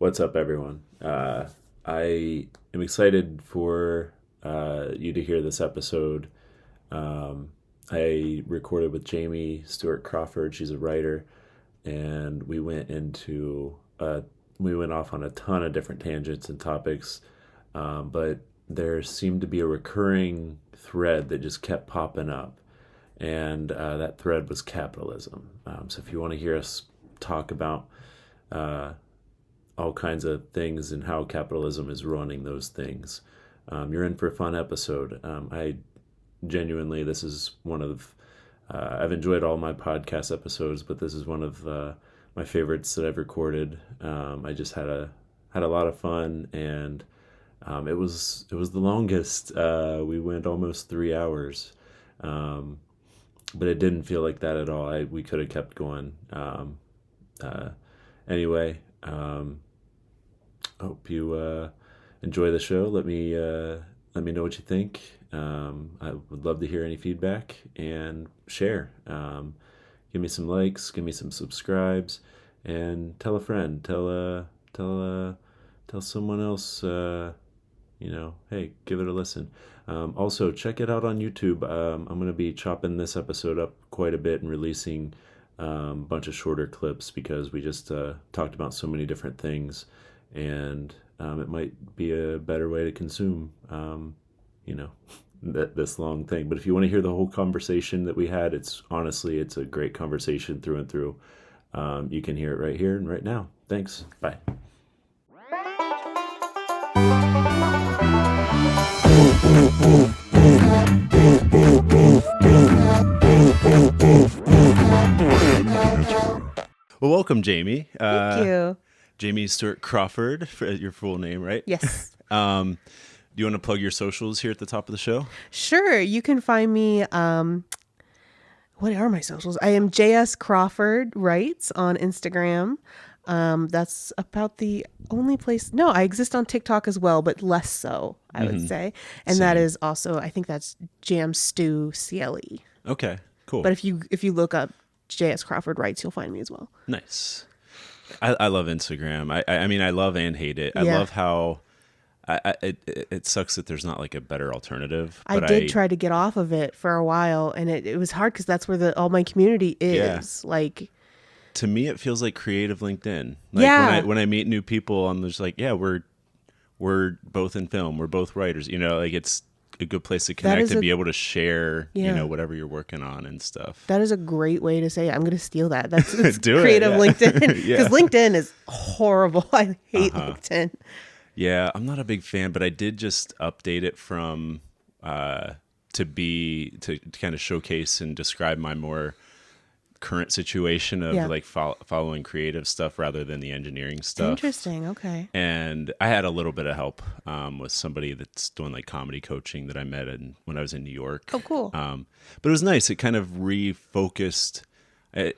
What's up, everyone? I am excited for you to hear this episode. I recorded with Jamie Stewart Crawford. She's a writer, and we went off on a ton of different tangents and topics. But there seemed to be a recurring thread that just kept popping up, and that thread was capitalism. So if you want to hear us talk about all kinds of things and how capitalism is running those things, you're in for a fun episode. I genuinely, this is one of, I've enjoyed all my podcast episodes, but this is one of my favorites that I've recorded. I just had a lot of fun, and it was the longest. We went almost 3 hours, but it didn't feel like that at all. We could have kept going. Anyway, hope you enjoy the show. Let me know what you think. I would love to hear any feedback and share. Give me some likes, give me some subscribes, and tell a friend. Tell someone else. Hey, give it a listen. Also, check it out on YouTube. I'm going to be chopping this episode up quite a bit and releasing a bunch of shorter clips because we just talked about so many different things, and it might be a better way to consume, this long thing. But if you want to hear the whole conversation that we had, it's a great conversation through and through. You can hear it right here and right now. Thanks. Bye. Well, welcome, Jamie. Thank you. Jamie Stewart Crawford, your full name, right? Yes. Do you want to plug your socials here at the top of the show? Sure. You can find me. What are my socials? I am JS Crawford Writes on Instagram. That's about the only place. No, I exist on TikTok as well, but less so, I would say. And Same. that is also, I think that's Jam Stew CLE. Okay, cool. But if you look up JS Crawford Writes, you'll find me as well. Nice. I love Instagram. I mean, I love and hate it. I Yeah. love how it sucks that there's not like a better alternative. I But did try to get off of it for a while, and it was hard because that's where all my community is. Yeah. To me, it feels like creative LinkedIn. Like Yeah. when I meet new people, I'm just like, yeah, we're both in film. We're both writers. Like it's a good place to connect and be able to share, Yeah. whatever you're working on and stuff. That is a great way to say it. I'm going to steal that. That's Do it, creative yeah. LinkedIn. Because Yeah. LinkedIn is horrible. I hate LinkedIn. Yeah, I'm not a big fan, but I did just update it from to kind of showcase and describe my more current situation of like following creative stuff rather than the engineering stuff. Interesting. Okay. And I had a little bit of help with somebody that's doing like comedy coaching that I met when I was in New York. Oh, cool. But it was nice. It kind of refocused.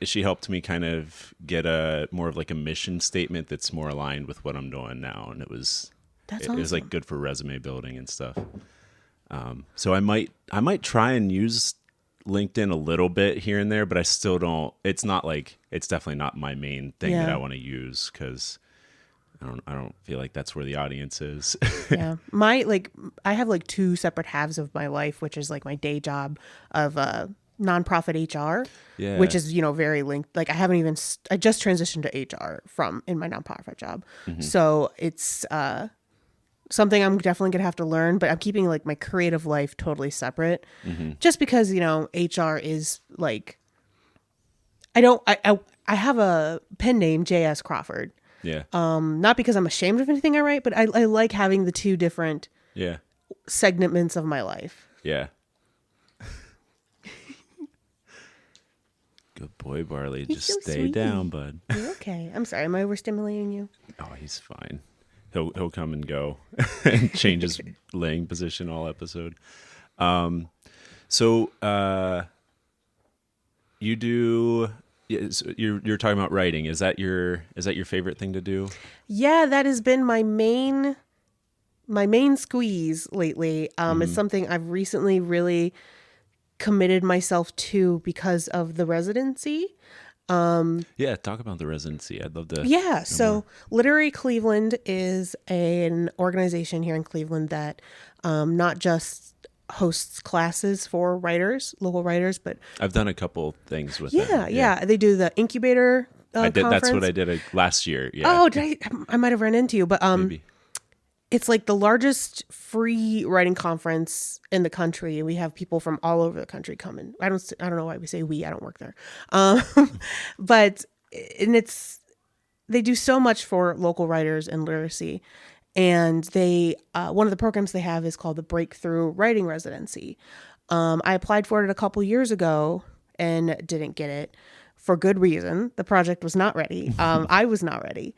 She helped me kind of get more of like a mission statement that's more aligned with what I'm doing now, and it was like good for resume building and stuff. So I might try and use LinkedIn a little bit here and there, but I still don't. It's definitely not my main thing that I want to use because I don't feel like that's where the audience is. Yeah. I have like two separate halves of my life, which is like my day job of nonprofit HR, which is, very linked. Like I just transitioned to HR in my nonprofit job. Mm-hmm. So it's something I'm definitely going to have to learn, but I'm keeping like my creative life totally separate just because, HR is like, I have a pen name, JS Crawford. Yeah. Not because I'm ashamed of anything I write, but I like having the two different segments of my life. Yeah. Good boy, Barley. He's just so stay sweet. down, bud. You're okay. I'm sorry. Am I overstimulating you? Oh, he's fine. He'll come and go and change his laying position all episode. So you do. You're talking about writing. Is that your favorite thing to do? Yeah, that has been my main squeeze lately. It's something I've recently really committed myself to because of the residency. Yeah, talk about the residency. I'd love to Yeah, know so more. Literary Cleveland is an organization here in Cleveland that not just hosts classes for writers, local writers, but I've done a couple things with them. yeah, they do the incubator I did. That's what conference. I did last year. Yeah, Oh, I might have run into you, but maybe. it's like the largest free writing conference in the country, and we have people from all over the country coming. I don't know why we say we. I don't work there, but and they do so much for local writers and literacy. And they one of the programs they have is called the Breakthrough Writing Residency. I applied for it a couple years ago and didn't get it for good reason. The project was not ready. I was not ready.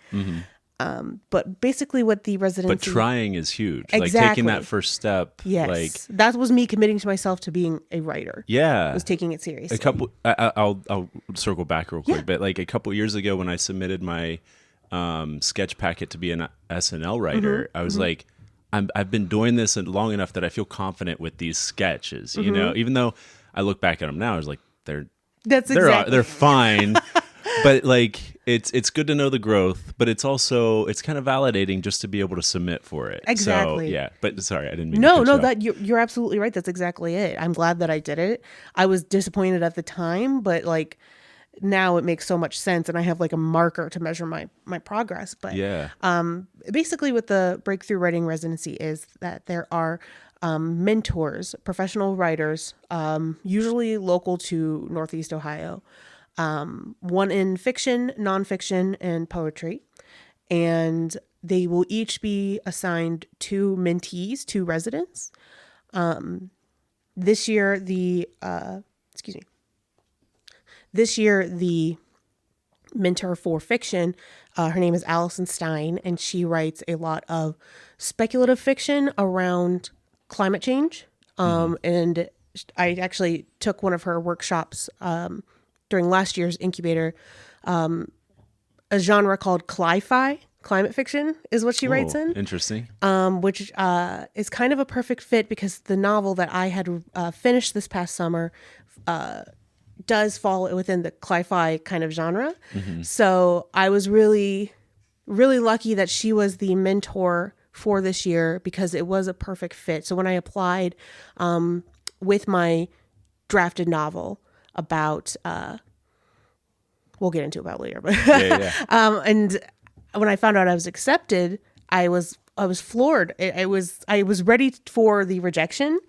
But basically what the But residency... trying is huge. Like Exactly. taking that first step. Yes. Like, that was me committing to myself to being a writer. yeah. Was taking it seriously. I'll circle back real quick, but like a couple years ago when I submitted my sketch packet to be an SNL writer, I was like, I've been doing this long enough that I feel confident with these sketches, you know, even though I look back at them now, I was like, they're fine. But like, it's good to know the growth, but it's kind of validating just to be able to submit for it. Exactly. So, yeah, but sorry, I didn't mean No, to cut you off. you're absolutely right. That's exactly it. I'm glad that I did it. I was disappointed at the time, but like now it makes so much sense, and I have like a marker to measure my progress. But Yeah. basically, what the Breakthrough Writing Residency is that there are mentors, professional writers, usually local to Northeast Ohio, one in fiction, nonfiction, and poetry. And they will each be assigned two mentees, two residents. This year, the mentor for fiction, her name is Allison Stein, and she writes a lot of speculative fiction around climate change. And I actually took one of her workshops during last year's incubator. A genre called cli-fi, climate fiction, is what she writes in. Interesting. Which is kind of a perfect fit because the novel that I had finished this past summer does fall within the cli-fi kind of genre. So I was really, really lucky that she was the mentor for this year because it was a perfect fit. So when I applied with my drafted novel about, we'll get into about later, but and when I found out I was accepted, I was floored. I was ready for the rejection.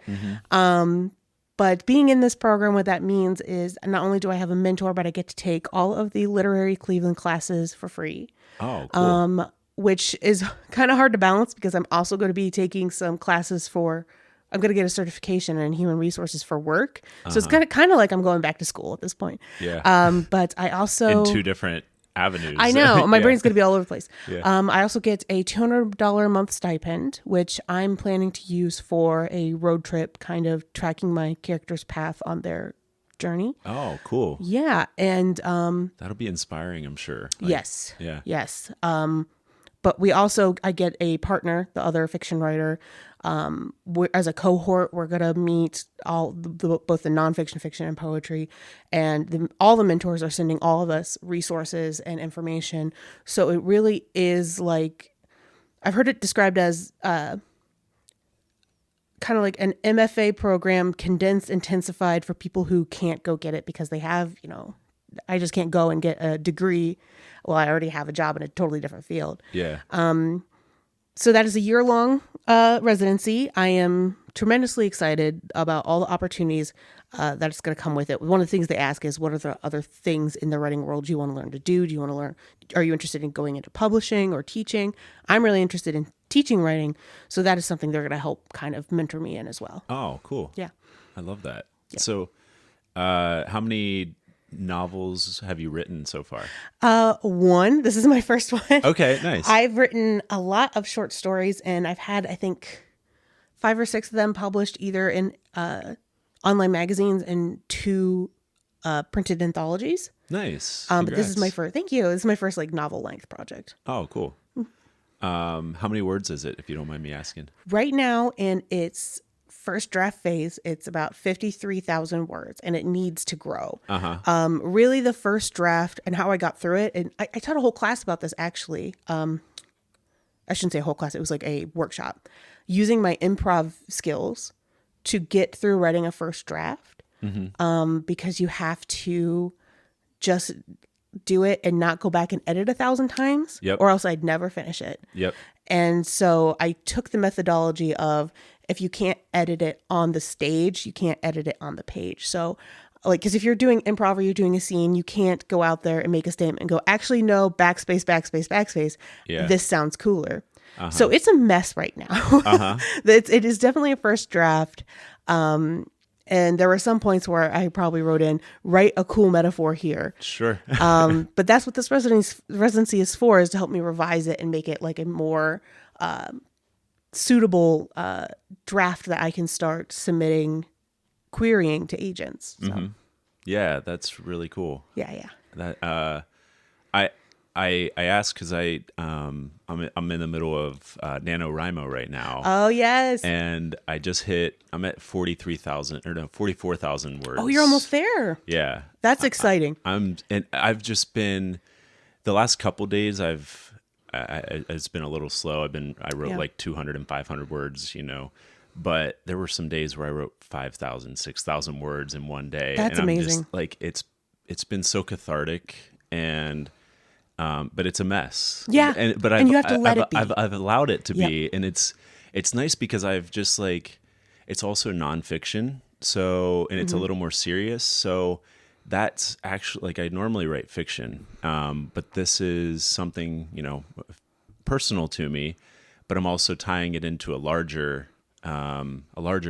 But being in this program, what that means is not only do I have a mentor, but I get to take all of the Literary Cleveland classes for free. Oh, cool. Which is kind of hard to balance because I'm also going to be taking some classes I'm going to get a certification in human resources for work. So it's kind of like I'm going back to school at this point. Yeah. But I also... In two different avenues. I know. My brain's going to be all over the place. Yeah. I also get a $200 a month stipend, which I'm planning to use for a road trip, kind of tracking my character's path on their journey. Oh, cool. Yeah. And that'll be inspiring, I'm sure. yes. Yeah. Yes. But I get a partner, the other fiction writer. As a cohort, we're going to meet both the nonfiction, fiction, and poetry. And all the mentors are sending all of us resources and information. So it really is like, I've heard it described as kind of like an MFA program, condensed, intensified for people who can't go get it because they have, I just can't go and get a degree. Well, I already have a job in a totally different field. Yeah. So that is a year-long residency. I am tremendously excited about all the opportunities that it's going to come with it. One of the things they ask is, what are the other things in the writing world you want to learn to do? Are you interested in going into publishing or teaching? I'm really interested in teaching writing. So that is something they're going to help kind of mentor me in as well. Oh, cool. Yeah. I love that. Yeah. So how many novels have you written so far? One. This is my first one. Okay, nice. I've written a lot of short stories, and I've had, I think, 5 or 6 of them published either in online magazines and 2 printed anthologies. Nice. But this is my first. Thank you. This is my first novel length project. Oh, cool. How many words is it, if you don't mind me asking? Right now, in its first draft phase, it's about 53,000 words, and it needs to grow. Really, the first draft and how I got through it, and I taught a whole class about this actually. I shouldn't say a whole class; it was like a workshop, using my improv skills to get through writing a first draft. Because you have to just do it and not go back and edit 1,000 times, or else I'd never finish it. And so I took the methodology of, if you can't edit it on the stage, you can't edit it on the page. So like, because if you're doing improv or you're doing a scene, you can't go out there and make a statement and go, actually, no, backspace, backspace, backspace. This sounds cooler. So it's a mess right now. It is definitely a first draft. And there were some points where I probably wrote in, write a cool metaphor here. Sure. But that's what this residency is for, is to help me revise it and make it like a more suitable draft that I can start querying to agents. So. Yeah, that's really cool. Yeah. That I asked because I'm in the middle of NaNoWriMo right now. Oh yes. And I'm at 44,000 words. Oh, you're almost there. Yeah. That's exciting. I've just been, the last couple days it's been a little slow. I wrote like 200 and 500 words, but there were some days where I wrote 5,000, 6,000 words in one day. That's and I'm amazing. just like, it's been so cathartic, and but it's a mess. Yeah. And you have to let it be. I've allowed it to be. And it's nice because I've just like, it's also nonfiction. So, and it's a little more serious. So that's actually, like, I normally write fiction. But this is something, personal to me, but I'm also tying it into a larger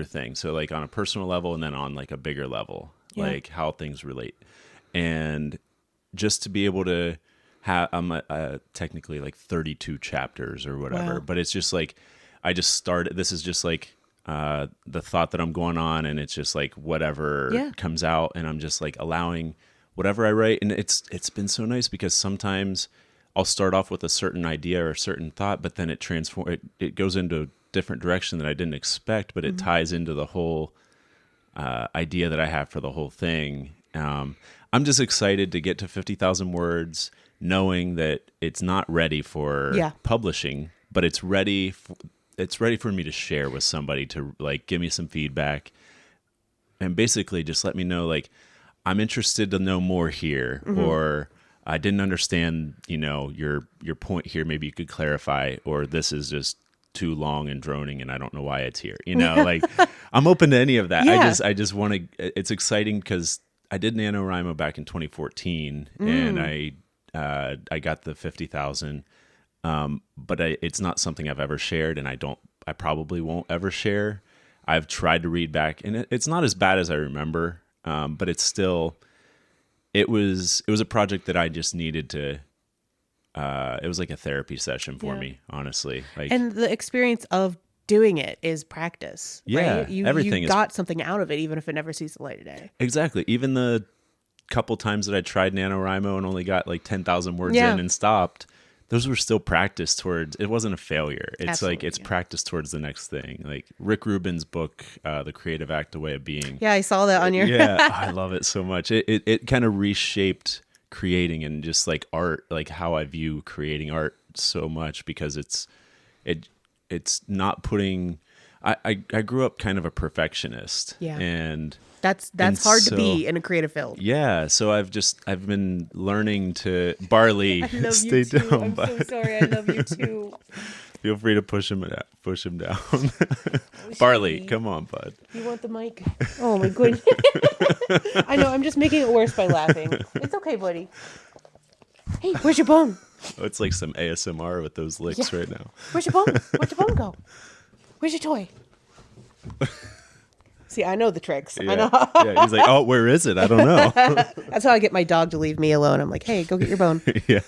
thing. So like on a personal level, and then on like a bigger level, like how things relate. And just to be able to I'm technically like 32 chapters or whatever, but it's just like, I just started, this is just like the thought that I'm going on, and it's just like whatever comes out, and I'm just like allowing whatever I write. And it's been so nice because sometimes I'll start off with a certain idea or a certain thought, but then it goes into a different direction that I didn't expect, but it ties into the whole idea that I have for the whole thing. I'm just excited to get to 50,000 words, knowing that it's not ready for publishing, but it's ready for me to share with somebody, to like give me some feedback, and basically just let me know, like, I'm interested to know more here, or I didn't understand, your point here. Maybe you could clarify, or this is just too long and droning and I don't know why it's here. Like, I'm open to any of that. Yeah. I just want to, it's exciting because I did NaNoWriMo back in 2014 and I got the 50,000. But it's not something I've ever shared, and I probably won't ever share. I've tried to read back, and it's not as bad as I remember. But it's still, it was a project that I just needed to, it was like a therapy session for me, honestly. Like, and the experience of doing it is practice. Yeah. Right? You got something out of it, even if it never sees the light of day. Exactly. Even the couple times that I tried NaNoWriMo and only got like 10,000 words in and stopped, those were still practice towards, it wasn't a failure. It's Absolutely, like, it's practice towards the next thing. Like Rick Rubin's book, The Creative Act, A Way of Being. Yeah, I saw that on your... I love it so much. It kind of reshaped creating and just like art, like how I view creating art so much, because it's not putting, I grew up kind of a perfectionist. Yeah. And that's hard to be in a creative field. Yeah. So I've been learning to, Barley, I love stay you too. down. I'm so sorry. I love you too. Feel free to push him down. Barley, come on, bud. You want the mic? Oh my goodness. I know, I'm just making it worse by laughing. It's okay, buddy. Hey, where's your bone? Oh, it's like some ASMR with those licks right now. Where's your bone? Where'd your bone go? Where's your toy? See, I know the tricks. Yeah. I know. Yeah, he's like, oh, where is it? I don't know. That's how I get my dog to leave me alone. I'm like, hey, go get your bone. Yeah.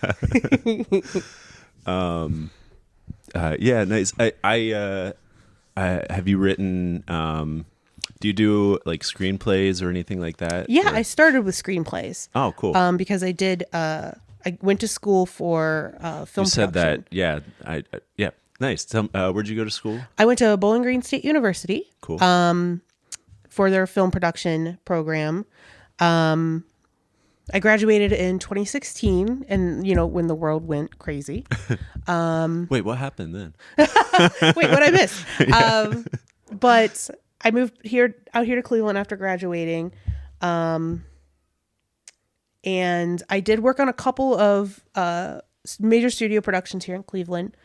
Yeah, nice. I have you written, do you do like screenplays or anything like that? Yeah, or? I started with screenplays. Oh, cool. Because I did, I went to school for film You said production. that, yeah. Nice. Where'd you go to school? I went to Bowling Green State University. Cool. For their film production program. I graduated in 2016, and when the world went crazy. Wait, what happened then? Wait, what I missed? Yeah. But I moved out here to Cleveland after graduating, and I did work on a couple of major studio productions here in Cleveland.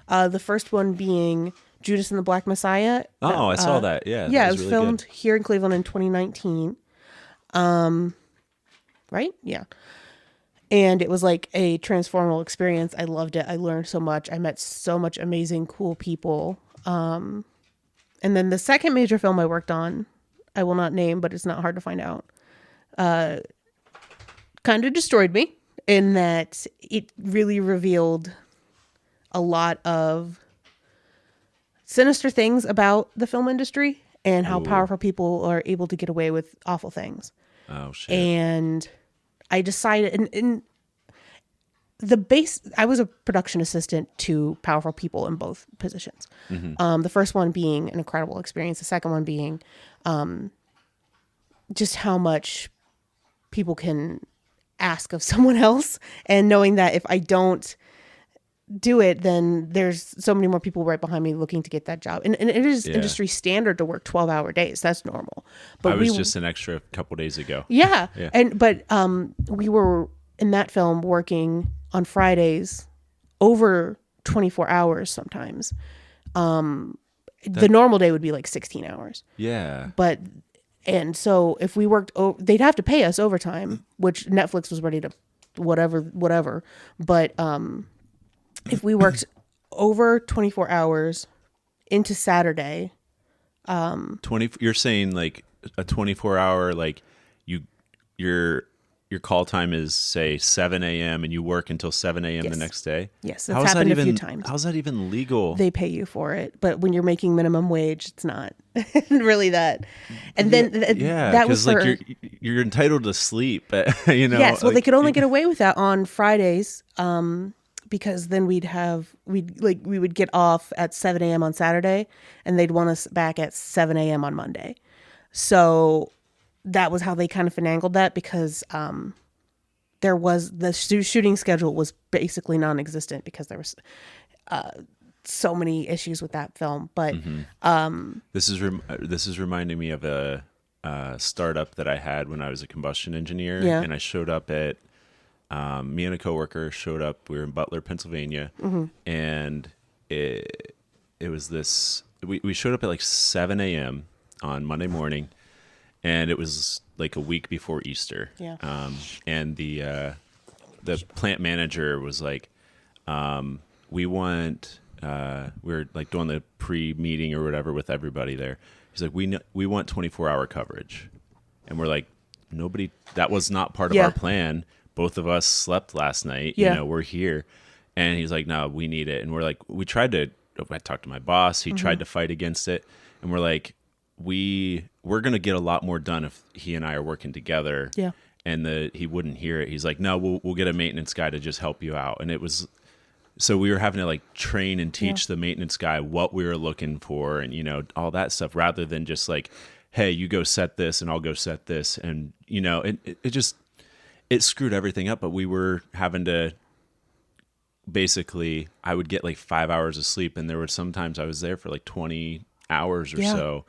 The first one being Judas and the Black Messiah. Oh, I saw that. Yeah. Yeah, that it was really filmed good. here in Cleveland in 2019. Right? Yeah. And it was like a transformational experience. I loved it. I learned so much. I met so much amazing, cool people. And then the second major film I worked on, I will not name, but it's not hard to find out, kind of destroyed me in that it really revealed a lot of sinister things about the film industry and how powerful people are able to get away with awful things. Oh, shit. And I decided, I was a production assistant to powerful people in both positions. Mm-hmm. The first one being an incredible experience. The second one being just how much people can ask of someone else, and knowing that if I don't do it, then there's so many more people right behind me looking to get that job. And it is industry standard to work 12-hour days. That's normal. But I was just an extra a couple days ago. Yeah. But we were in that film working on Fridays over 24 hours sometimes. The normal day would be like 16 hours. Yeah. And so if we worked, they'd have to pay us overtime, which Netflix was ready to whatever. But if we worked over 24 hours into Saturday, you're saying like a 24-hour, like your call time is say 7 a.m. and you work until 7 a.m. the next day? Yes, that's happened a few times. How's that even legal? They pay you for it, but when you're making minimum wage, it's not really that. And then that was for, like you're entitled to sleep, but Yes, well, they could only get away with that on Fridays, because then we would get off at 7 a.m. on Saturday, and they'd want us back at 7 a.m. on Monday. So that was how they kind of finagled that, because there was the shooting schedule was basically non-existent because there was so many issues with that film. But this is reminding me of a startup that I had when I was a combustion engineer, and I showed up at me and a coworker showed up. We were in Butler, Pennsylvania, and it was this. We showed up at like 7 a.m. on Monday morning. And it was like a week before Easter. Yeah. And the plant manager was like, we were like doing the pre-meeting or whatever with everybody there. He's like, we want 24-hour coverage. And we're like, that was not part of our plan. Both of us slept last night. We're here. And he's like, no, we need it. And we're like, I talked to my boss. He tried to fight against it. And we're like, we're going to get a lot more done if he and I are working together. Yeah. And he wouldn't hear it. He's like, no, we'll get a maintenance guy to just help you out. And it was, so we were having to like train and teach the maintenance guy what we were looking for and, all that stuff, rather than just like, hey, you go set this and I'll go set this. And, it screwed everything up, but we were having to basically, I would get like 5 hours of sleep. And there were sometimes I was there for like 20 hours or so.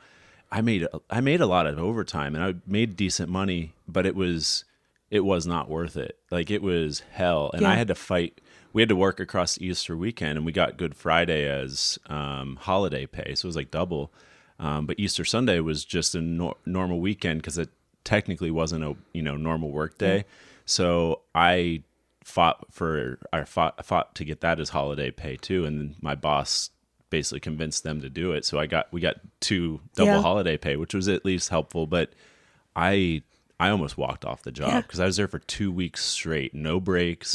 I made a lot of overtime and I made decent money, but it was not worth it. Like it was hell. And I had to fight. We had to work across Easter weekend, and we got Good Friday as holiday pay. So it was like double. But Easter Sunday was just a normal weekend because it technically wasn't a normal work day. So I fought to get that as holiday pay too. And then my boss basically convinced them to do it. So we got 2 double holiday pay, which was at least helpful. But I almost walked off the job because I was there for 2 weeks straight, no breaks,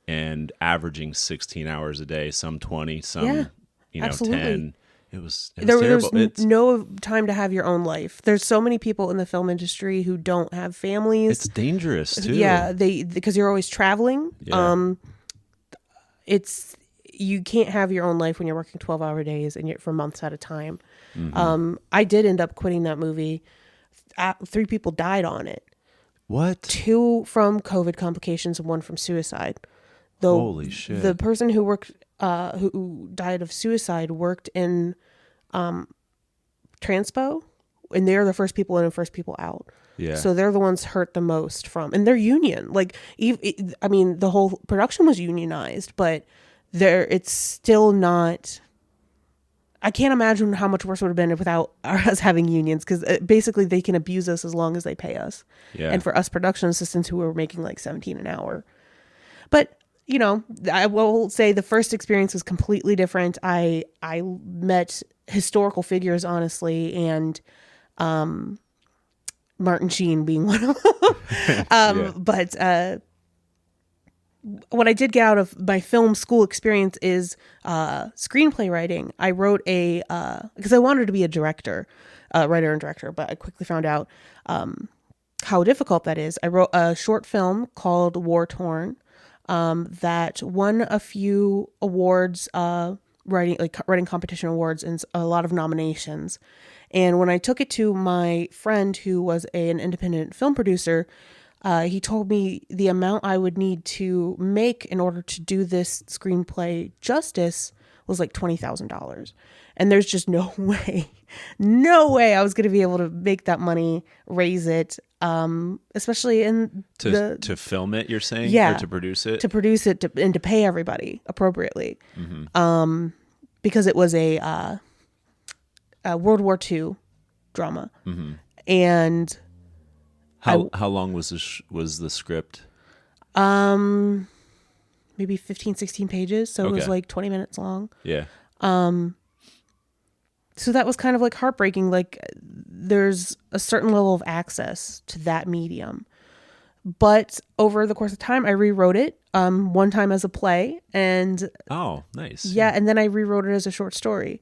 and averaging 16 hours a day, some 20, some 10. It was terrible. There's no time to have your own life. There's so many people in the film industry who don't have families. It's dangerous too. Yeah, because you're always traveling. Yeah. you can't have your own life when you're working 12-hour days and you're for months at a time. I did end up quitting that movie. 3 people died on it. What? 2 from COVID complications and 1 from suicide. Holy shit. The person who died of suicide worked in Transpo, and they're the first people in and first people out. Yeah. So they're the ones hurt the most from, and they're union. Like, I mean, the whole production was unionized, but it's still not. I can't imagine how much worse it would have been without us having unions, because basically they can abuse us as long as they pay us. Yeah. And for us production assistants who were making like $17 an hour. But, you know, I will say the first experience was completely different. I met historical figures, honestly, and Martin Sheen being one of them. But what I did get out of my film school experience is screenplay writing. I wrote because I wanted to be a writer and director, but I quickly found out how difficult that is. I wrote a short film called War Torn that won a few awards, writing competition awards, and a lot of nominations. And when I took it to my friend who was an independent film producer, he told me the amount I would need to make in order to do this screenplay justice was like $20,000. And there's just no way I was going to be able to make that money, raise it, especially to film it, you're saying? Yeah. Or to produce it? To produce it and to pay everybody appropriately. Mm-hmm. Because it was a World War II drama. Mm-hmm. And how long was the script? Maybe 15, 16 pages. So it was like 20 minutes long. Yeah. So that was kind of like heartbreaking. Like, there's a certain level of access to that medium. But over the course of time, I rewrote it one time as a play. And oh, nice. Yeah. And then I rewrote it as a short story.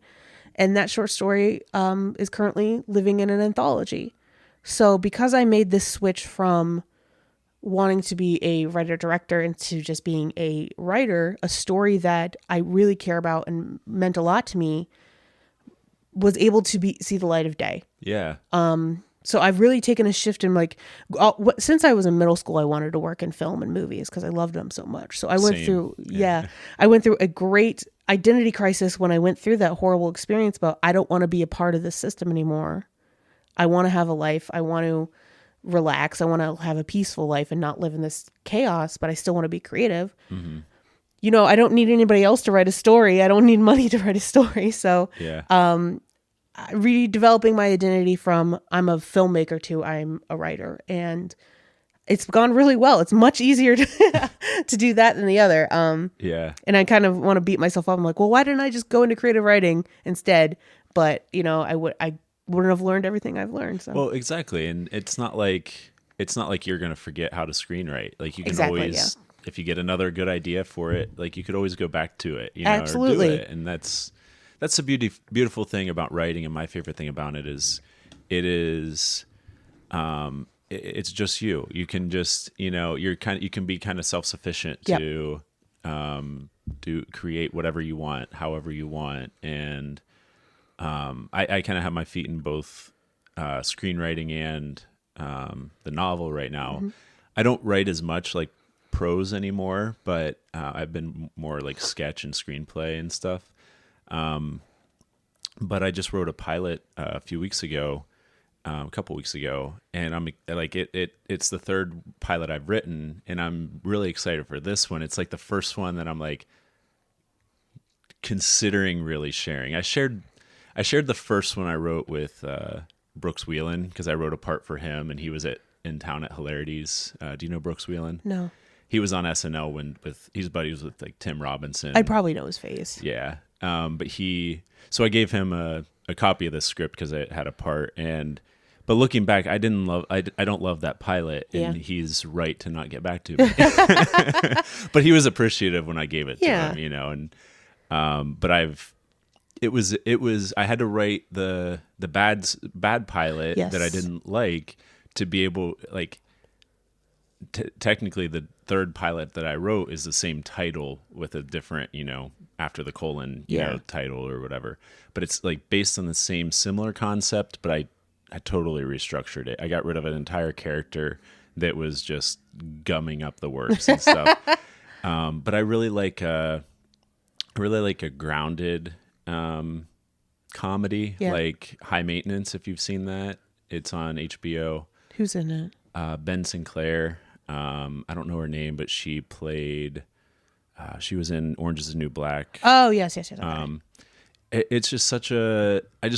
And that short story is currently living in an anthology. So because I made this switch from wanting to be a writer-director into just being a writer, a story that I really care about and meant a lot to me was able to see the light of day. Yeah. So I've really taken a shift in, like, since I was in middle school, I wanted to work in film and movies because I loved them so much. So I went through, I went through a great identity crisis when I went through that horrible experience, but I don't want to be a part of this system anymore. I want to have a life. I want to relax. I want to have a peaceful life and not live in this chaos, but I still want to be creative. Mm-hmm. You know, I don't need anybody else to write a story. I don't need money to write a story. So, redeveloping my identity from I'm a filmmaker to I'm a writer, and it's gone really well. It's much easier to do that than the other. And I kind of want to beat myself up. I'm like, well, why didn't I just go into creative writing instead? But, you know, I wouldn't have learned everything I've learned. So. Well, exactly. And it's not like you're going to forget how to screenwrite. Like, you can always, if you get another good idea for it, like, you could always go back to it, you know, absolutely. or do it. And that's the beautiful thing about writing. And my favorite thing about it is it's just you. You can just, you know, you can be kind of self-sufficient to create whatever you want, however you want. And I kind of have my feet in both screenwriting and the novel right now. Mm-hmm. I don't write as much like prose anymore, but I've been more like sketch and screenplay and stuff. But I just wrote a pilot a couple weeks ago, and I'm like, it's the third pilot I've written, and I'm really excited for this one. It's like the first one that I'm like considering really sharing. I shared the first one I wrote with Brooks Wheelan because I wrote a part for him, and he was in town at Hilarities. Do you know Brooks Wheelan? No. He was on SNL he's buddies with like Tim Robinson. I probably know his face. Yeah. So I gave him a copy of the script because it had a part, but looking back, I don't love that pilot, and he's right to not get back to me. But he was appreciative when I gave it to him, you know, and but I had to write the bad pilot that I didn't like to be able, like, technically the third pilot that I wrote is the same title with a different, after the colon, title or whatever. But it's like based on the same similar concept, but I totally restructured it. I got rid of an entire character that was just gumming up the works and stuff. But I really like a grounded comedy, like High Maintenance, if you've seen that. It's on HBO. Who's in it? Ben Sinclair. I don't know her name, but she played. She was in Orange Is the New Black. Oh yes. Okay. It's just such a. I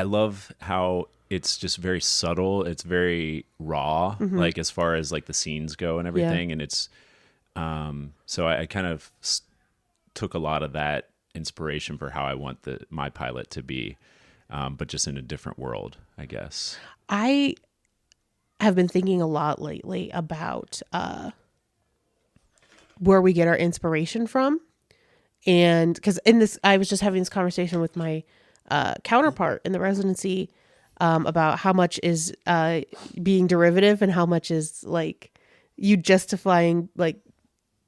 love how it's just very subtle. It's very raw, like as far as like the scenes go and everything. And it's. So I kind of took a lot of that inspiration for how I want my pilot to be, but just in a different world, I guess. I have been thinking a lot lately about where we get our inspiration from. And because I was just having this conversation with my counterpart in the residency about how much is being derivative and how much is like you justifying like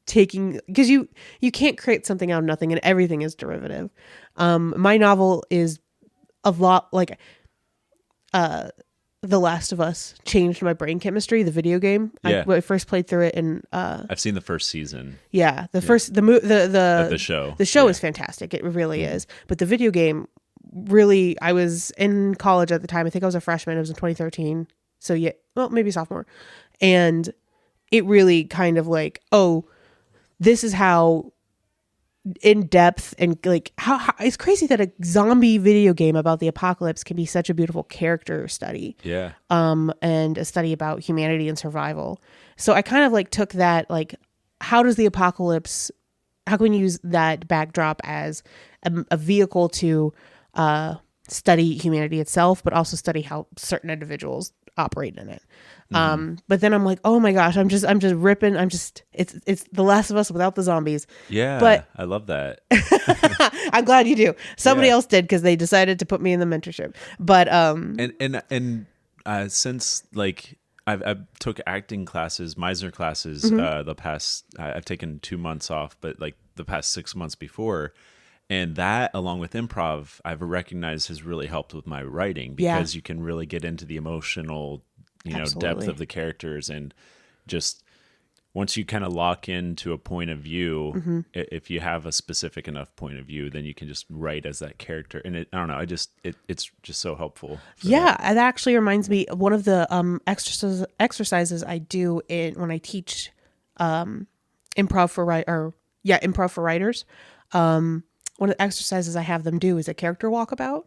taking, because you can't create something out of nothing, and everything is derivative. My novel is a lot like The Last of Us changed my brain chemistry, the video game. When I first played through it, and I've seen the first season. The show. The show is fantastic. It really is. But the video game, really, I was in college at the time. I think I was a freshman. It was in 2013. So maybe sophomore. And it really kind of like, this is how in depth and like how it's crazy that a zombie video game about the apocalypse can be such a beautiful character study. Yeah. And a study about humanity and survival. So I kind of like took that, like, how can we use that backdrop as a vehicle to study humanity itself, but also study how certain individuals operate in it. But then I'm like, oh my gosh, I'm just ripping. It's The Last of Us without the zombies. Yeah. But I love that. I'm glad you do. Somebody else did, because they decided to put me in the mentorship. But, since like I've took acting classes, Meisner classes, I've taken 2 months off, but like the past 6 months before. And that, along with improv, I've recognized has really helped with my writing, because you can really get into the emotional, depth of the characters. And just once you kind of lock into a point of view, if you have a specific enough point of view, then you can just write as that character. And I don't know, it's just so helpful. That actually reminds me of one of the exercises I do when I teach improv for writers. One of the exercises I have them do is a character walkabout,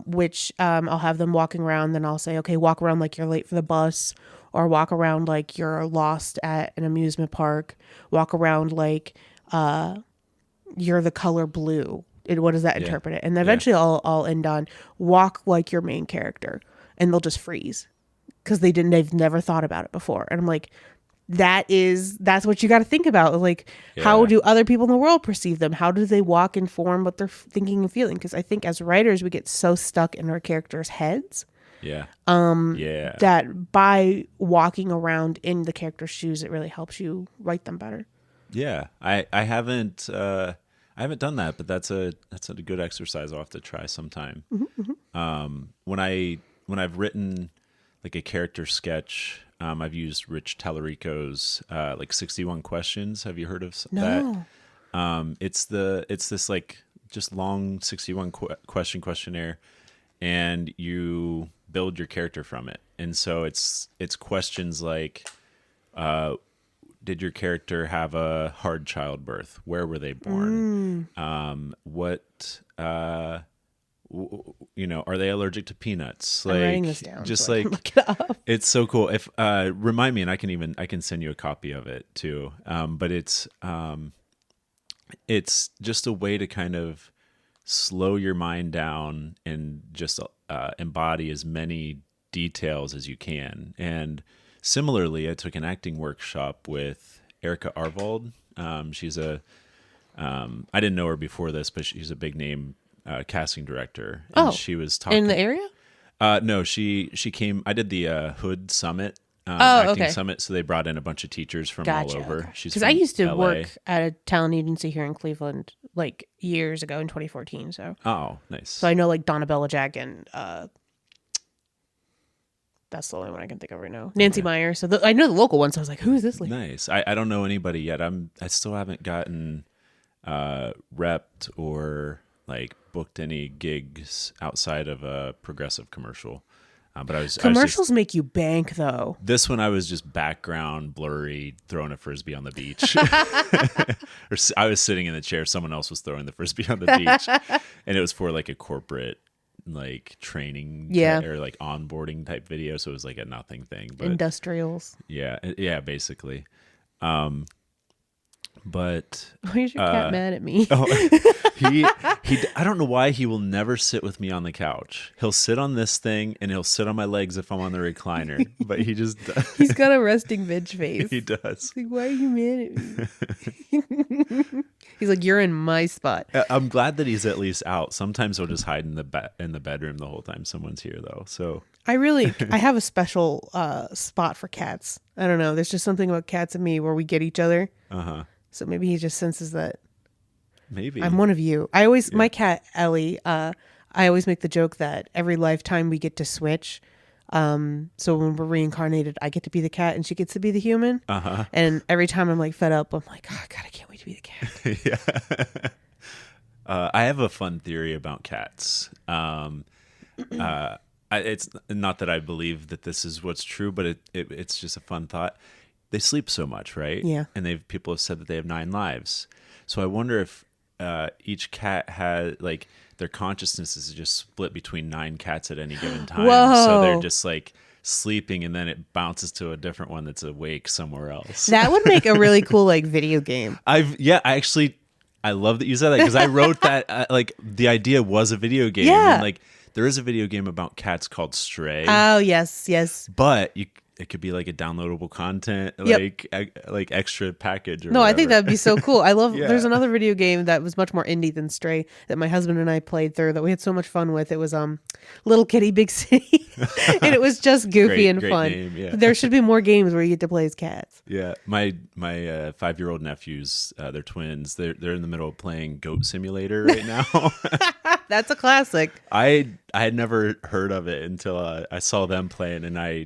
which I'll have them walking around. Then I'll say, okay, walk around like you're late for the bus, or walk around like you're lost at an amusement park. Walk around like you're the color blue. What does that interpret it? And eventually I'll end on walk like your main character, and they'll just freeze because they've never thought about it before. And I'm like, that's what you got to think about. Like, how do other people in the world perceive them? How do they walk and form what they're thinking and feeling? Because I think as writers, we get so stuck in our characters' heads. That by walking around in the character's shoes, it really helps you write them better. Yeah. I haven't done that, but that's a good exercise I'll have to try sometime. When I've written like a character sketch, I've used Rich Tallarico's like 61 questions. Have you heard of that? It's this like just long 61 question questionnaire, and you build your character from it. And so it's questions like, did your character have a hard childbirth? Where were they born? Are they allergic to peanuts? Like, I'm writing this down just so like, look it up. It's so cool. If remind me, and I can send you a copy of it too. But it's just a way to kind of slow your mind down and just embody as many details as you can. And similarly, I took an acting workshop with Erica Arvold. She's I didn't know her before this, but she's a big name casting director. And she was talking in the area. No, she came. I did the Hood Summit Okay. summit. So they brought in a bunch of teachers from all Gotcha. over. Okay. She's Because I from used to LA. work at a talent agency here in Cleveland like years ago in 2014. So Nice. I know like Donna Belichick and that's the only one I can think of right now. Nancy Meyer. So I know the local one. So I was like, who is this lady? Nice. I don't know anybody yet. I still haven't gotten repped or like booked any gigs outside of a Progressive commercial. But Commercials make you bank though. This one I was just background blurry throwing a frisbee on the beach. Or I was sitting in the chair. Someone else was throwing the frisbee on the beach, and it was for like a corporate like training or like onboarding type video. So it was like a nothing thing. But industrials. Yeah, basically. But why is your cat mad at me? he I don't know why he will never sit with me on the couch. He'll sit on this thing and he'll sit on my legs if I'm on the recliner, but he just does. He's got a resting bitch face. He does. Like, why are you mad at me? He's like, you're in my spot. I'm glad that he's at least out. Sometimes he'll just hide in the bedroom the whole time someone's here though. So I have a special spot for cats. I don't know. There's just something about cats and me where we get each other. So maybe he just senses that maybe I'm one of you. My cat Ellie, I always make the joke that every lifetime we get to switch. So when we're reincarnated, I get to be the cat and she gets to be the human. And every time I'm like fed up, I'm like, oh God, I can't wait to be the cat. I have a fun theory about cats. It's not that I believe that this is what's true, but it's just a fun thought. They sleep so much, right? Yeah. And people have said that they have 9 lives. So I wonder if each cat has like their consciousness is just split between 9 cats at any given time. Whoa. So they're just like sleeping and then it bounces to a different one that's awake somewhere else. That would make a really cool like video game. I love that you said that because I wrote that like the idea was a video game. Yeah. And, like there is a video game about cats called Stray. Oh yes. But it could be like a downloadable content, like extra package. Or no, whatever. I think that'd be so cool. I love. Yeah. There's another video game that was much more indie than Stray that my husband and I played through that we had so much fun with. It was Little Kitty Big City, and it was just goofy and great fun. Name, yeah. There should be more games where you get to play as cats. Yeah, my 5-year-old nephews, they're twins. They're in the middle of playing Goat Simulator right now. That's a classic. I had never heard of it until I saw them playing, and I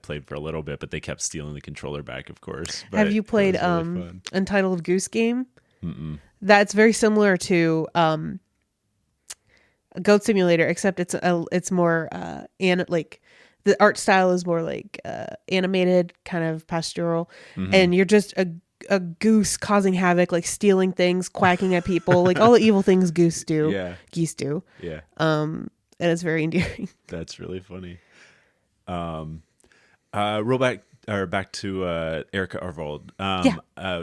played for a little bit, but they kept stealing the controller back, of course. But have you played really Untitled Goose Game? Mm-mm. That's very similar to Goat Simulator, except it's more like the art style is more like animated, kind of pastoral, and you're just a goose causing havoc, like stealing things, quacking at people, like all the evil things geese do. Yeah. And it's very endearing. That's really funny. Back to Erica Arvold.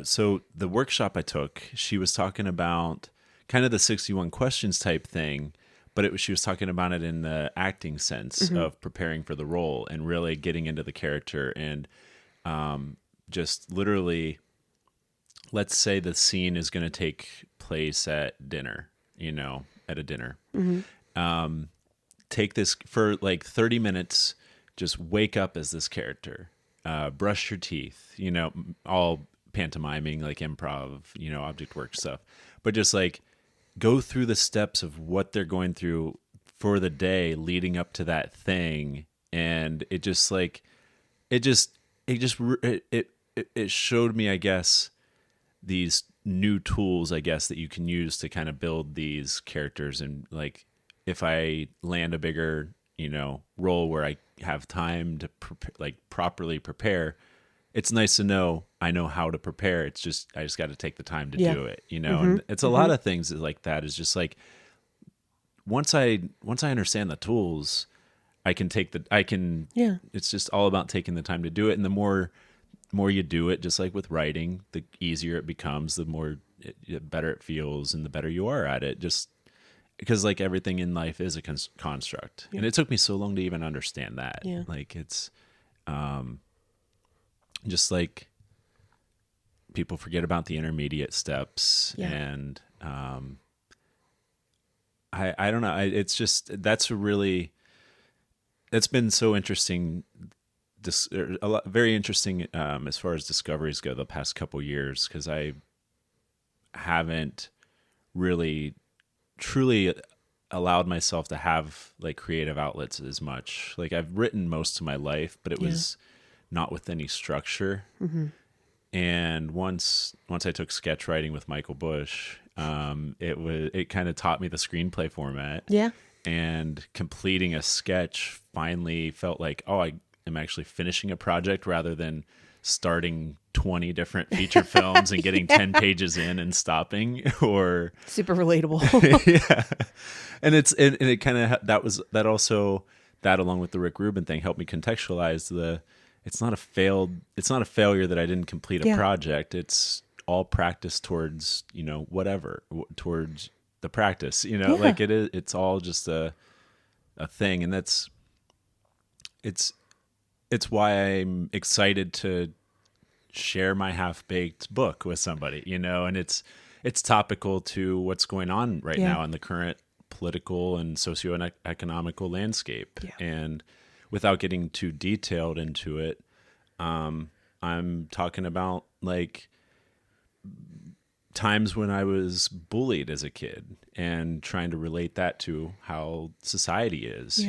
So the workshop I took, she was talking about kind of the 61 questions type thing, but she was talking about it in the acting sense of preparing for the role and really getting into the character and just literally, let's say the scene is going to take place at dinner, at a dinner. Take this for like 30 minutes. Just wake up as this character, brush your teeth, all pantomiming, like improv, object work stuff, but just like go through the steps of what they're going through for the day leading up to that thing. And it showed me, I guess, these new tools, I guess, that you can use to kind of build these characters. And like, if I land a bigger, role where I have time to properly prepare, it's nice to know I know how to prepare. It's just I just got to take the time to do it, And it's a lot of things like that. Is just like once I understand the tools, it's just all about taking the time to do it. And the more you do it, just like with writing, the easier it becomes, the more better it feels, and the better you are at it. Just because like everything in life is a construct, and it took me so long to even understand that. Yeah. Like it's just like people forget about the intermediate steps, and I don't know. It's been so interesting very interesting as far as discoveries go the past couple years, because I haven't really truly allowed myself to have like creative outlets as much. Like I've written most of my life, but it was not with any structure. And once I took sketch writing with Michael Bush, it kind of taught me the screenplay format. Yeah. And completing a sketch finally felt like, oh, I am actually finishing a project rather than starting 20 different feature films and getting 10 pages in and stopping. Or super relatable. Yeah. And it kind of, that along with the Rick Rubin thing helped me contextualize it's not a failure that I didn't complete a project. It's all practice towards, whatever, towards the practice, like it's all just a thing. And it's why I'm excited to share my half-baked book with somebody, and it's topical to what's going on right now in the current political and socio-economical landscape. And without getting too detailed into it, I'm talking about like times when I was bullied as a kid and trying to relate that to how society is,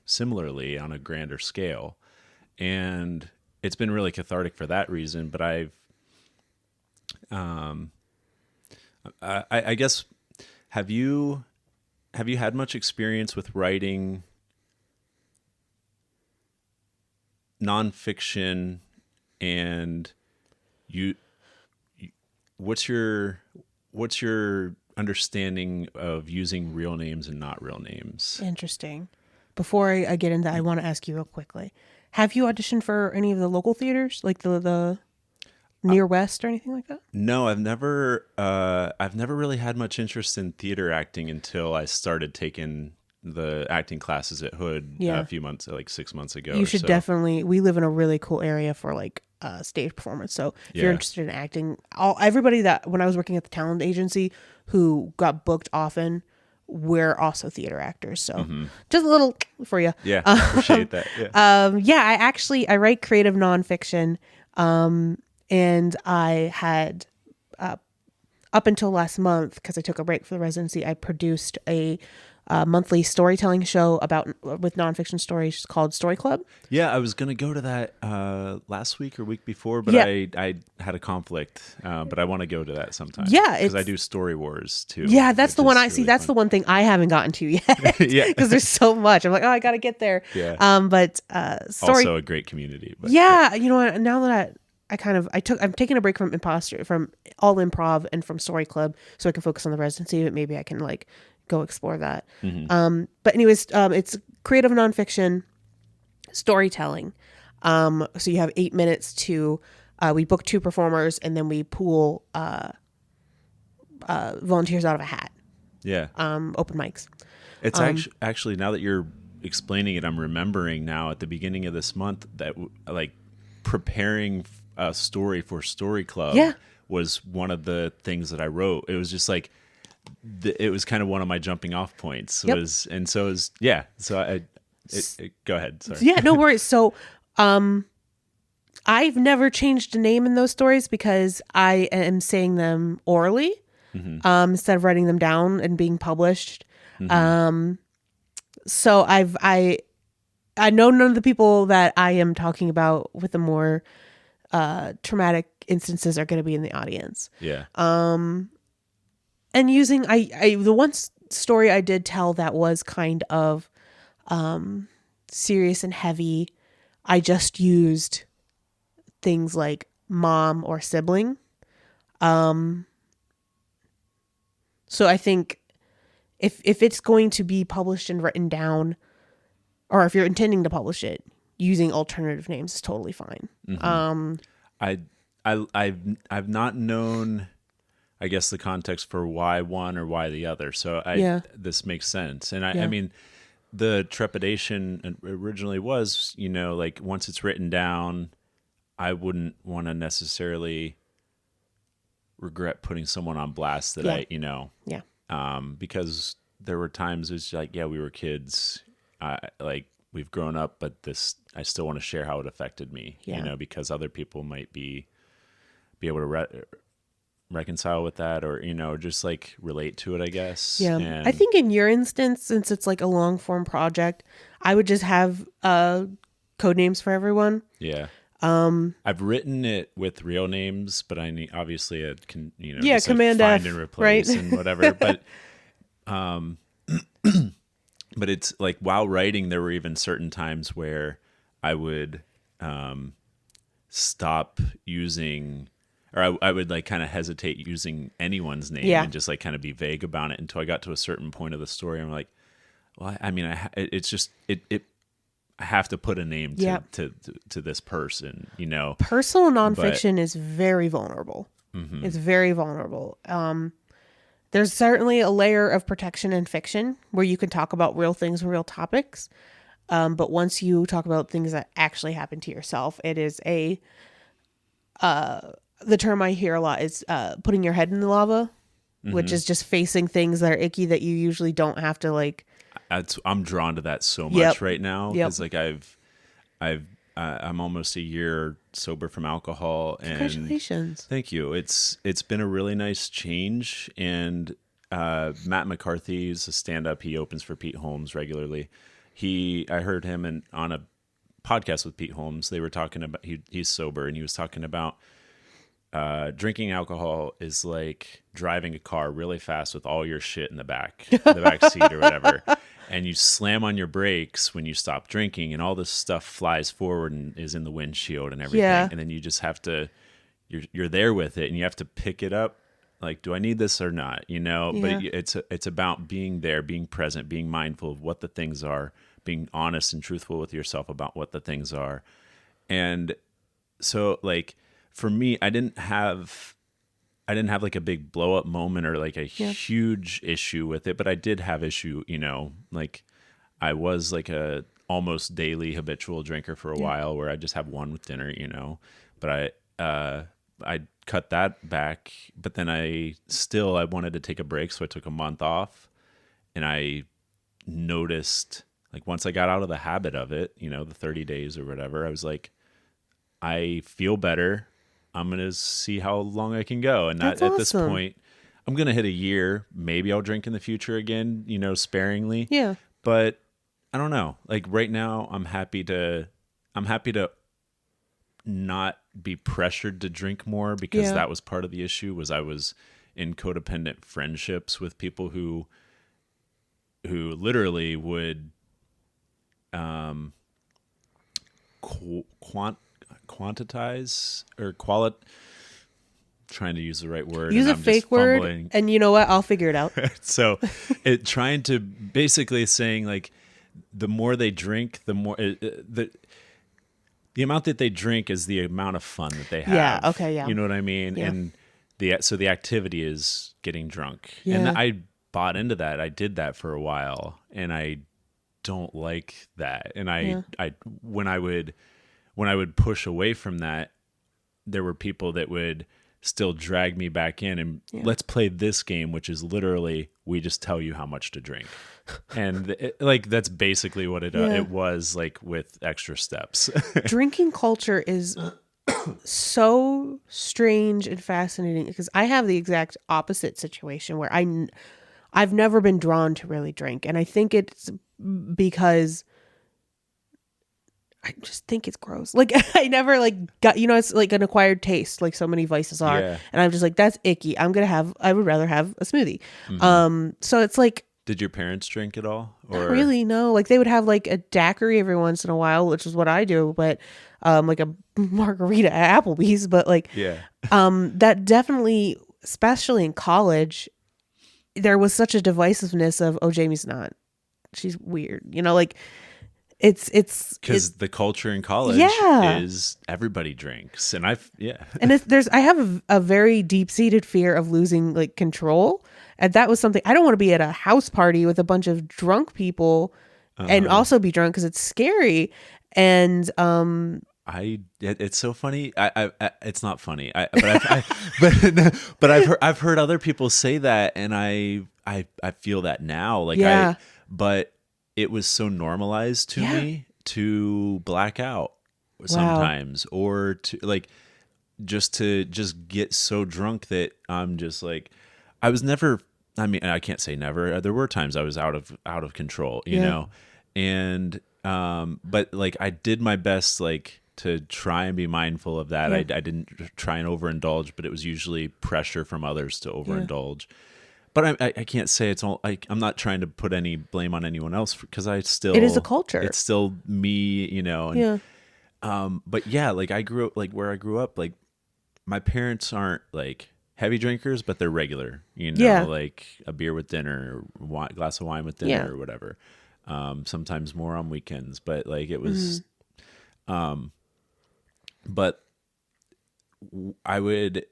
similarly on a grander scale. And it's been really cathartic for that reason. But I guess, have you had much experience with writing nonfiction, and what's your understanding of using real names and not real names? Interesting. Before I get into that, I want to ask you real quickly. Have you auditioned for any of the local theaters, like the Near West or anything like that? No, I've never really had much interest in theater acting until I started taking the acting classes at Hood a few months, like 6 months ago. You should definitely. We live in a really cool area for like stage performance. So if you're interested in acting, everybody that when I was working at the talent agency who got booked often, we're also theater actors. So just a little for you. Yeah, appreciate that. Yeah. I write creative nonfiction, and I had up until last month, because I took a break for the residency, I produced a monthly storytelling show with nonfiction stories called Story Club. Yeah, I was going to go to that last week or week before, but I had a conflict. But I want to go to that sometime. Yeah, because I do Story Wars too. Yeah, that's the one I see. That's the one thing I haven't gotten to yet. Yeah, because there's so much. I'm like, oh, I got to get there. Yeah. But also a great community. But, you know what? Now that I'm taking a break from all improv and from Story Club, so I can focus on the residency. But maybe I can like go explore that. But anyways, it's creative nonfiction storytelling. So you have 8 minutes to, we book 2 performers and then we pool volunteers out of a hat. Yeah. Open mics. It's actually, now that you're explaining it, I'm remembering now at the beginning of this month that like preparing a story for Story Club was one of the things that I wrote. It was just like, it was kind of one of my jumping off points. Go ahead. Sorry. Yeah, no worries. So, I've never changed a name in those stories because I am saying them orally, instead of writing them down and being published. So I know none of the people that I am talking about with the more traumatic instances are going to be in the audience. Yeah. And using the one story I did tell that was kind of serious and heavy, I just used things like mom or sibling. So I think if it's going to be published and written down, or if you're intending to publish it, using alternative names is totally fine. I've not known, I guess, the context for why one or why the other. So this makes sense. And I mean, the trepidation originally was, like once it's written down, I wouldn't want to necessarily regret putting someone on blast that because there were times it's like, we were kids. Like we've grown up, but I still want to share how it affected me, because other people might be able to reconcile with that, or, just like relate to it, I guess. Yeah. And I think in your instance, since it's like a long form project, I would just have code names for everyone. Yeah. I've written it with real names, but obviously I can, just Command like find F, and replace, right? and whatever. But, but it's like, while writing, there were even certain times where I would stop using, or I would like kind of hesitate using anyone's name, and just like kind of be vague about it until I got to a certain point of the story. I'm like, well, I mean, it's just I have to put a name to this person, Personal nonfiction is very vulnerable. Mm-hmm. It's very vulnerable. There's certainly a layer of protection in fiction where you can talk about real things and real topics. But once you talk about things that actually happen to yourself, it is the term I hear a lot is putting your head in the lava, which is just facing things that are icky that you usually don't have to like. I'm drawn to that so much right now, because like I'm almost a year sober from alcohol. And congratulations. Thank you. It's been a really nice change. And Matt McCarthy's a stand-up. He opens for Pete Holmes regularly. I heard him on a podcast with Pete Holmes. They were talking about he's sober, and he was talking about drinking alcohol is like driving a car really fast with all your shit in the back seat or whatever. And you slam on your brakes when you stop drinking, and all this stuff flies forward and is in the windshield and everything. Yeah. And then you just have to, you're there with it, and you have to pick it up. Like, do I need this or not? But it's about being there, being present, being mindful of what the things are, being honest and truthful with yourself about what the things are. And so, like, for me, I didn't have like a big blow up moment or like a huge issue with it, but I did have issue, like I was like a almost daily habitual drinker for a while, where I just have one with dinner, but I cut that back, but then I wanted to take a break. So I took a month off, and I noticed, like, once I got out of the habit of it, the 30 days or whatever, I was like, I feel better. I'm going to see how long I can go. And That's at awesome. This point, I'm going to hit a year. Maybe I'll drink in the future again, sparingly. Yeah. But I don't know. Like, right now, I'm happy to not be pressured to drink more, because that was part of the issue. Was I was in codependent friendships with people who literally would quantize or trying to use the right word. Use and a I'm fake just word, fumbling. and you know what? I'll figure it out. So trying to basically saying, like, the more they drink, the more the amount that they drink is the amount of fun that they have. Yeah. Okay. Yeah. You know what I mean? Yeah. And the activity is getting drunk. Yeah. And I bought into that. I did that for a while, and I don't like that. And when I would push away from that, there were people that would still drag me back in and let's play this game, which is literally, we just tell you how much to drink. And that's basically what it was, like, with extra steps. Drinking culture is so strange and fascinating, because I have the exact opposite situation where I've never been drawn to really drink. And I think it's because I just think it's gross. Like, I never got, it's like an acquired taste, like so many vices are. Yeah. And I'm just like, that's icky. I would rather have a smoothie. Mm-hmm. So it's like, did your parents drink at all? Or? Not really, no. Like, they would have like a daiquiri every once in a while, which is what I do, but like a margarita at Applebee's. But like, that definitely, especially in college, there was such a divisiveness of, oh, Jamie's not. She's weird. Like, it's because the culture in college is everybody drinks, and and I have a very deep seated fear of losing like control, and that was something I don't want to be at a house party with a bunch of drunk people and also be drunk, because it's scary. And it's so funny. It's not funny. But I've heard other people say that, and I feel that now. Like, but it was so normalized to me to black out sometimes, or to like to get so drunk that I'm just like, I was never, I mean, I can't say never. There were times I was out of control, you know, and but like I did my best, like to try and be mindful of that. I didn't try and overindulge, but it was usually pressure from others to overindulge. But I can't say it's all. I'm not trying to put any blame on anyone else, because I still, It is a culture. It's still me, you know. And, but yeah, like I grew up, like where I grew up, like my parents aren't like heavy drinkers, but they're regular, you know, like a beer with dinner, or glass of wine with dinner, or whatever. Sometimes more on weekends, but like it was, but I would,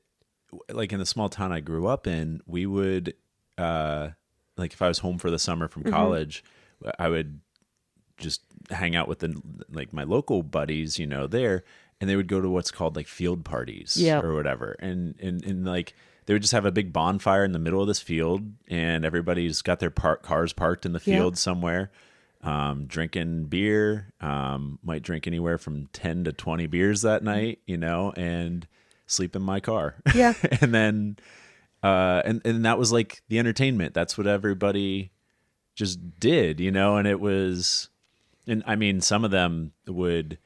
like in the small town I grew up in, we would, like if I was home for the summer from college, I would just hang out with like my local buddies, you know, there, and they would go to what's called like field parties or whatever. And like, they would just have a big bonfire in the middle of this field, and everybody's got their cars parked in the field somewhere, drinking beer, might drink anywhere from 10 to 20 beers that night, you know, and sleep in my car. Yeah. And then, and that was like the entertainment. That's what everybody just did, you know, and it was, and I mean, some of them would,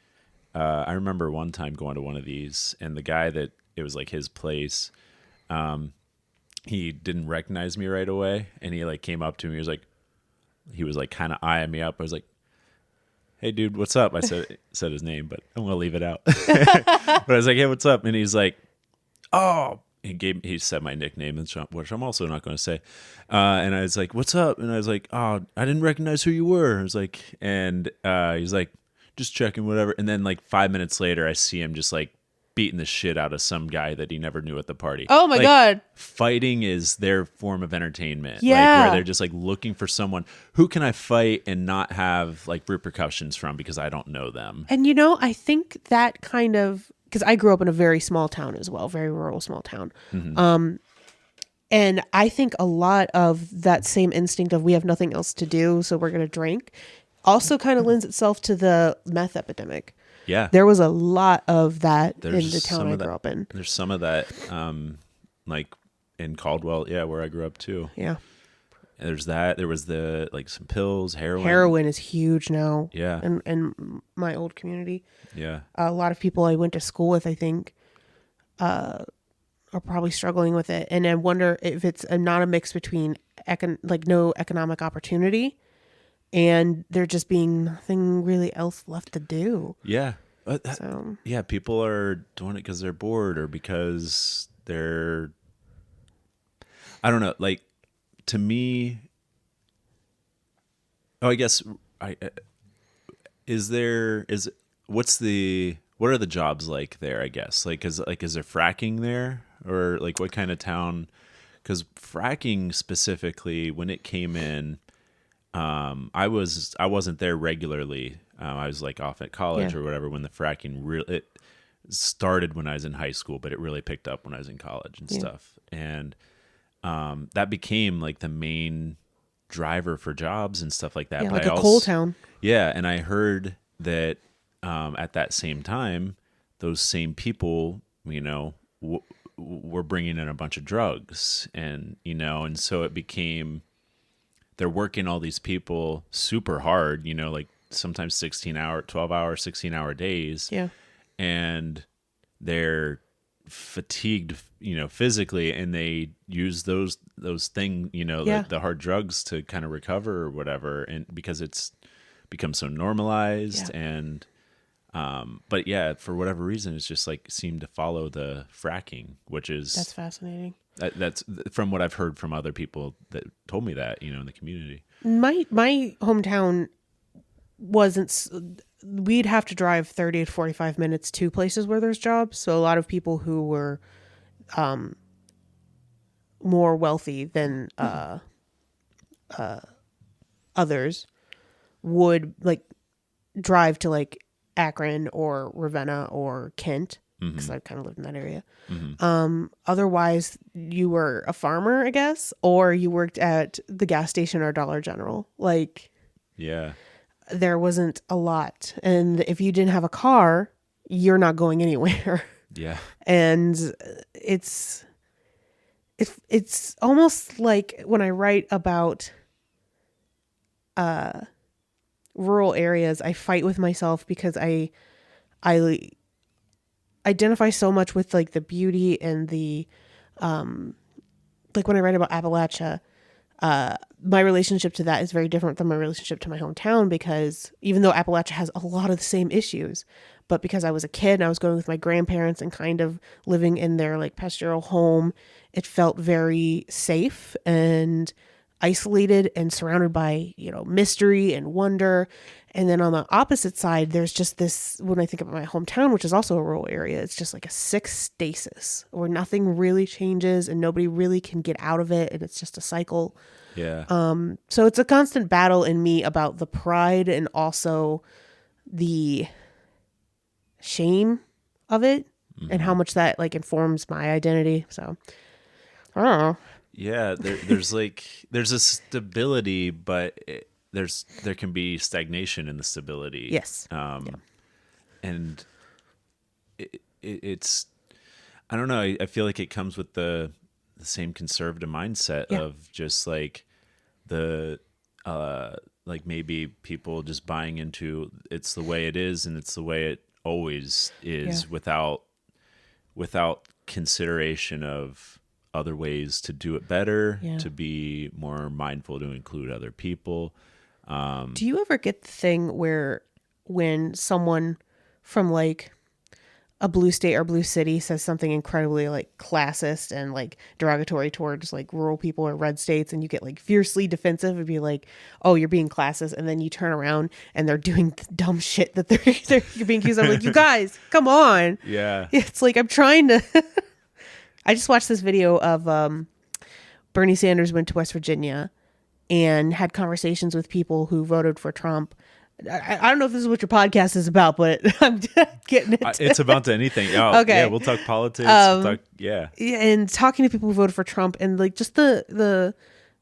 I remember one time going to one of these, and the guy that it was like his place, he didn't recognize me right away. And he like came up to me. He was like kind of eyeing me up. I was like, "Hey dude, what's up?" I said his name, but I'm going to leave it out. But I was like, "Hey, what's up?" And he's like, "Oh," he said my nickname, which I'm also not going to say. And I was like, "What's up?" And I was like, "Oh, I didn't recognize who you were." I was like, and he's like, "Just checking, whatever." And then like 5 minutes later, I see him just like beating the shit out of some guy that he never knew at the party. Oh my God. Fighting is their form of entertainment. Yeah. Like where they're just like looking for someone, who can I fight and not have like repercussions from, because I don't know them. And you know, I think that kind of, because I grew up in a very small town as well, very rural small town. And I think a lot of that same instinct of we have nothing else to do, so we're going to drink, also kind of lends itself to the meth epidemic. Yeah. There was a lot of that in the town I grew up in. There's some of that, like in Caldwell, where I grew up too. Yeah. And there's that. There was the, like some pills, heroin. Heroin is huge now. Yeah. In my old community. Yeah. A lot of people I went to school with, I think, are probably struggling with it. And I wonder if it's not a mix between like no economic opportunity, and there just being nothing really else left to do. Yeah. So yeah, people are doing it because they're bored, or because they're, I don't know, like, to me, I guess, what are the jobs like there, I guess? Like, is there fracking there? Or like what kind of town? Because fracking specifically, when it came in, I wasn't there regularly. I was like off at college or whatever when the fracking it started when I was in high school, but it really picked up when I was in college and stuff. And that became like the main driver for jobs and stuff like that. Yeah, but like a coal town. Yeah, and I heard that at that same time, those same people, you know, were bringing in a bunch of drugs, and you know, and so it became, they're working all these people super hard, you know, like sometimes 12-hour, 16-hour days. Yeah. And they're fatigued, you know, physically, and they use those things, you know, the hard drugs to kind of recover or whatever. And because it's become so normalized and, but yeah, for whatever reason, it's just like seemed to follow the fracking, that's fascinating. That's from what I've heard from other people that told me that, you know, in the community. My hometown we'd have to drive 30 to 45 minutes to places where there's jobs. So a lot of people who were more wealthy than others would like drive to like Akron or Ravenna or Kent, because I kind of lived in that area. Otherwise, you were a farmer, I guess, or you worked at the gas station or Dollar General. Like, Yeah. There wasn't a lot. And if you didn't have a car, you're not going anywhere. Yeah. And it's almost like when I write about rural areas, I fight with myself because I identify so much with like the beauty and the like when I write about Appalachia, my relationship to that is very different than my relationship to my hometown, because even though Appalachia has a lot of the same issues, but because I was a kid and I was going with my grandparents and kind of living in their like pastoral home, it felt very safe and isolated and surrounded by, mystery and wonder. And then on the opposite side, there's just this, when I think about my hometown, which is also a rural area, it's just like a sick stasis where nothing really changes and nobody really can get out of it. And it's just a cycle. Yeah. So it's a constant battle in me about the pride and also the shame of it, and how much that like informs my identity. So I don't know. Yeah, there's a stability, but there can be stagnation in the stability. Yes. And it's I don't know. I feel like it comes with the same conservative mindset of just like the like maybe people just buying into it's the way it is and it's the way it always is, without consideration of other ways to do it better, to be more mindful, to include other people. Do you ever get the thing where when someone from like a blue state or blue city says something incredibly like classist and like derogatory towards like rural people or red states, and you get like fiercely defensive and be like, oh, you're being classist, and then you turn around and they're doing the dumb shit that you're being accused of? Like, you guys, come on. Yeah. It's like I'm trying to I just watched this video of Bernie Sanders went to West Virginia and had conversations with people who voted for Trump. I don't know if this is what your podcast is about, but I'm getting it. It's about anything. Oh, okay. Yeah, we'll talk politics. And talking to people who voted for Trump, and like just the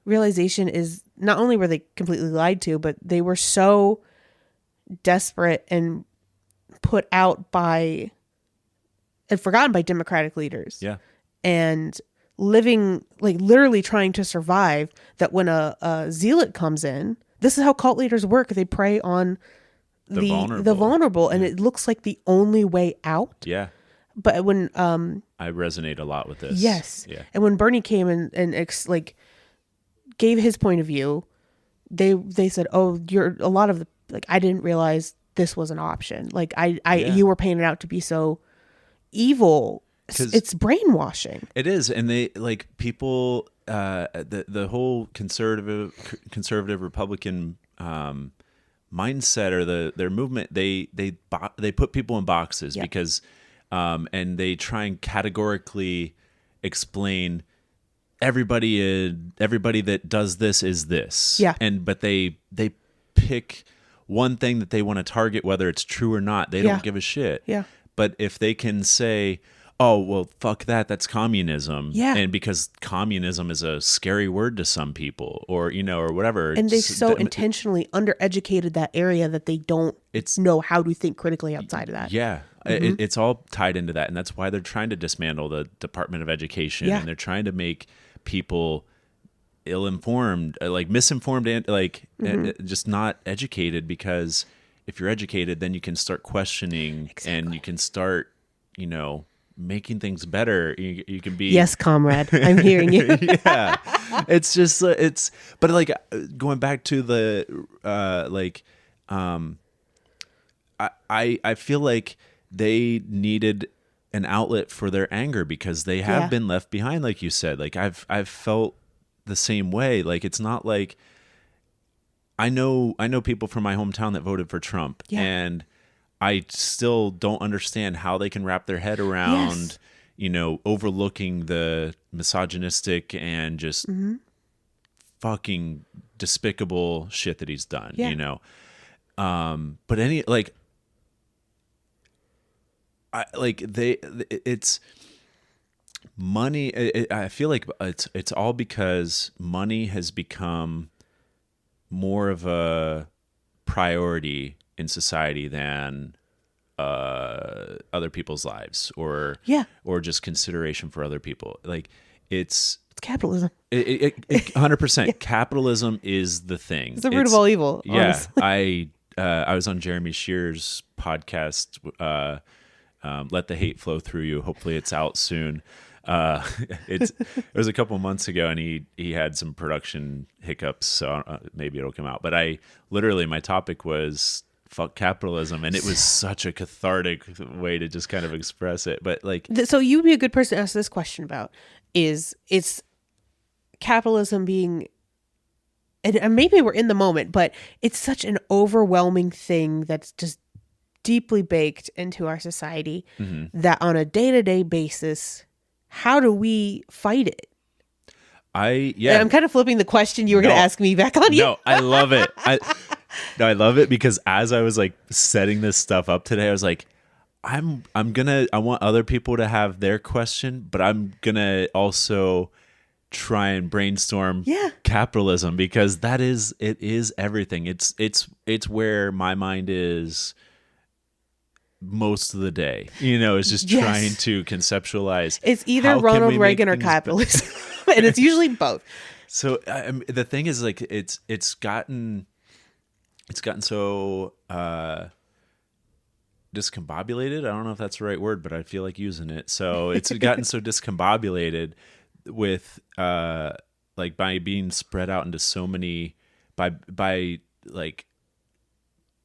realization is not only were they completely lied to, but they were so desperate and put out by and forgotten by Democratic leaders. Yeah. And living like literally trying to survive, that when a zealot comes in, this is how cult leaders work. They prey on the vulnerable, and it looks like the only way out. Yeah. But when I resonate a lot with this. Yes. Yeah. And when Bernie came and like gave his point of view, they said, "Oh, you're a lot of the like I didn't realize this was an option. Like you were painted out to be so evil." It's brainwashing. It is, and they like people. The whole conservative Republican mindset or their movement. They put people in boxes because, and they try and categorically explain everybody that does this is this. Yeah. But they pick one thing that they want to target, whether it's true or not. They don't give a shit. Yeah. But if they can say, oh, well, fuck that, that's communism. Yeah. And because communism is a scary word to some people, or, or whatever. And they so intentionally undereducated that area that they don't know how to think critically outside of that. Yeah. Mm-hmm. It's all tied into that. And that's why they're trying to dismantle the Department of Education. Yeah. And they're trying to make people ill-informed, like misinformed, and like just not educated, because if you're educated, then you can start questioning and you can start, making things better. You can be yes, comrade. I'm hearing you. Yeah, it's just but like going back to the I feel like they needed an outlet for their anger because they have been left behind, like you said. Like I've felt the same way. Like it's not like I know people from my hometown that voted for Trump, and I still don't understand how they can wrap their head around, overlooking the misogynistic and just fucking despicable shit that he's done, But it's money. I feel like it's all because money has become more of a priority in society than other people's lives or just consideration for other people. Like it's capitalism. 100%. Capitalism is the thing. It's the root of all evil. Yeah. Honestly. I was on Jeremy Shearer's podcast, Let the Hate Flow Through You. Hopefully it's out soon. It was a couple months ago, and he had some production hiccups, so maybe it'll come out. But my topic was fuck capitalism, and it was such a cathartic way to just kind of express it. But like, so you'd be a good person to ask this question about: is it's capitalism being, and maybe we're in the moment, but it's such an overwhelming thing that's just deeply baked into our society that on a day-to-day basis, how do we fight it? And I'm kind of flipping the question you were going to ask me back on you. No, I love it. I love it because as I was like setting this stuff up today, I was like, I want other people to have their question, but I'm going to also try and brainstorm capitalism, because it is everything. It's where my mind is most of the day. It's just trying to conceptualise. It's either Ronald Reagan or capitalism. And it's usually both. So the thing is, like, it's gotten so discombobulated. I don't know if that's the right word, but I feel like using it. So it's gotten so discombobulated with like by being spread out into so many, by like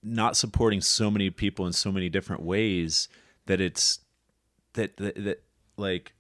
not supporting so many people in so many different ways, that it's that like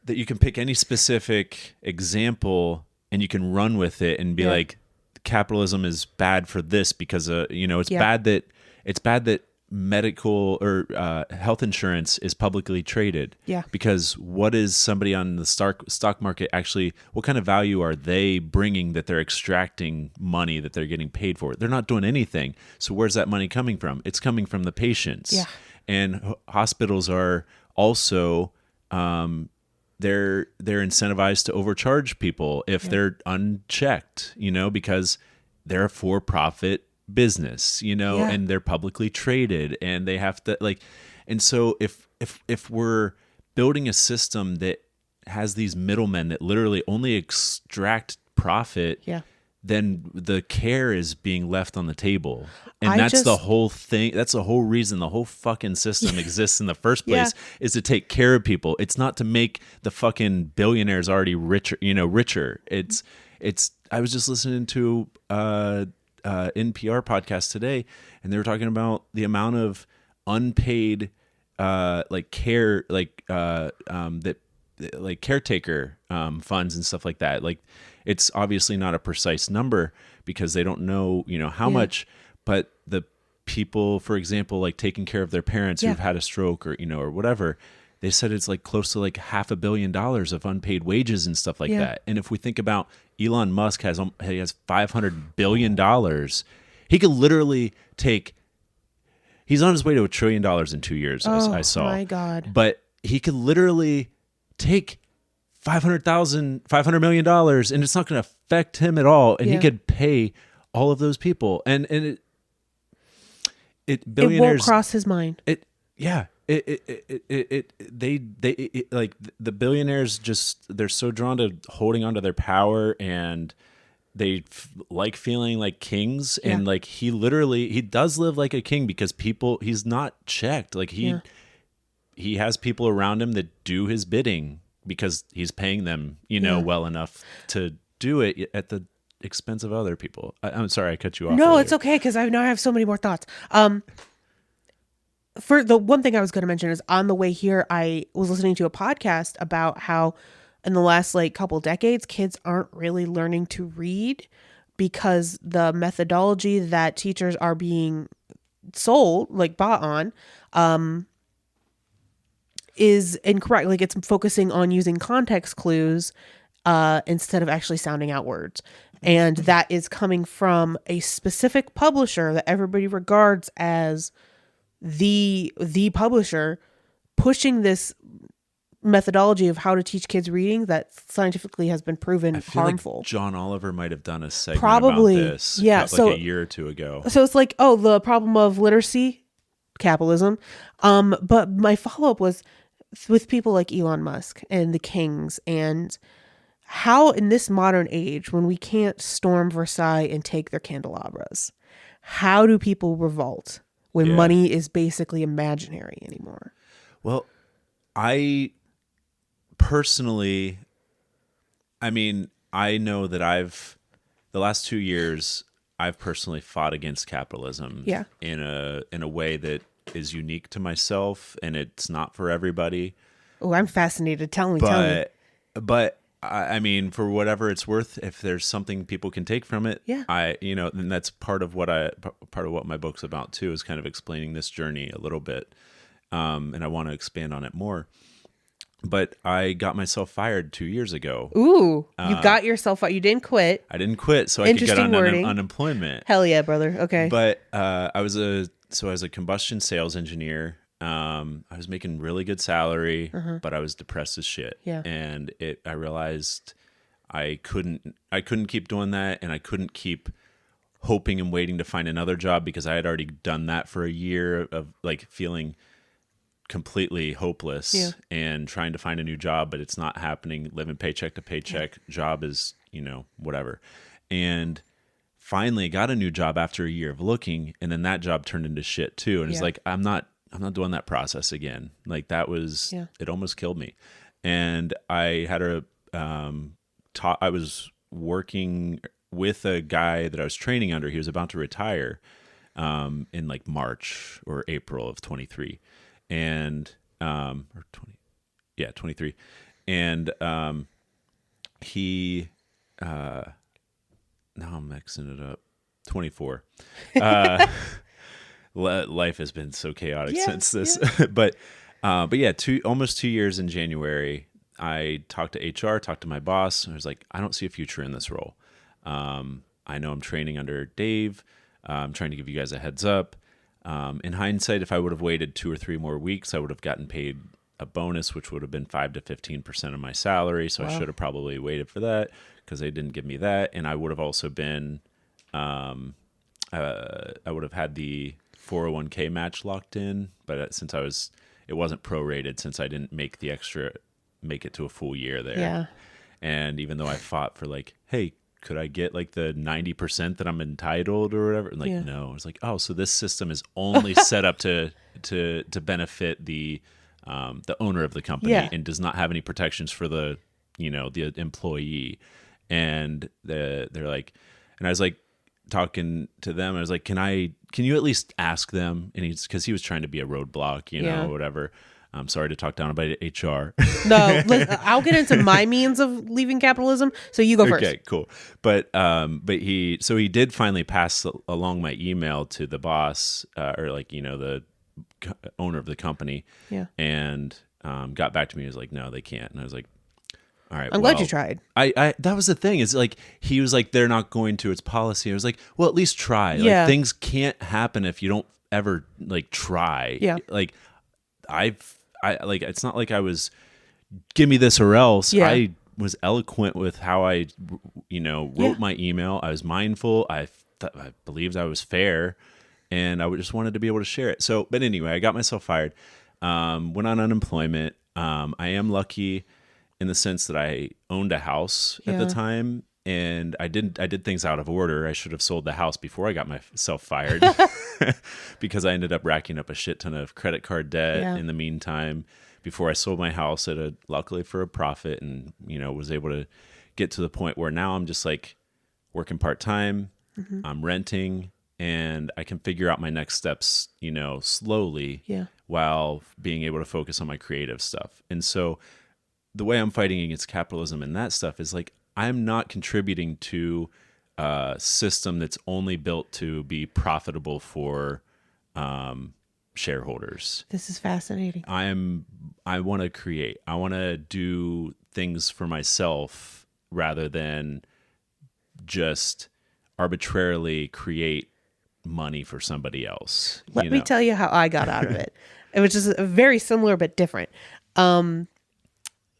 that you can pick any specific example and you can run with it and be like, capitalism is bad for this because it's bad that medical or health insurance is publicly traded. Yeah. Because what is somebody on the stock market actually, what kind of value are they bringing that they're extracting money that they're getting paid for? They're not doing anything. So where's that money coming from? It's coming from the patients. Yeah. And hospitals are also they're incentivized to overcharge people if they're unchecked, because they're a for-profit business, and they're publicly traded, and they have to and so if we're building a system that has these middlemen that literally only extract profit, then the care is being left on the table. And that's the whole thing. That's the whole reason the whole fucking system exists in the first place, is to take care of people. It's not to make the fucking billionaires already richer, richer. I was just listening to NPR podcast today, and they were talking about the amount of unpaid care, caretaker funds and stuff like that. Like, it's obviously not a precise number because they don't know, how much, but the people, for example, like taking care of their parents who've had a stroke or, or whatever, they said it's like close to like $500 million of unpaid wages and stuff like that. And if we think about Elon Musk has $500 billion, he could literally he's on his way to $1 trillion in 2 years. I saw. Oh my God. But he could literally take $500 million and it's not going to affect him at all. And he could pay all of those people. And billionaires, it won't cross his mind. The billionaires they're so drawn to holding onto their power, and they like feeling like kings. And like, he does live like a king because he's not checked. Like he has people around him that do his bidding because he's paying them, well enough to do it at the expense of other people. I'm sorry I cut you off. No, earlier. It's okay, because I have so many more thoughts. For the one thing I was going to mention is, on the way here, I was listening to a podcast about how in the last couple decades, kids aren't really learning to read because the methodology that teachers are being sold, bought on, is incorrect. Like, it's focusing on using context clues instead of actually sounding out words. And that is coming from a specific publisher that everybody regards as the publisher, pushing this methodology of how to teach kids reading that scientifically has been proven harmful. Like John Oliver might have done a segment Probably about this, yeah, like a year or two ago. So it's like, oh, the problem of literacy, capitalism. But my follow-up was with people like Elon Musk and the Kings, and how in this modern age, when we can't storm Versailles and take their candelabras, how do people revolt when money is basically imaginary anymore? Well, I personally, I mean, I know that the last 2 years, I've personally fought against capitalism in a way that is unique to myself, and it's not for everybody. Oh, I'm fascinated. Tell me. But I mean, for whatever it's worth, if there's something people can take from it, and that's part of what my book's about too, is kind of explaining this journey a little bit. And I want to expand on it more. But I got myself fired 2 years ago. Ooh, you got yourself fired. You didn't quit. I didn't quit, so I could get on unemployment. Hell yeah, brother. Okay. But I was a combustion sales engineer. I was making really good salary, but I was depressed as shit. Yeah. And I realized I couldn't keep doing that, and I couldn't keep hoping and waiting to find another job, because I had already done that for a year of like feeling completely hopeless and trying to find a new job, but it's not happening, living paycheck to paycheck. Job is, whatever. And finally got a new job after a year of looking, and then that job turned into shit too. And it's like, I'm not doing that process again. Like that was, it almost killed me. And I had I was working with a guy that I was training under. He was about to retire in like March or April of 23. And, or 23. And, he, now I'm mixing it up. 24. Life has been so chaotic since this, but yeah, almost 2 years in January, I talked to HR, talked to my boss, and I was like, I don't see a future in this role. I know I'm training under Dave. I'm trying to give you guys a heads up. In hindsight, if I would have waited 2 or 3 more weeks, I would have gotten paid a bonus, which would have been 5 to 15% of my salary. So I should have probably waited for that, because they didn't give me that. And I would have also been, I would have had the 401k match locked in, but since it wasn't prorated, since I didn't make it to a full year there. Yeah. And even though I fought for like, hey, could I get like the 90% that I'm entitled or whatever? And like, no, it's like, oh, so this system is only set up to benefit the owner of the company and does not have any protections for the employee. And they're like, and I was like talking to them. I was like, can you at least ask them? And because he was trying to be a roadblock, whatever. I'm sorry to talk down about HR. No, I'll get into my means of leaving capitalism. So you go first. Okay, cool. But he did finally pass along my email to the boss, or like, the owner of the company. Yeah. And got back to me. He was like, no, they can't. And I was like, all right. I'm glad you tried. I that was the thing. Is like, he was like, they're not going to. It's policy. I was like, well, at least try. Like, things can't happen if you don't ever like try. Yeah. Like like, it's not like I was, give me this or else. Yeah. I was eloquent with how I, wrote my email. I was mindful. I believed I was fair, and I just wanted to be able to share it. So, but anyway, I got myself fired, went on unemployment. I am lucky in the sense that I owned a house at the time, and I did things out of order. I should have sold the house before I got myself fired, because I ended up racking up a shit ton of credit card debt in the meantime before I sold my house luckily for a profit, and was able to get to the point where now I'm just like working part-time. I'm renting, and I can figure out my next steps, slowly, while being able to focus on my creative stuff. And so the way I'm fighting against capitalism and that stuff is like, I'm not contributing to a system that's only built to be profitable for shareholders. This is fascinating. I want to create. I want to do things for myself rather than just arbitrarily create money for somebody else. Let me tell you how I got out of it. It was just very similar but different.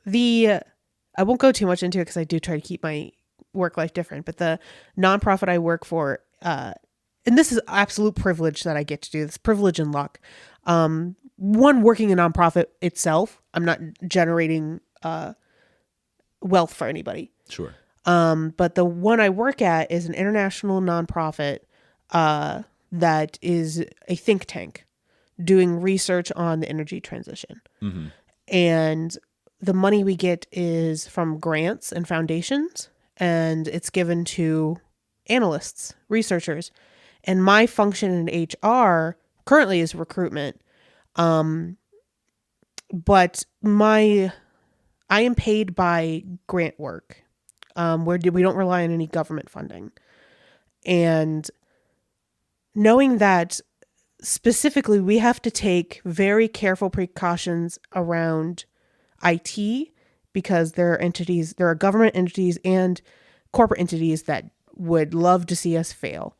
I won't go too much into it because I do try to keep my work life different, but the nonprofit I work for, and this is absolute privilege that I get to do this, privilege and luck. One, working a nonprofit itself, I'm not generating wealth for anybody. Sure. But the one I work at is an international nonprofit that is a think tank doing research on the energy transition. Mm-hmm. And the money we get is from grants and foundations, and it's given to analysts, researchers. And my function in HR currently is recruitment. But I am paid by grant work, where we don't rely on any government funding. And knowing that specifically we have to take very careful precautions around IT, because there are government entities and corporate entities that would love to see us fail.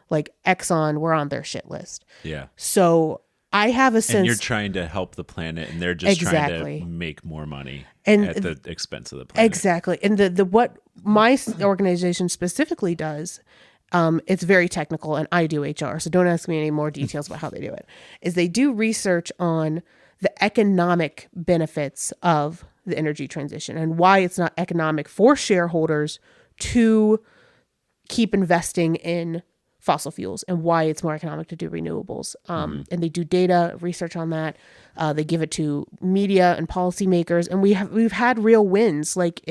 Like Exxon, we're on their shit list. Yeah. So I have a sense. And you're trying to help the planet, and they're just trying to make more money at the expense of the planet. Exactly. And the what my organization specifically does, it's very technical, and I do HR, so don't ask me any more details about how they do it, is they do research on the economic benefits of the energy transition and why it's not economic for shareholders to keep investing in fossil fuels, and why it's more economic to do renewables. And they do data research on that. They give it to media and policymakers, and we've had real wins. Like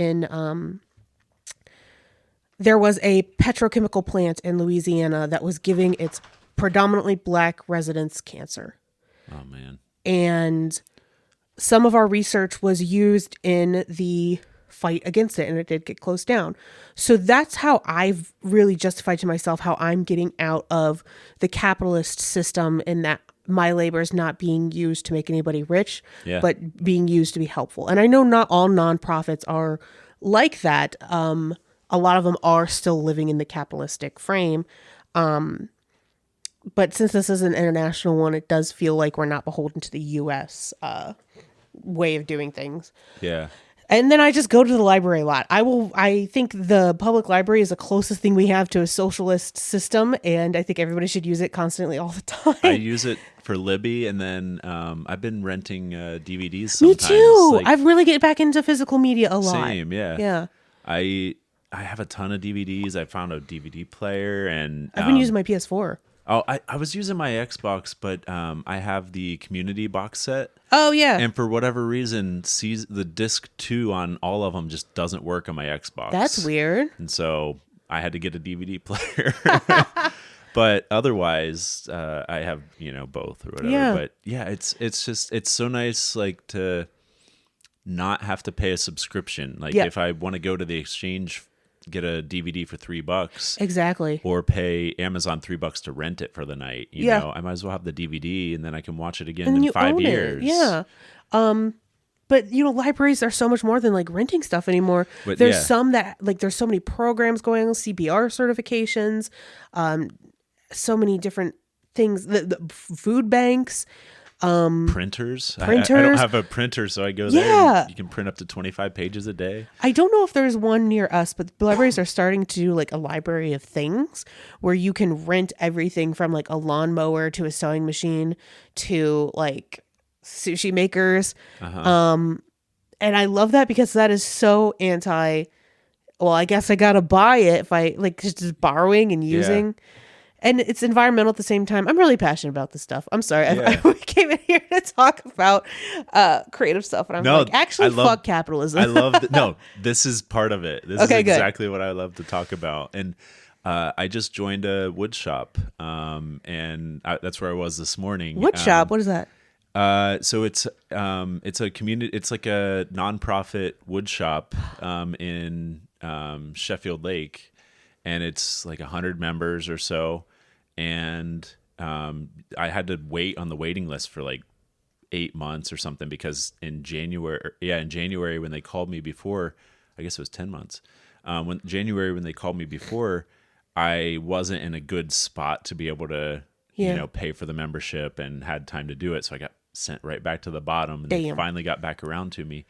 there was a petrochemical plant in Louisiana that was giving its predominantly Black residents cancer. Oh man. And some of our research was used in the fight against it, and it did get closed down. So that's how I've really justified to myself how I'm getting out of the capitalist system, in that my labor is not being used to make anybody rich, but being used to be helpful. And I know not all nonprofits are like that. A lot of them are still living in the capitalistic frame. But since this is an international one, it does feel like we're not beholden to the U.S. Way of doing things. Yeah. And then I just go to the library a lot. I think the public library is the closest thing we have to a socialist system, and I think everybody should use it constantly all the time. I use it for Libby, and then I've been renting DVDs sometimes. Me too. I've really get back into physical media a lot. Same, yeah. Yeah. I have a ton of DVDs. I found a DVD player, and I've been using my PS4. Oh, I was using my Xbox, but I have the Community box set. Oh, yeah. And for whatever reason, the disc 2 on all of them just doesn't work on my Xbox. That's weird. And so I had to get a DVD player. But otherwise, I have, both or whatever. Yeah. But yeah, it's so nice, like, to not have to pay a subscription. Like, if I want to go to the exchange, get a DVD for $3, exactly, or pay Amazon $3 to rent it for the night. You know, I might as well have the DVD, and then I can watch it again in 5 years. Yeah. But libraries are so much more than like renting stuff anymore. But there's some that there's so many programs going on, CPR certifications, so many different things. The food banks. Printers. I don't have a printer, so I go there. And you can print up to 25 pages a day. I don't know if there's one near us, but the libraries are starting to do like a library of things where you can rent everything from like a lawnmower to a sewing machine to like sushi makers. And I love that, because that is so well, I guess I gotta buy it if I like just borrowing and using. Yeah. And it's environmental at the same time. I'm really passionate about this stuff. I'm sorry. I came in here to talk about creative stuff. And I'm fuck capitalism. This is part of it. This is exactly what I love to talk about. And I just joined a wood shop. And that's where I was this morning. Wood shop? What is that? So it's a community. It's like a nonprofit wood shop in Sheffield Lake. And it's like 100 members or so. And I had to wait on the waiting list for like 8 months or something, because in January when they called me before, I guess it was 10 months. When they called me before, I wasn't in a good spot to be able to, pay for the membership and had time to do it. So I got sent right back to the bottom, and they finally got back around to me.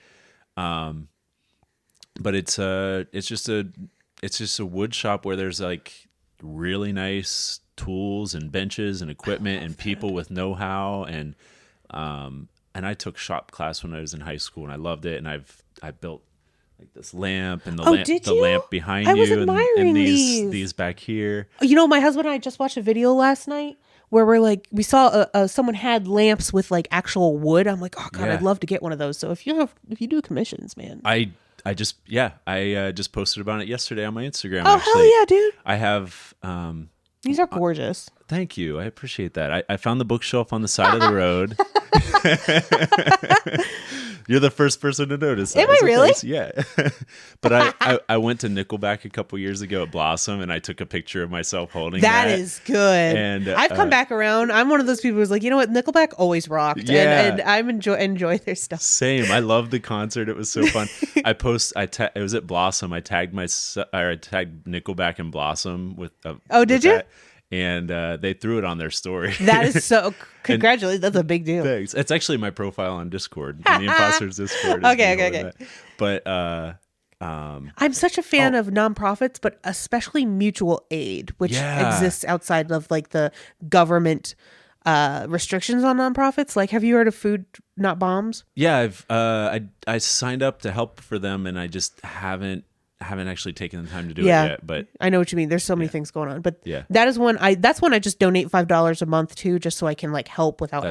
But it's just a wood shop where there's like really nice tools and benches and equipment and people with know-how, and I took shop class when I was in high school, and I loved it. And I built like this lamp and the lamp behind I was you admiring and these back here. You know, my husband and I just watched a video last night where we saw someone had lamps with like actual wood. I'm like, oh God, I'd love to get one of those. So if you do commissions, man. I just posted about it yesterday on my Instagram. Oh, actually. hell yeah, dude. I have these are gorgeous. Thank you. I appreciate that. I found the bookshelf on the side of the road. You're the first person to notice. Am I really? Nice? Yeah. But I went to Nickelback a couple years ago at Blossom, and I took a picture of myself holding that. That is good. And I've come back around. I'm one of those people who's like, you know what? Nickelback always rocked. Yeah. And I enjoy their stuff. Same. I loved the concert. It was so fun. It was at Blossom. I tagged Nickelback and Blossom with. Did you? And they threw it on their story. That is so. Congratulations. That's a big deal. Thanks. It's actually my profile on Discord. The Imposters Discord. Okay. But I'm such a fan of nonprofits, but especially mutual aid, which exists outside of like the government restrictions on nonprofits. Like, have you heard of Food Not Bombs? Yeah, I signed up to help for them, and I just haven't actually taken the time to do it yet. But I know what you mean. There's so many things going on, but yeah, that's when I just donate $5 a month too, just so I can like help without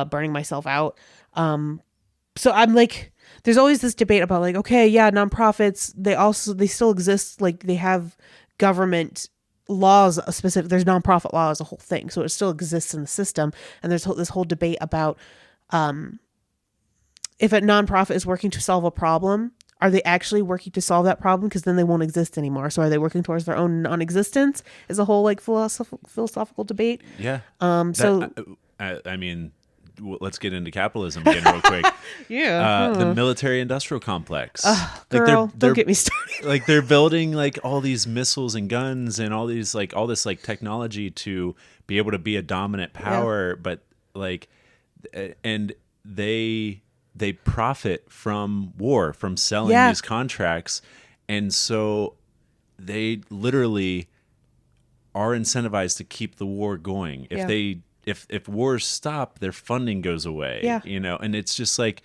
burning myself out. So I'm like, there's always this debate about like, okay, yeah, nonprofits, they still exist. Like they have government laws specific. There's nonprofit law as a whole thing. So it still exists in the system. And there's this whole debate about, if a nonprofit is working to solve a problem, are they actually working to solve that problem? Because then they won't exist anymore. So are they working towards their own non-existence? Is a whole like philosophical debate. Yeah. I mean, let's get into capitalism again real quick. The military-industrial complex. Girl, don't get me started. Like they're building like all these missiles and guns and all this technology to be able to be a dominant power, but like, and they profit from war, from selling these contracts. And so they literally are incentivized to keep the war going. If wars stop, their funding goes away, and it's just like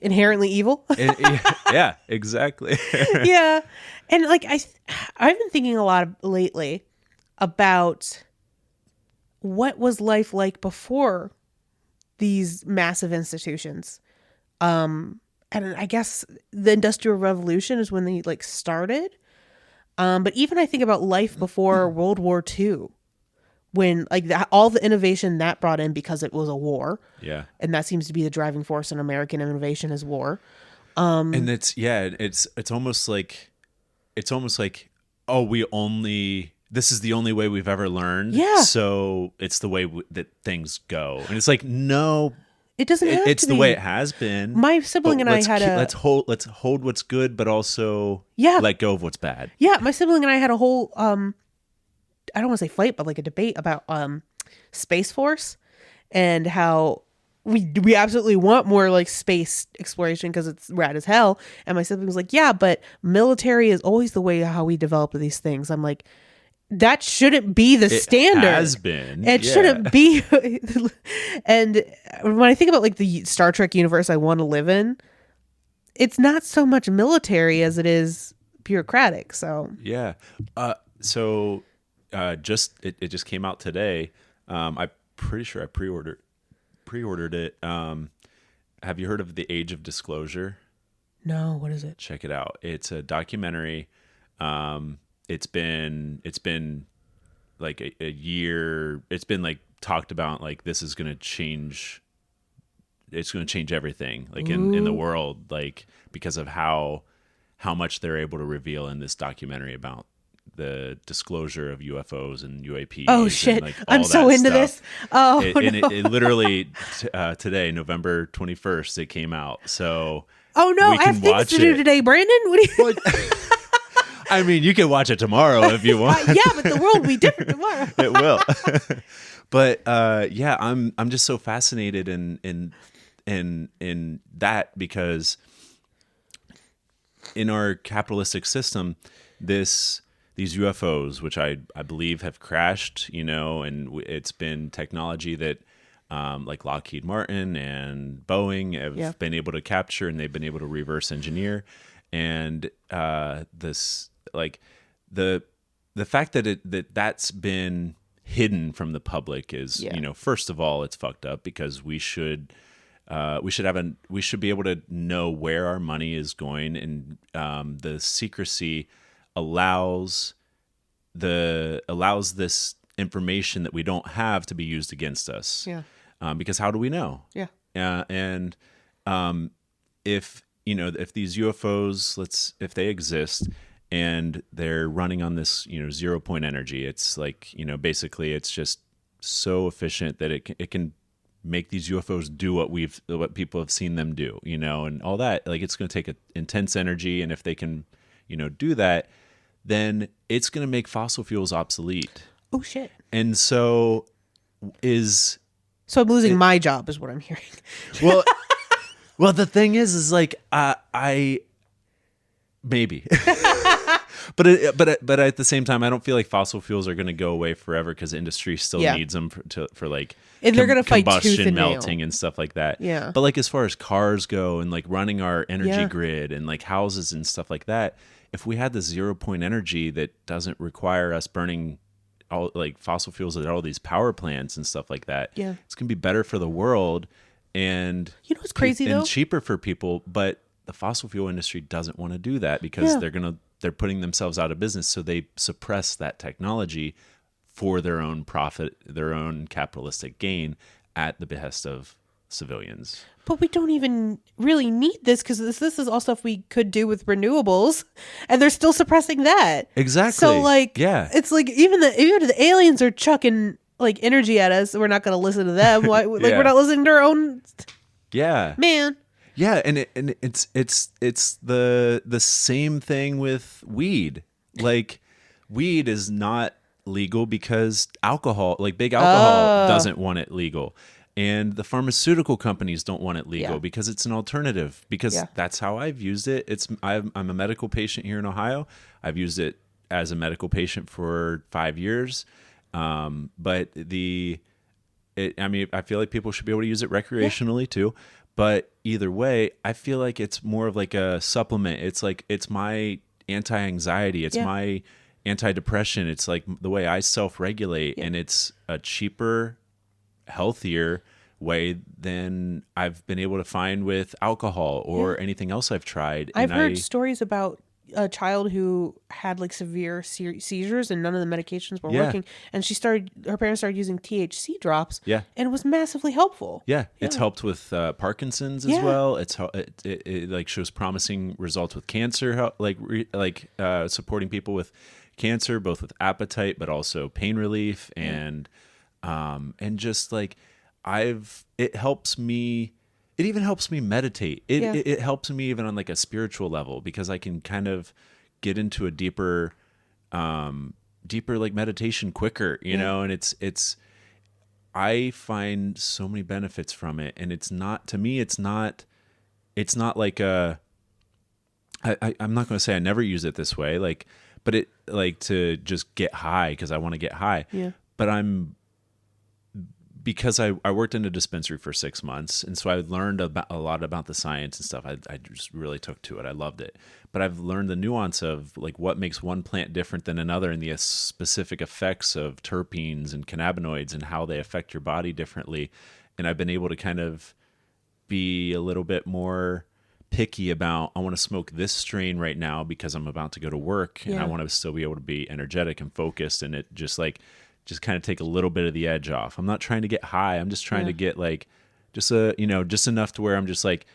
inherently evil. Yeah, exactly. Yeah. And like, I've been thinking a lot lately about what was life like before these massive institutions. And I guess the Industrial Revolution is when they like started. But even I think about life before World War II, when like all the innovation that brought in because it was a war. Yeah. And that seems to be the driving force in American innovation is war. And it's almost like, this is the only way we've ever learned. Yeah. So it's the way that things go. And it's like, no, it doesn't have it's to the be. way it has been. My sibling and I let's hold what's good, but also let go of what's bad. Yeah. My sibling and I had a whole, I don't want to say fight, but like a debate about, Space Force and how we absolutely want more like space exploration because it's rad as hell. And my sibling was like, yeah, but military is always the way how we develop these things. I'm like, that shouldn't be the standard. It has been. It shouldn't be. And when I think about like the Star Trek universe I want to live in, it's not so much military as it is bureaucratic. So yeah. It just came out today. I'm pretty sure I pre-ordered it. Have you heard of The Age of Disclosure? No, what is it? Check it out. It's a documentary. It's been like a year. It's been like talked about like this is going to change. It's going to change everything like in the world, like because of how much they're able to reveal in this documentary about the disclosure of UFOs and UAPs. Oh shit! And, like, I'm so into stuff. this. Oh, and it literally today, November 21st, it came out. So no, I have things to do today, Brandon. What do you? I mean, you can watch it tomorrow if you want. Yeah, but the world will be different tomorrow. It will. But I'm just so fascinated in in that because in our capitalistic system, these UFOs, which I believe have crashed, and it's been technology that like Lockheed Martin and Boeing have been able to capture, and they've been able to reverse engineer. And this, like, the fact that that's been hidden from the public is, first of all, it's fucked up because we should be able to know where our money is going, and the secrecy allows this information that we don't have to be used against us. Yeah. Because how do we know? Yeah. And if these UFOs, if they exist and they're running on this 0 point energy, it's like basically it's just so efficient that it can make these UFOs do what people have seen them do, and all that. Like, it's going to take an intense energy, and if they can do that, then it's going to make fossil fuels obsolete. Oh shit. And so I'm losing my job is what I'm hearing. Well, the thing is like I maybe, but at the same time, I don't feel like fossil fuels are going to go away forever because industry still needs them for like, and they're going to fight tooth combustion, and nail. melting, and stuff like that. Yeah. But like as far as cars go and like running our energy grid and like houses and stuff like that, if we had this 0 point energy that doesn't require us burning all like fossil fuels at all these power plants and stuff like that, it's gonna be better for the world, and what's crazy though, and cheaper for people. But the fossil fuel industry doesn't want to do that because they're putting themselves out of business, so they suppress that technology for their own profit, their own capitalistic gain at the behest of civilians. But we don't even really need this because this is all stuff we could do with renewables, and they're still suppressing that. Exactly. So like, it's like even the aliens are chucking like energy at us. We're not going to listen to them. Why? Like we're not listening to our own. Yeah. Man. Yeah, and it's the same thing with weed. Like, weed is not legal because alcohol, like big alcohol, doesn't want it legal. And the pharmaceutical companies don't want it legal because it's an alternative. Because that's how I've used it. I'm a medical patient here in Ohio. I've used it as a medical patient for 5 years. But I feel like people should be able to use it recreationally too. But either way, I feel like it's more of like a supplement. It's my anti-anxiety. It's my anti-depression. It's like the way I self-regulate, and it's a cheaper, healthier way than I've been able to find with alcohol or anything else I've tried. I've heard stories about a child who had like severe seizures and none of the medications were working, and her parents started using THC drops, and it was massively helpful. It's helped with Parkinson's as well. It like shows promising results with cancer, supporting people with cancer, both with appetite but also pain relief, and just like it helps me. It even helps me meditate. It helps me even on like a spiritual level because I can kind of get into a deeper like meditation quicker, you know. And it's I find so many benefits from it, and it's not like I'm not going to say I never use it this way, like, but it like to just get high because I want to get high. But because I worked in a dispensary for 6 months, and so I learned a lot about the science and stuff. I just really took to it. I loved it. But I've learned the nuance of like what makes one plant different than another, and the specific effects of terpenes and cannabinoids and how they affect your body differently. And I've been able to kind of be a little bit more picky about, I want to smoke this strain right now because I'm about to go to work, and I want to still be able to be energetic and focused, and it just kind of take a little bit of the edge off. I'm not trying to get high. I'm just trying to get like just enough to where I'm just like,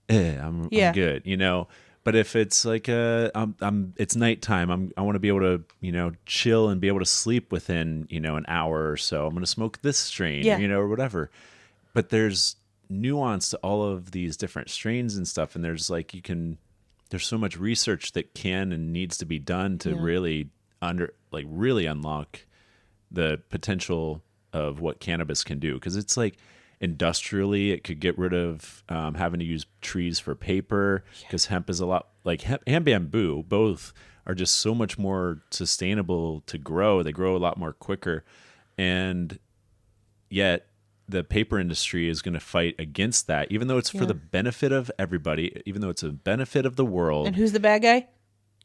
I'm good, you know. But if it's like it's nighttime, I want to be able to, chill and be able to sleep within, an hour or so. I'm going to smoke this strain, or whatever. But there's nuance to all of these different strains and stuff, and there's like there's so much research that can and needs to be done to really unlock the potential of what cannabis can do, because it's like industrially, it could get rid of having to use trees for paper, because hemp is a lot like hemp and bamboo. Both are just so much more sustainable to grow. They grow a lot more quicker, and yet the paper industry is going to fight against that, even though it's for the benefit of everybody, even though it's a benefit of the world. And who's the bad guy?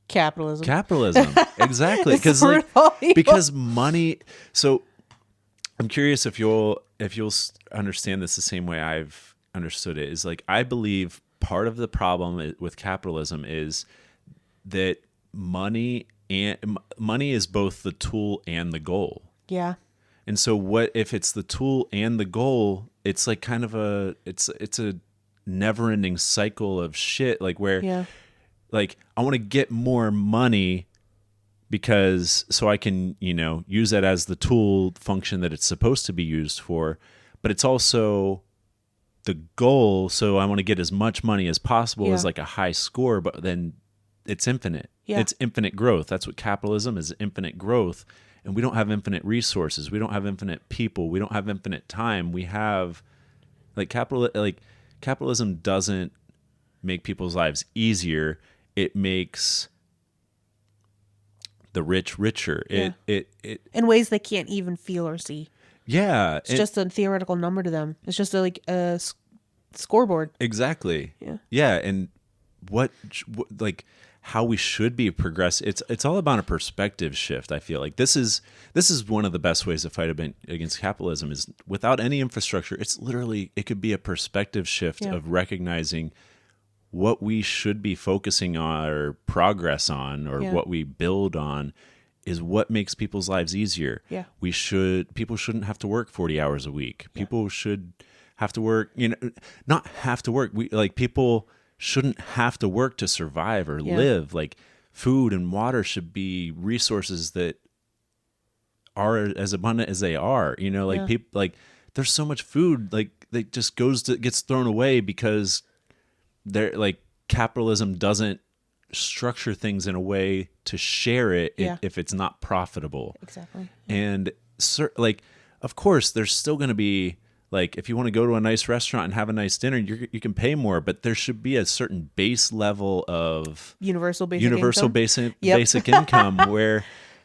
Capitalism. Exactly. Because money. So I'm curious if you'll understand this the same way I've understood it. Is like, I believe part of the problem with capitalism is that money is both the tool and the goal. Yeah. And so what if it's the tool and the goal? It's like kind of it's a never-ending cycle of shit, like where like I want to get more money because so I can, use that as the tool function that it's supposed to be used for, but it's also the goal, so I want to get as much money as possible as like a high score, but then it's infinite. Yeah. It's infinite growth. That's what capitalism is, infinite growth. And we don't have infinite resources. We don't have infinite people. We don't have infinite time. We have capitalism doesn't make people's lives easier. It makes the rich richer. It in ways they can't even feel or see. Yeah. It's just a theoretical number to them. It's just a scoreboard. Exactly. Yeah. Yeah. And what how we should be progressive. It's all about a perspective shift. I feel like this is one of the best ways to fight against capitalism is without any infrastructure. It's literally, it could be a perspective shift of recognizing what we should be focusing on or progress on or what we build on is what makes people's lives easier. Yeah. People shouldn't have to work 40 hours a week. People should have to work, not have to work. People shouldn't have to work to survive or live. Like food and water should be resources that are as abundant as they are. People, there's so much food that just gets thrown away because they're capitalism doesn't structure things in a way to share it if it's not profitable. Exactly. And of course there's still going to be if you want to go to a nice restaurant and have a nice dinner, you can pay more, but there should be a certain base level of universal basic income where,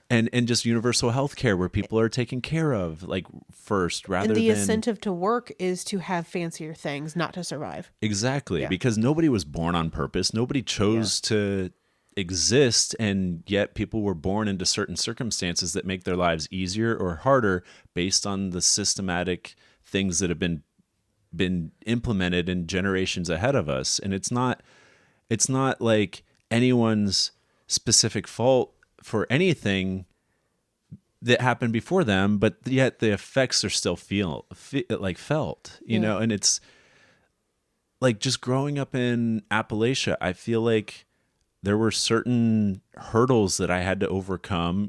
and just universal health care where people are taken care of first rather than. And the incentive to work is to have fancier things, not to survive. Exactly. Yeah. Because nobody was born on purpose. Nobody chose to exist, and yet people were born into certain circumstances that make their lives easier or harder based on the systematic things that have been implemented in generations ahead of us. And it's not like anyone's specific fault for anything that happened before them, but yet the effects are still felt, and it's just growing up in Appalachia, I feel like there were certain hurdles that I had to overcome,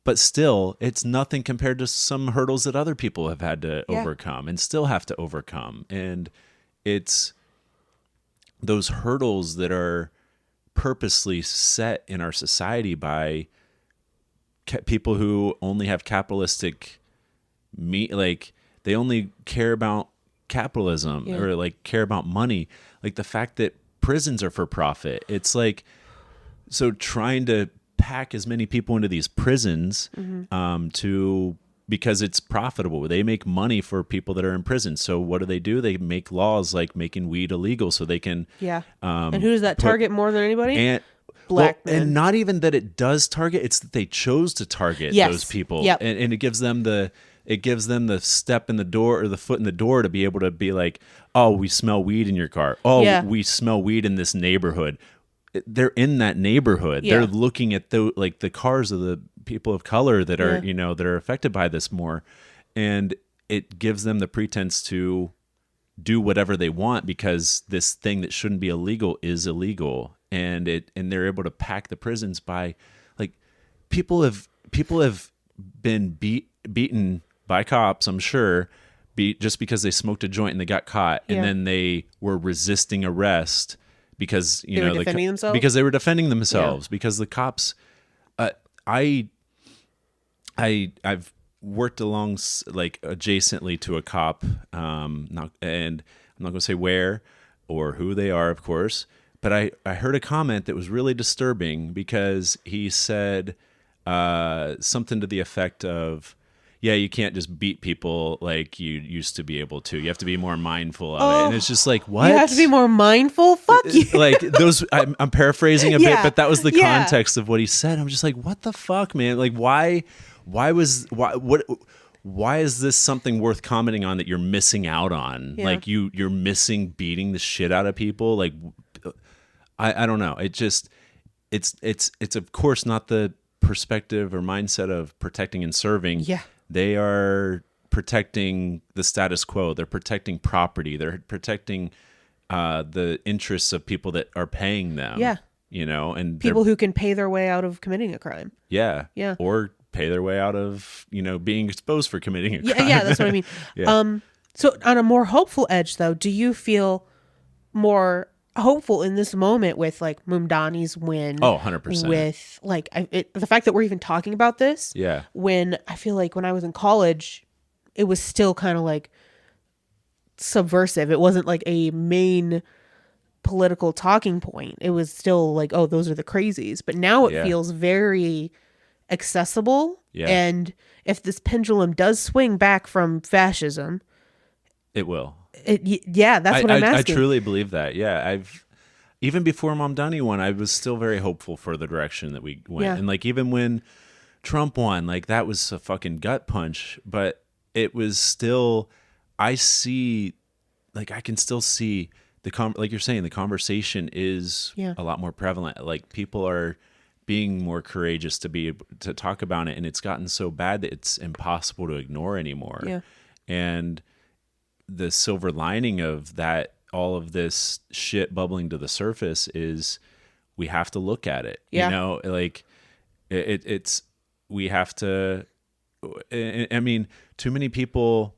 but still, it's nothing compared to some hurdles that other people have had to overcome and still have to overcome. And it's those hurdles that are purposely set in our society by people who only have capitalistic they only care about capitalism or care about money. The fact that prisons are for profit. It's so trying to pack as many people into these prisons because it's profitable. They make money for people that are in prison. So what do? They make laws like making weed illegal so they can and who does that target more than anybody? And black men. And not even that it does target, it's that they chose to target those people. Yep. And it gives them the step in the door or the foot in the door to be able to be like, oh, we smell weed in your car. Oh, we smell weed in this neighborhood. They're in that neighborhood. They're looking at the cars of the people of color that are, that are affected by this more. And it gives them the pretense to do whatever they want because this thing that shouldn't be illegal is illegal. And they're able to pack the prisons by people have been beaten by cops, I'm sure, just because they smoked a joint and they got caught and then they were resisting arrest because they were defending themselves? Because they were defending themselves because the cops I've worked along like adjacently to a cop. And I'm not going to say where or who they are, of course. But I heard a comment that was really disturbing because he said something to the effect of, yeah, you can't just beat people like you used to be able to. You have to be more mindful of it. And it's just like, what? You have to be more mindful? Fuck you. Like those, I'm paraphrasing a bit, but that was the context of what he said. I'm just like, what the fuck, man? Like, why is this something worth commenting on that you're missing out on? Yeah. Like you're missing beating the shit out of people. Like, I don't know. It just, it's of course not the perspective or mindset of protecting and serving. Yeah. They are protecting the status quo. They're protecting property. They're protecting the interests of people that are paying them. Yeah. You know, and people who can pay their way out of committing a crime. Yeah. Yeah. Or pay their way out of, being exposed for committing a crime. Yeah, that's what I mean. Yeah. So on a more hopeful edge, though, do you feel more hopeful in this moment with like Mumdani's win? Oh, 100%. With like the fact that we're even talking about this. Yeah. When I feel like when I was in college, it was still kind of like subversive. It wasn't like a main political talking point. It was still like, oh, those are the crazies. But now it feels very accessible. Yeah. And if this pendulum does swing back from fascism, it will. That's what I'm asking. I truly believe that. Yeah, even before Mamdani won, I was still very hopeful for the direction that we went. Yeah. And like even when Trump won, like that was a fucking gut punch, but it was still, I can still see like you're saying, the conversation is a lot more prevalent. Like people are being more courageous to be able to talk about it, and it's gotten so bad that it's impossible to ignore anymore. Yeah. And the silver lining of that, all of this shit bubbling to the surface, is we have to look at it. Yeah. Like it's we have to. I mean, too many people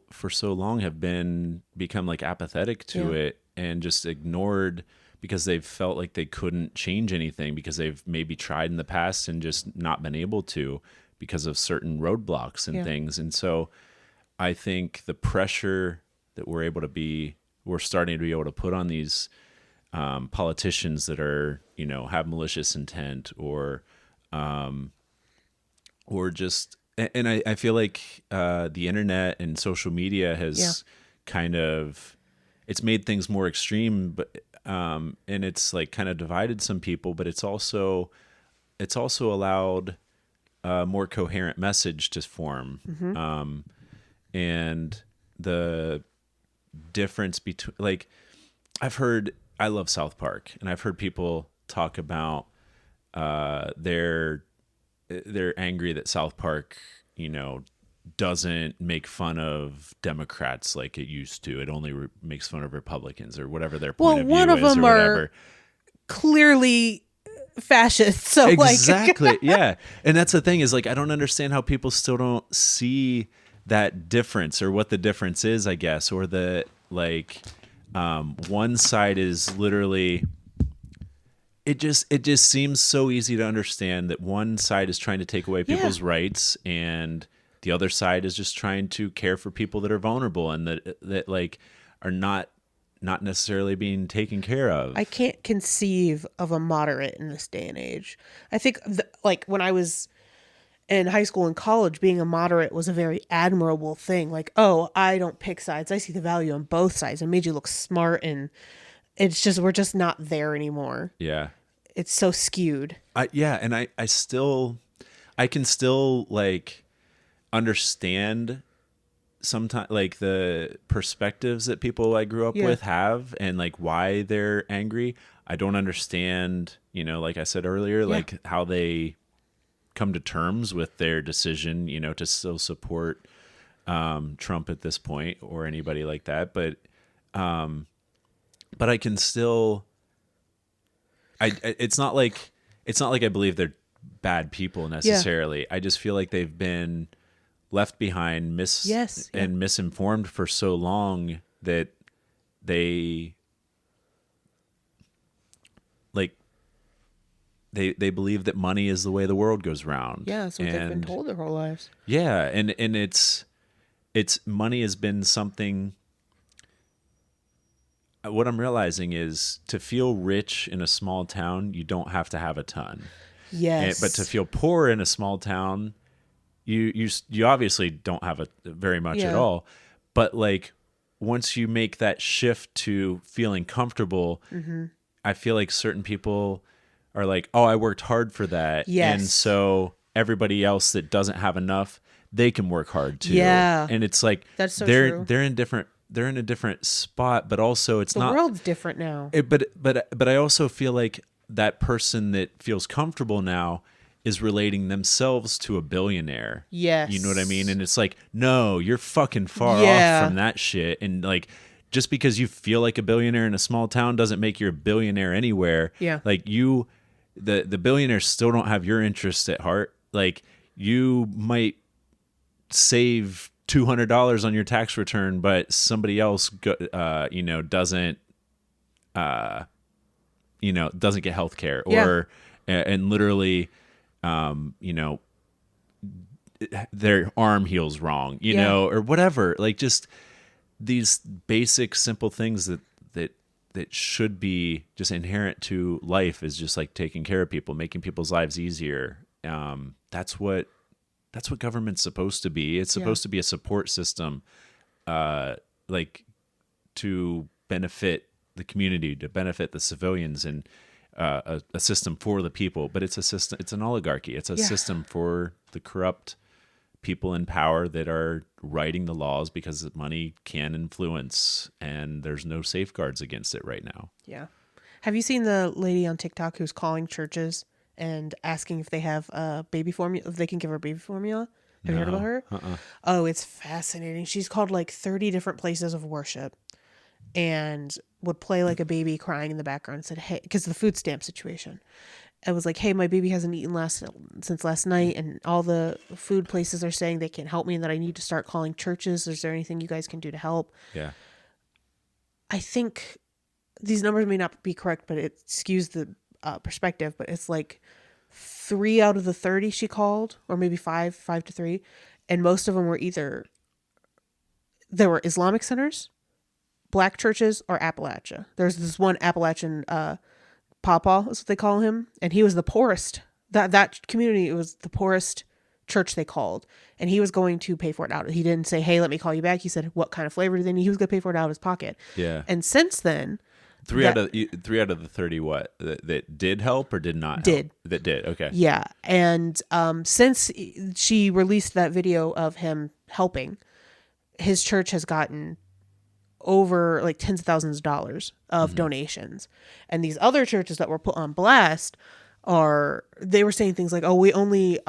for so long have become like apathetic to it and just ignored because they've felt like they couldn't change anything because they've maybe tried in the past and just not been able to because of certain roadblocks and things. And so I think the pressure that we're starting to be able to put on these politicians that are, have malicious intent or just, and I feel like the internet and social media has kind of, it's made things more extreme, but and it's like kind of divided some people, but it's also allowed a more coherent message to form. Mm-hmm. And the difference between, like, I love South Park, and I've heard people talk about they're angry that South Park, doesn't make fun of Democrats like it used to. It only makes fun of Republicans or whatever their point of view is. Well, one of them are clearly fascist. So exactly, yeah. And that's the thing is, like, I don't understand how people still don't see that difference, or what the difference is, I guess, or the one side is literally. It just seems so easy to understand that one side is trying to take away people's rights, and the other side is just trying to care for people that are vulnerable and that like are not necessarily being taken care of. I can't conceive of a moderate in this day and age. I think like when I was in high school and college, being a moderate was a very admirable thing. Like, oh, I don't pick sides. I see the value on both sides. It made you look smart, and it's just, we're just not there anymore. Yeah. It's so skewed. And I can still like understand sometimes like the perspectives that people I grew up with have, and like why they're angry. I don't understand, like I said earlier, like how they come to terms with their decision, to still support Trump at this point or anybody like that. But I can still, it's not like I believe they're bad people necessarily. Yeah. I just feel like they've been left behind, and misinformed for so long that they, like, they believe that money is the way the world goes round. Yeah, that's what they've been told their whole lives. Yeah, and it's money has been something. What I'm realizing is to feel rich in a small town, you don't have to have a ton. Yes. But to feel poor in a small town, you obviously don't have very much at all. But like once you make that shift to feeling comfortable, I feel like certain people are like, "Oh, I worked hard for that." Yes. And so everybody else that doesn't have enough, they can work hard too. Yeah. And it's like that's so true. They're in a different spot, but also it's not. The world's different now. But I also feel like that person that feels comfortable now is relating themselves to a billionaire. Yes. You know what I mean? And it's like, no, you're fucking far off from that shit. And like, just because you feel like a billionaire in a small town doesn't make you a billionaire anywhere. Yeah. Like the billionaires still don't have your interests at heart. Like you might save $200 on your tax return, but somebody else, doesn't get health care or, and literally, their arm heals wrong, or whatever. Like just these basic, simple things that should be just inherent to life is just like taking care of people, making people's lives easier. That's what government's supposed to be. It's supposed to be a support system, like to benefit the community, to benefit the civilians, and a system for the people. But it's a system. It's an oligarchy. It's a system for the corrupt people in power that are writing the laws because money can influence, and there's no safeguards against it right now. Yeah. Have you seen the lady on TikTok who's calling churches and asking if they have baby formula, if they can give her baby formula? Have you heard about her? Oh, it's fascinating. She's called like 30 different places of worship and would play like a baby crying in the background and said, hey, because of the food stamp situation. It was like, hey, my baby hasn't eaten since last night, and all the food places are saying they can't help me and that I need to start calling churches. Is there anything you guys can do to help? Yeah. I think these numbers may not be correct, but it skews the perspective, but it's like 3 out of the 30 she called, or maybe 5 to 3. And most of them were there were Islamic centers, black churches, or Appalachia. There's this one Appalachian, Pawpaw is what they call him. And he was the poorest, that community, it was the poorest church they called. And he was going to pay for it out. He didn't say, hey, let me call you back. He said, what kind of flavor do they need? He was going to pay for it out of his pocket. Yeah. And since then, Three out of the 30 what? That did help or did not help? That did, okay. Yeah. And since she released that video of him helping, his church has gotten over like tens of thousands of dollars of donations. And these other churches that were put on blast they were saying things like, oh, we only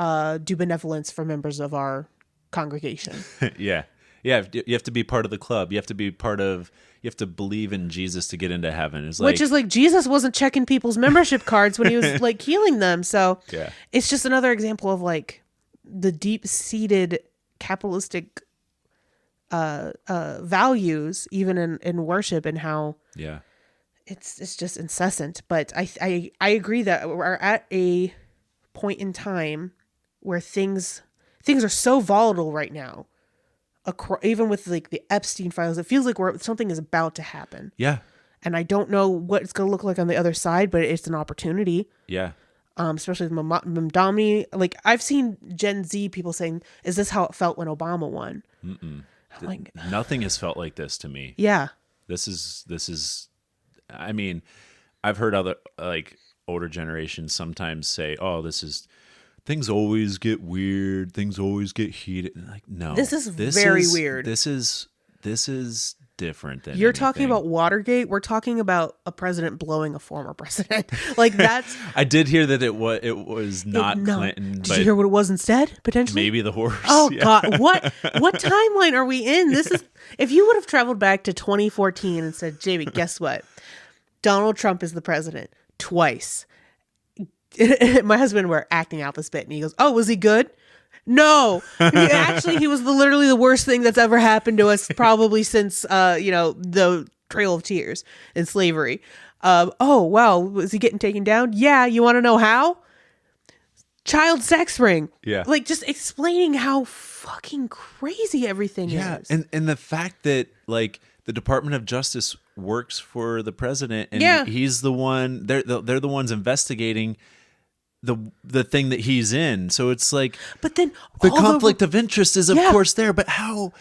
do benevolence for members of our congregation. Yeah. You have to be part of the club. You have to believe in Jesus to get into heaven. Which is like Jesus wasn't checking people's membership cards when he was like healing them. So it's just another example of like the deep-seated capitalistic values, even in worship, and how it's just incessant. But I agree that we're at a point in time where things are so volatile right now. Even with like the Epstein files, it feels like something is about to happen. Yeah. And I don't know what it's going to look like on the other side, but it's an opportunity. Yeah. Especially with Mamdani. Like I've seen Gen Z people saying, is this how it felt when Obama won? Like, nothing has felt like this to me. Yeah. This is, I mean, I've heard other like older generations sometimes say, oh, things always get weird. Things always get heated. Like, no, this is very weird. This is different than you're anything. Talking about Watergate. We're talking about a president blowing a former president. Like that's. I did hear that it was not Clinton. Did you hear what it was instead? Potentially, maybe the horse. Oh God, what timeline are we in? This is. If you would have traveled back to 2014 and said, Jamie, guess what? Donald Trump is the president twice. My husband were acting out this bit, and he goes, "Oh, was he good?" No, actually, he was literally the worst thing that's ever happened to us, probably since the Trail of Tears and slavery. Oh, well, was he getting taken down? Yeah. You want to know how? Child sex ring. Yeah. Like, just explaining how fucking crazy everything is. And the fact that like the Department of Justice works for the president, and he's the one, they're the ones investigating the thing that he's in. So it's like, but then the conflict of interest is of course there, but how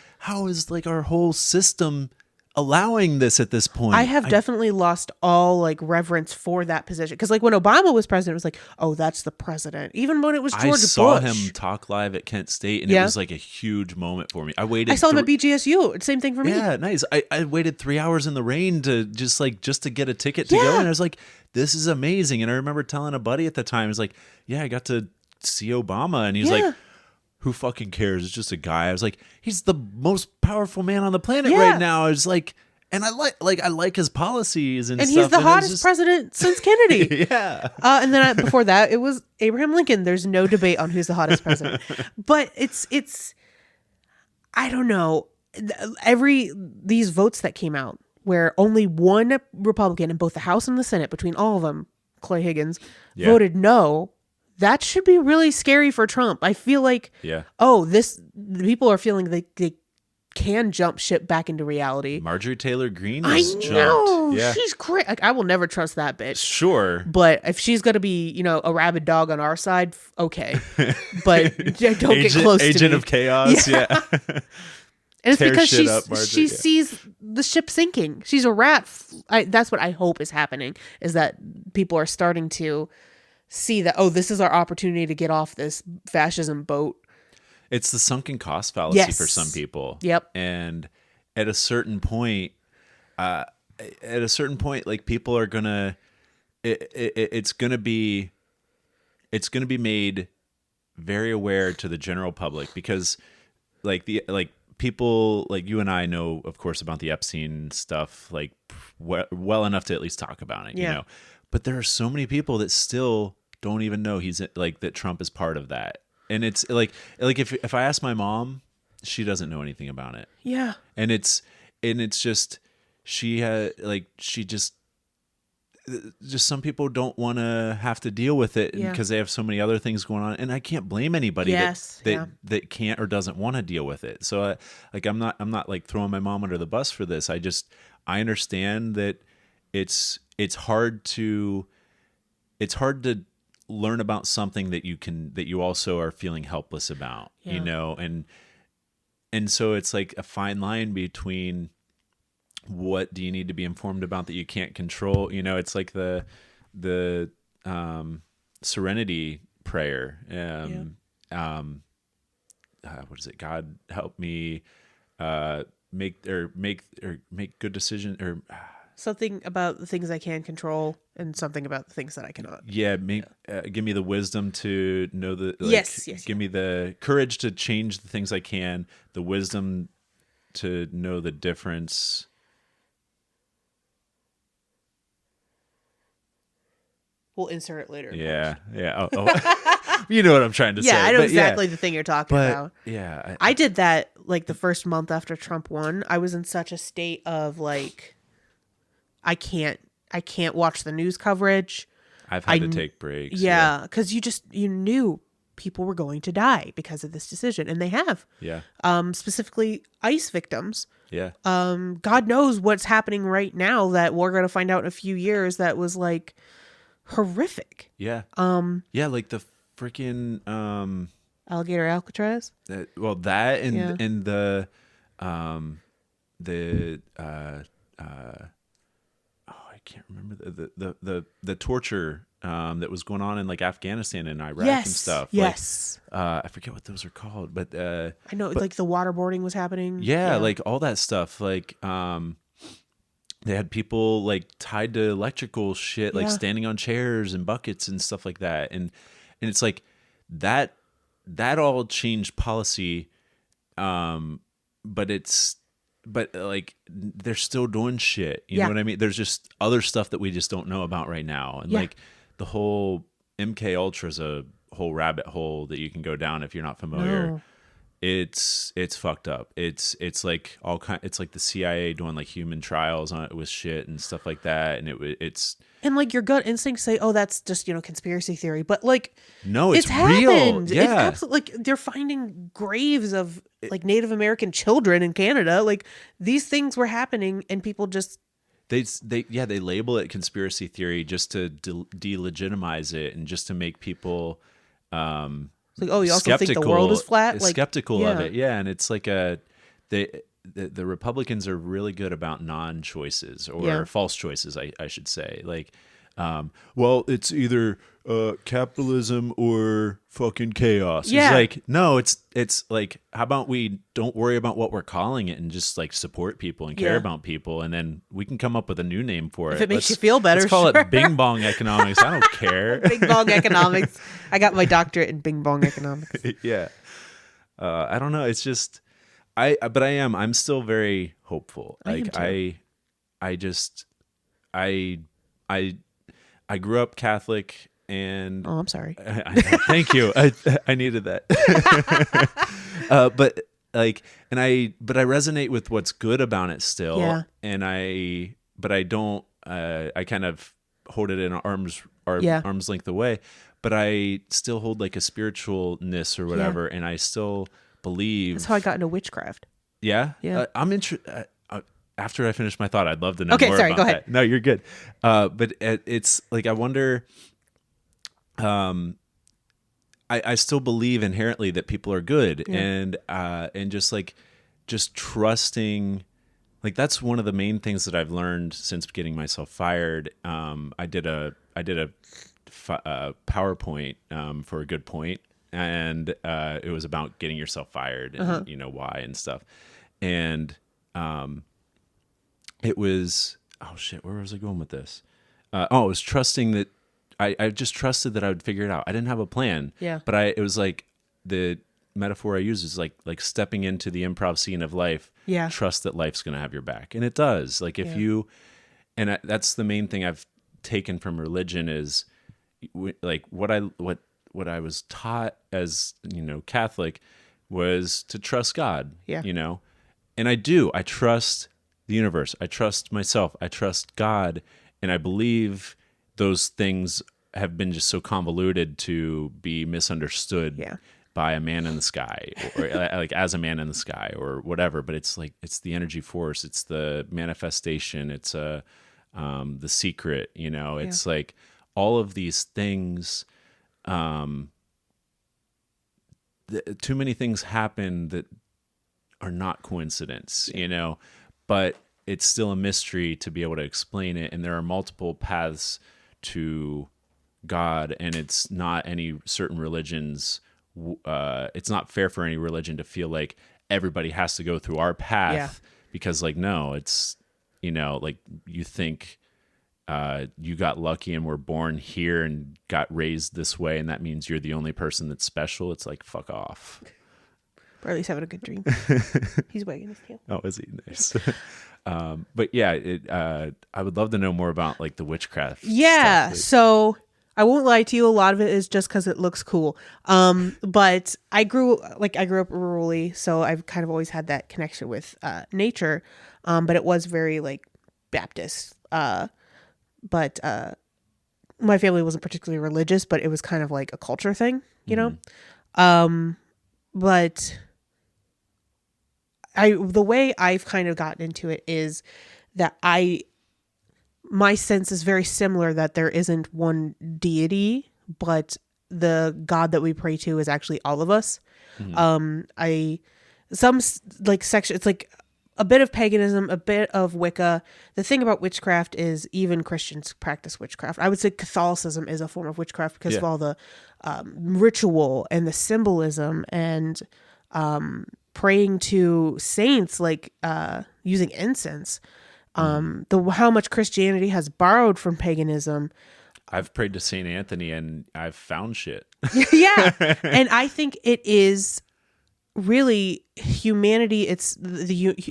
is like our whole system allowing this at this point? I have definitely lost all like reverence for that position, because like when Obama was president, it was like, oh, that's the president. Even when it was George Bush, I saw him talk live at Kent State, and it was like a huge moment for me. I saw him at BGSU. Same thing for me. Yeah, nice. I waited 3 hours in the rain to just to get a ticket to go, and I was like, this is amazing. And I remember telling a buddy at the time, he's like, yeah, I got to see Obama, and he's like, who fucking cares? It's just a guy. I was like, he's the most powerful man on the planet right now. It's like, and I like his policies and stuff. He's the hottest president since Kennedy. And then before that, it was Abraham Lincoln. There's no debate on who's the hottest president. But it's I don't know. These votes that came out where only one Republican in both the House and the Senate, between all of them, Clay Higgins, voted no. That should be really scary for Trump. I feel like, people are feeling like they can jump ship back into reality. Marjorie Taylor Greene has jumped. She's crazy. Like, I will never trust that bitch. Sure. But if she's going to be, a rabid dog on our side, okay. But don't get close to me. Agent of chaos, yeah. And it's because she sees the ship sinking. She's a rat. That's what I hope is happening, is that people are starting to see that, oh, this is our opportunity to get off this fascism boat. It's the sunken cost fallacy for some people. Yep. And at a certain point, like people are gonna, it's gonna be made very aware to the general public, because people like you and I know, of course, about the Epstein stuff, like well enough to at least talk about it, you know. But there are so many people that still don't even know that Trump is part of that. And it's like if I ask my mom, she doesn't know anything about it. Yeah. And it's just just some people don't want to have to deal with it because they have so many other things going on, and I can't blame anybody that can't or doesn't want to deal with it. So I'm not like throwing my mom under the bus for this. I understand that it's hard to learn about something that you also are feeling helpless about, and so it's like a fine line between what do you need to be informed about that you can't control. It's like the serenity prayer. What is it? God help me make good decisions, or something about the things I can control and something about the things that I cannot. Yeah, give me the wisdom to know yes. Give me the courage to change the things I can, the wisdom to know the difference. We'll insert it later. Yeah. Oh. You know what I'm trying to say. Yeah, I know exactly the thing you're talking about. Yeah. I did that like the first month after Trump won. I was in such a state of like, I can't watch the news coverage. I've had to take breaks. Yeah, because you knew people were going to die because of this decision, and they have. Yeah. Specifically ICE victims. Yeah. God knows what's happening right now that we're going to find out in a few years that was like horrific. Yeah. Yeah, like the freaking Alligator Alcatraz. And the I can't remember the torture that was going on in like Afghanistan and Iraq and stuff. Yes. I forget what those are called, but I know like the waterboarding was happening. Yeah, like all that stuff. Like they had people like tied to electrical shit, like standing on chairs and buckets and stuff like that. And it's like that all changed policy. But like they're still doing shit. You know what I mean? There's just other stuff that we just don't know about right now. And like the whole MK Ultra is a whole rabbit hole that you can go down if you're not familiar. it's fucked up. It's like it's like the CIA doing like human trials on it with shit and stuff like that, and it's and like your gut instincts say, oh, that's just, conspiracy theory, but like no, it's real. happened. Yeah, it's absolutely, like, they're finding graves of like Native American children in Canada. Like, these things were happening, and people just they label it conspiracy theory just to delegitimize it and just to make people it's like, oh, you also think the world is flat? Like, skeptical of it. Yeah. And it's like the Republicans are really good about non-choices or false choices, I should say. Like, well, it's either capitalism or fucking chaos. Yeah. It's like, no, it's like, how about we don't worry about what we're calling it and just like support people and care about people, and then we can come up with a new name for it. If it makes you feel better, let's call it Bing Bong economics. I don't care. Bing Bong economics. I got my doctorate in Bing Bong economics. Yeah. I don't know. It's just, I'm still very hopeful. Like, I grew up Catholic, and oh, I'm sorry. Thank you. I needed that. But I resonate with what's good about it still. Yeah. And I don't. I kind of hold it in arm's length away. But I still hold like a spiritualness or whatever, and I still believe. That's how I got into witchcraft. Yeah. Yeah. I'm interested. After I finish my thought, I'd love to know more about go ahead. that. No, you're good. But it's like, I wonder, I still believe inherently that people are good, and just trusting, like, that's one of the main things that I've learned since getting myself fired. I did a PowerPoint for a good point, and it was about getting yourself fired and why and stuff. And it was, oh shit, where was I going with this? It was trusting that I just trusted that I would figure it out. I didn't have a plan. Yeah. But it was like, the metaphor I use is like stepping into the improv scene of life. Yeah. Trust that life's going to have your back. And it does. Like, if you, and that's the main thing I've taken from religion is like what I was taught as, Catholic, was to trust God. Yeah. And I trust the universe. I trust myself. I trust God. And I believe those things have been just so convoluted to be misunderstood by a man in the sky, or like as a man in the sky or whatever. But it's like, it's the energy force. It's the manifestation. It's the secret, it's like all of these things. Too many things happen that are not coincidence, but it's still a mystery to be able to explain it. And there are multiple paths to God, and it's not any certain religions. It's not fair for any religion to feel like everybody has to go through our path, because like, no, it's, like, you think you got lucky and were born here and got raised this way, and that means you're the only person that's special. It's like, fuck off. Barley's having a good dream. He's wagging his tail. Oh, is he? Nice. But yeah, I would love to know more about like the witchcraft. Yeah. Stuff. So I won't lie to you. A lot of it is just because it looks cool. But I grew up rurally, so I've kind of always had that connection with nature. But it was very like Baptist. But my family wasn't particularly religious, but it was kind of like a culture thing, know? But the way I've kind of gotten into it is that my sense is very similar, that there isn't one deity, but the God that we pray to is actually all of us. It's like a bit of paganism, a bit of Wicca. The thing about witchcraft is even Christians practice witchcraft. I would say Catholicism is a form of witchcraft because of all the ritual and the symbolism and praying to saints, like using incense. How much Christianity has borrowed from paganism. I've prayed to Saint Anthony and I've found shit. Yeah. And I think it is really humanity. It's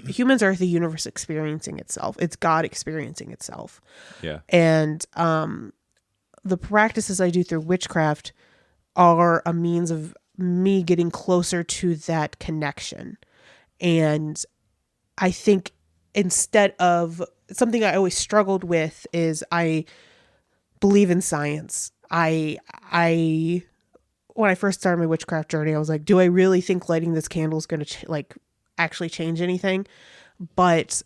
humans are the universe experiencing itself. It's God experiencing itself. Yeah. And the practices I do through witchcraft are a means of me getting closer to that connection. And I think instead of something I always struggled with is I believe in science. I when I first started my witchcraft journey, I was like, do I really think lighting this candle is going to like actually change anything? But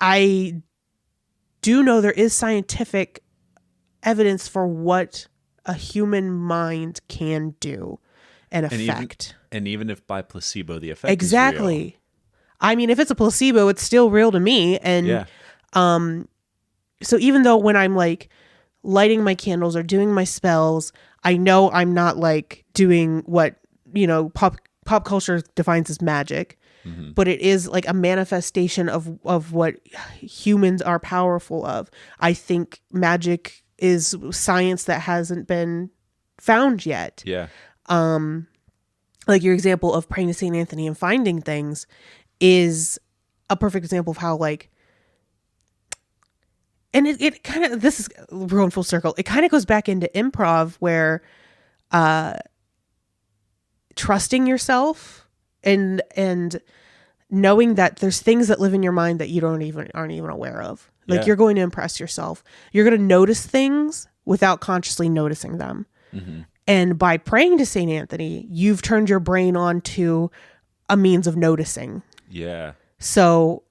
I do know there is scientific evidence for what a human mind can do and affect. And even if by placebo the effect exactly. is real. I mean, if it's a placebo, it's still real to me. And so even though when I'm like lighting my candles or doing my spells, I know I'm not like doing what, pop culture defines as magic, but it is like a manifestation of what humans are powerful of. I think magic is science that hasn't been found yet. Yeah. Like your example of praying to St. Anthony and finding things is a perfect example of how like, and it kind of, this is going full circle. It kind of goes back into improv where trusting yourself and knowing that there's things that live in your mind that you aren't even aware of. Like you're going to impress yourself. You're going to notice things without consciously noticing them. Mm-hmm. And by praying to St. Anthony, you've turned your brain on to a means of noticing. Yeah. So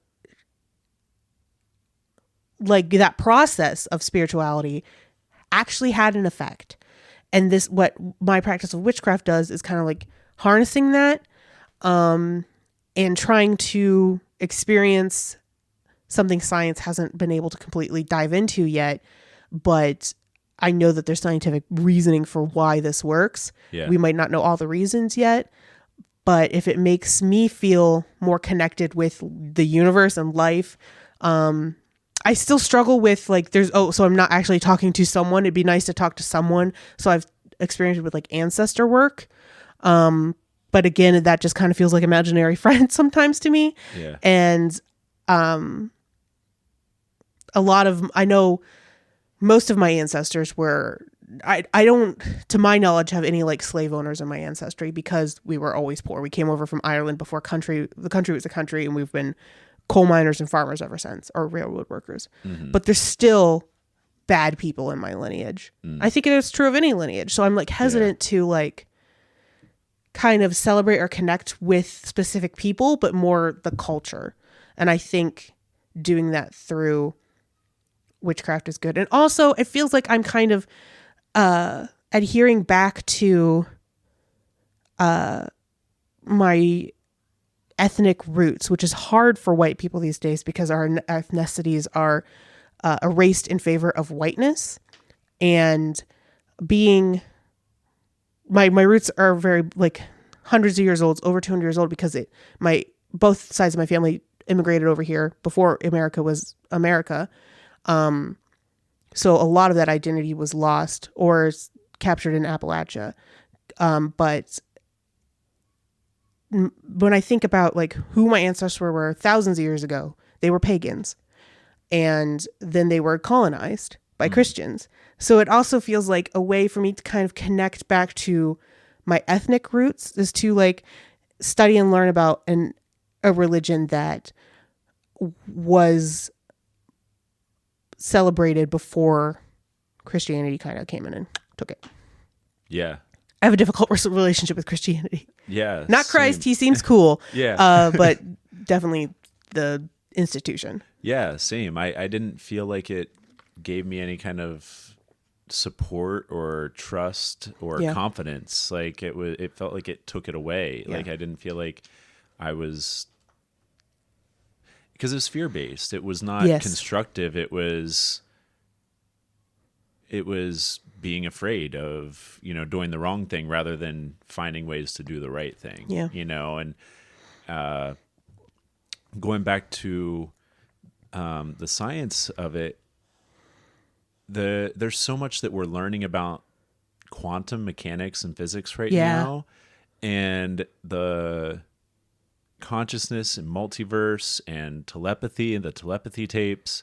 like that process of spirituality actually had an effect. And this, what my practice of witchcraft does is kind of like harnessing that, and trying to experience something science hasn't been able to completely dive into yet, but I know that there's scientific reasoning for why this works. Yeah. We might not know all the reasons yet, but if it makes me feel more connected with the universe and life, I still struggle with like, so I'm not actually talking to someone. It'd be nice to talk to someone. So I've experienced it with like ancestor work. But again, that just kind of feels like imaginary friends sometimes to me. Yeah. And, I know most of my ancestors were, I don't, to my knowledge, have any like slave owners in my ancestry because we were always poor. We came over from Ireland before the country was a country, and we've been coal miners and farmers ever since, or railroad workers. Mm-hmm. But there's still bad people in my lineage. I think it is true of any lineage. So I'm like hesitant to like kind of celebrate or connect with specific people, but more the culture. And I think doing that through witchcraft is good. And also it feels like I'm kind of adhering back to my ethnic roots, which is hard for white people these days because our ethnicities are erased in favor of whiteness. And being my roots are very like hundreds of years old, over 200 years old, because both sides of my family immigrated over here before America was America. So a lot of that identity was lost or captured in Appalachia. But when I think about like who my ancestors were thousands of years ago, they were pagans, and then they were colonized by Christians. So it also feels like a way for me to kind of connect back to my ethnic roots is to like study and learn about a religion that was celebrated before Christianity kind of came in and took it. Yeah. I have a difficult relationship with Christianity. Yeah. Not Christ. He seems cool. Yeah. But definitely the institution. Yeah, same. I didn't feel like it gave me any kind of support or trust or confidence. Like it felt like it took it away. Yeah. Like I didn't feel like I was, because it was fear-based. It was not constructive. It was being afraid of, doing the wrong thing rather than finding ways to do the right thing. Yeah. And going back to the science of it, there's so much that we're learning about quantum mechanics and physics right now, and the consciousness and multiverse and telepathy and the telepathy tapes.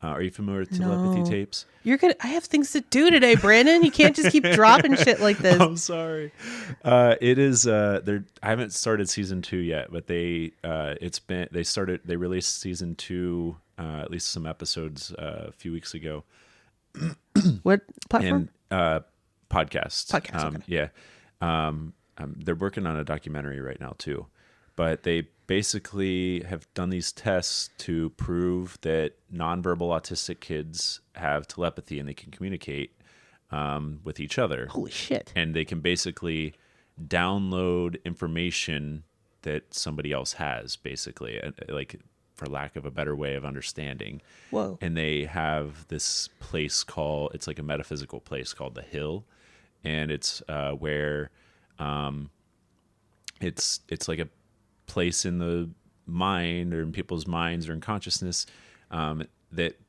Are you familiar with telepathy No. tapes? You're good. I have things to do today, Brandon. You can't just keep dropping shit like this. I'm sorry. It is. I haven't started season 2 yet, but they released season 2, at least some episodes a few weeks ago. What platform? And podcast. Okay. Yeah. They're working on a documentary right now too, but they basically have done these tests to prove that nonverbal autistic kids have telepathy and they can communicate with each other. Holy shit. And they can basically download information that somebody else has, basically, like, for lack of a better way of understanding. Whoa. And they have this place it's like a metaphysical place called the Hill. And it's where it's like a place in the mind or in people's minds or in consciousness that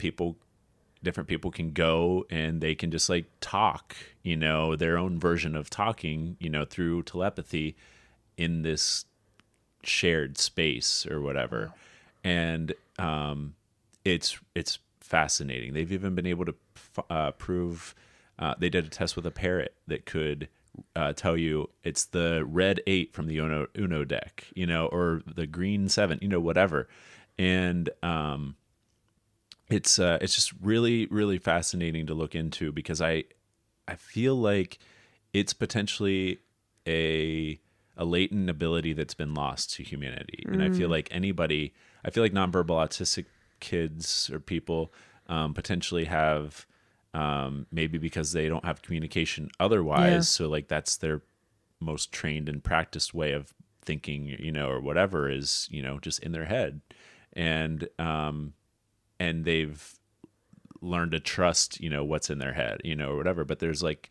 different people can go and they can just like talk, their own version of talking, through telepathy in this shared space or whatever. Wow. And it's fascinating. They've even been able to prove they did a test with a parrot that could tell you it's the red 8 from the Uno deck, or the green 7, whatever. And it's just really, really fascinating to look into, because I feel like it's potentially a latent ability that's been lost to humanity. And I feel like nonverbal autistic kids or people potentially have, maybe because they don't have communication otherwise. Yeah. So like that's their most trained and practiced way of thinking, or whatever, is, just in their head. And they've learned to trust, what's in their head, or whatever. But there's like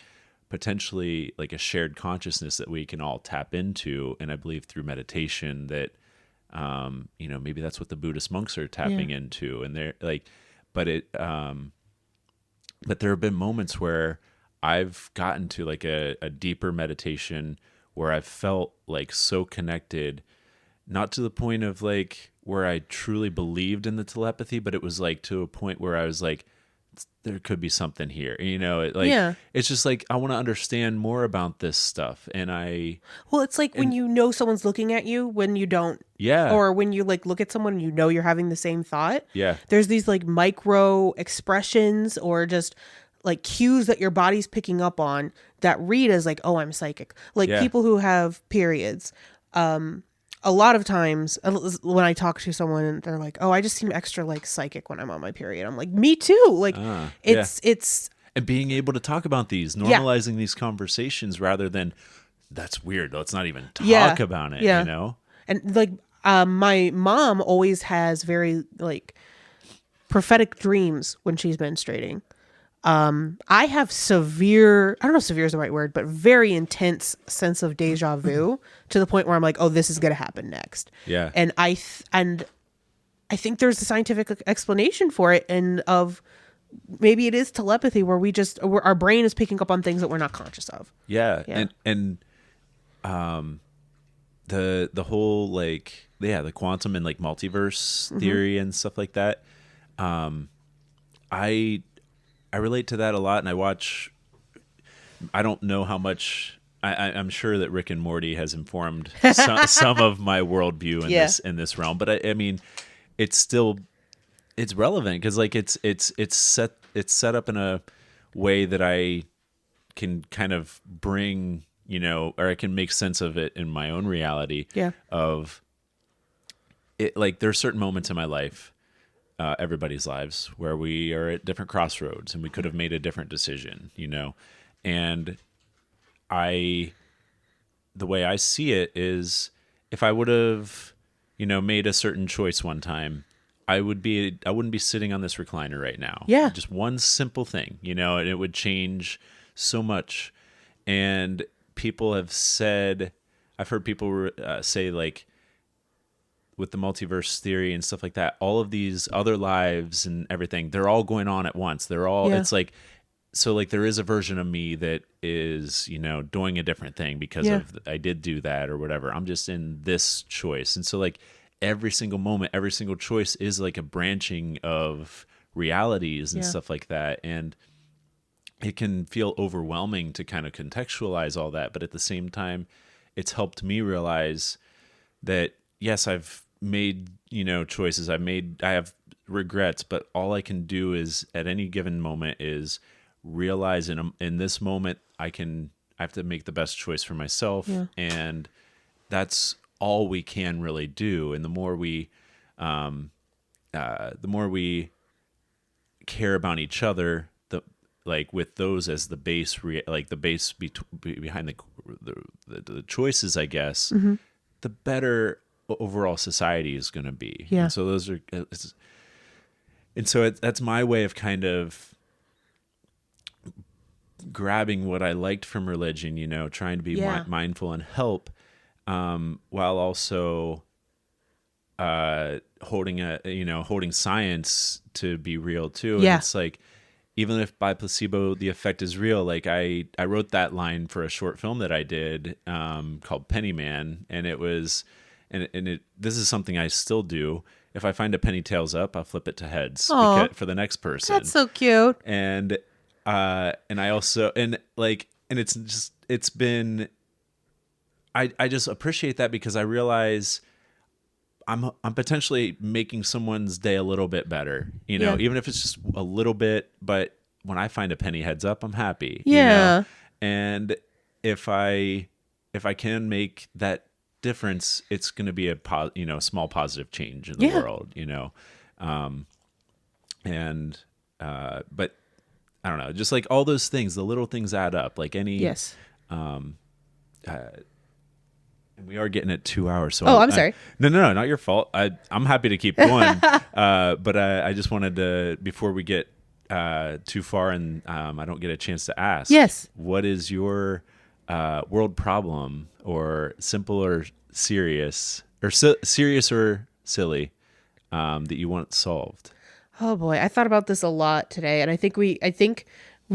potentially like a shared consciousness that we can all tap into. And I believe through meditation that, maybe that's what the Buddhist monks are tapping into. And they're like, but there have been moments where I've gotten to like a deeper meditation where I've felt like so connected, not to the point of like where I truly believed in the telepathy, but it was like to a point where I was like, there could be something here, It's just like, I want to understand more about this stuff. And it's like when someone's looking at you when you don't, or when you like look at someone and you're having the same thought. Yeah. There's these like micro expressions or just like cues that your body's picking up on that read as like, oh, I'm psychic. Like people who have periods, a lot of times when I talk to someone and they're like, oh, I just seem extra like psychic when I'm on my period. I'm like, me too. Like it's and being able to talk about these, normalizing these conversations rather than that's weird. Let's not even talk about it, And like, my mom always has very like prophetic dreams when she's menstruating. I have I don't know if severe is the right word, but very intense sense of deja vu to the point where I'm like, oh, this is going to happen next. Yeah. And I think there's a scientific explanation for it, and of maybe it is telepathy where our brain is picking up on things that we're not conscious of. Yeah. And the whole like, the quantum and like multiverse theory and stuff like that. I relate to that a lot, and I don't know how much, I'm sure that Rick and Morty has informed some of my worldview in this realm, but I mean, it's relevant because like it's set up in a way that I can kind of bring, or I can make sense of it in my own reality. Yeah. Of it, like there are certain moments in my life, everybody's lives, where we are at different crossroads and we could have made a different decision, and the way I see it is, if I would have, made a certain choice one time, I wouldn't be sitting on this recliner right now. Yeah. Just one simple thing, and it would change so much. And people have said, I've heard people say like, with the multiverse theory and stuff like that, all of these other lives and everything, they're all going on at once. They're all, it's like, so like there is a version of me that is, doing a different thing because of, I did do that or whatever. I'm just in this choice. And so like every single moment, every single choice is like a branching of realities and stuff like that. And it can feel overwhelming to kind of contextualize all that. But at the same time, it's helped me realize that, yes, I've made, choices. I have regrets, but all I can do is at any given moment is realize in this moment, I have to make the best choice for myself. Yeah. And that's all we can really do. And the more we care about each other, with those as the base, behind the choices, I guess, the better overall society is going to be. Yeah. And so those are, that's my way of kind of grabbing what I liked from religion, trying to be mindful and help, while also holding science to be real too. Yeah. And it's like, even if by placebo the effect is real, like I wrote that line for a short film that I did called Pennyman, and it was, this is something I still do. If I find a penny tails up, I'll flip it to heads for the next person. That's so cute. And I also, it's been, I just appreciate that because I realize I'm potentially making someone's day a little bit better, even if it's just a little bit. But when I find a penny heads up, I'm happy. Yeah. And if I can make that difference, it's going to be a small positive change in the world. But I don't know, just like all those things, the little things add up. Like any Yes. And we are getting at 2 hours. So I'm sorry. No, not your fault. I'm happy to keep going. But I just wanted to, before we get too far and I don't get a chance to ask. Yes. What is your world problem, or simple or serious, or serious or silly, that you want solved? Oh boy, I thought about this a lot today, and I think we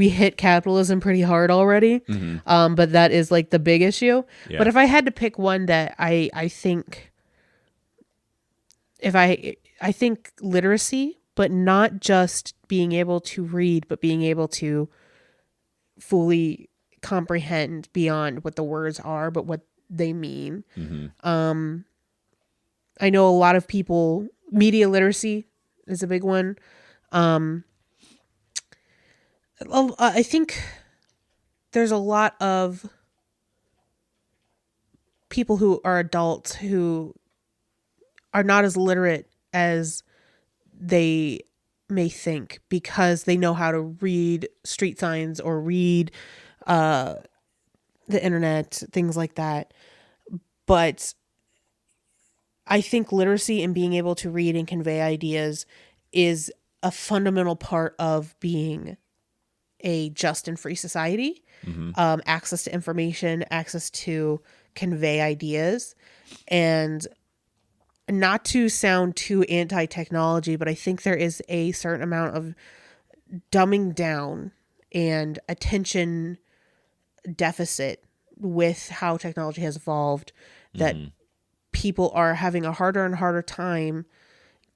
hit capitalism pretty hard already. Mm-hmm. But that is like the big issue. Yeah. But if I had to pick one that I think, I think literacy, but not just being able to read, but being able to fully comprehend beyond what the words are, but what they mean. Mm-hmm. I know a lot of people, media literacy is a big one. I think there's a lot of people who are adults who are not as literate as they may think because they know how to read street signs or read the internet, things like that. But I think literacy and being able to read and convey ideas is a fundamental part of being a just and free society. Mm-hmm. Access to information, access to convey ideas, and not to sound too anti-technology, but I think there is a certain amount of dumbing down and attention deficit with how technology has evolved, that people are having a harder and harder time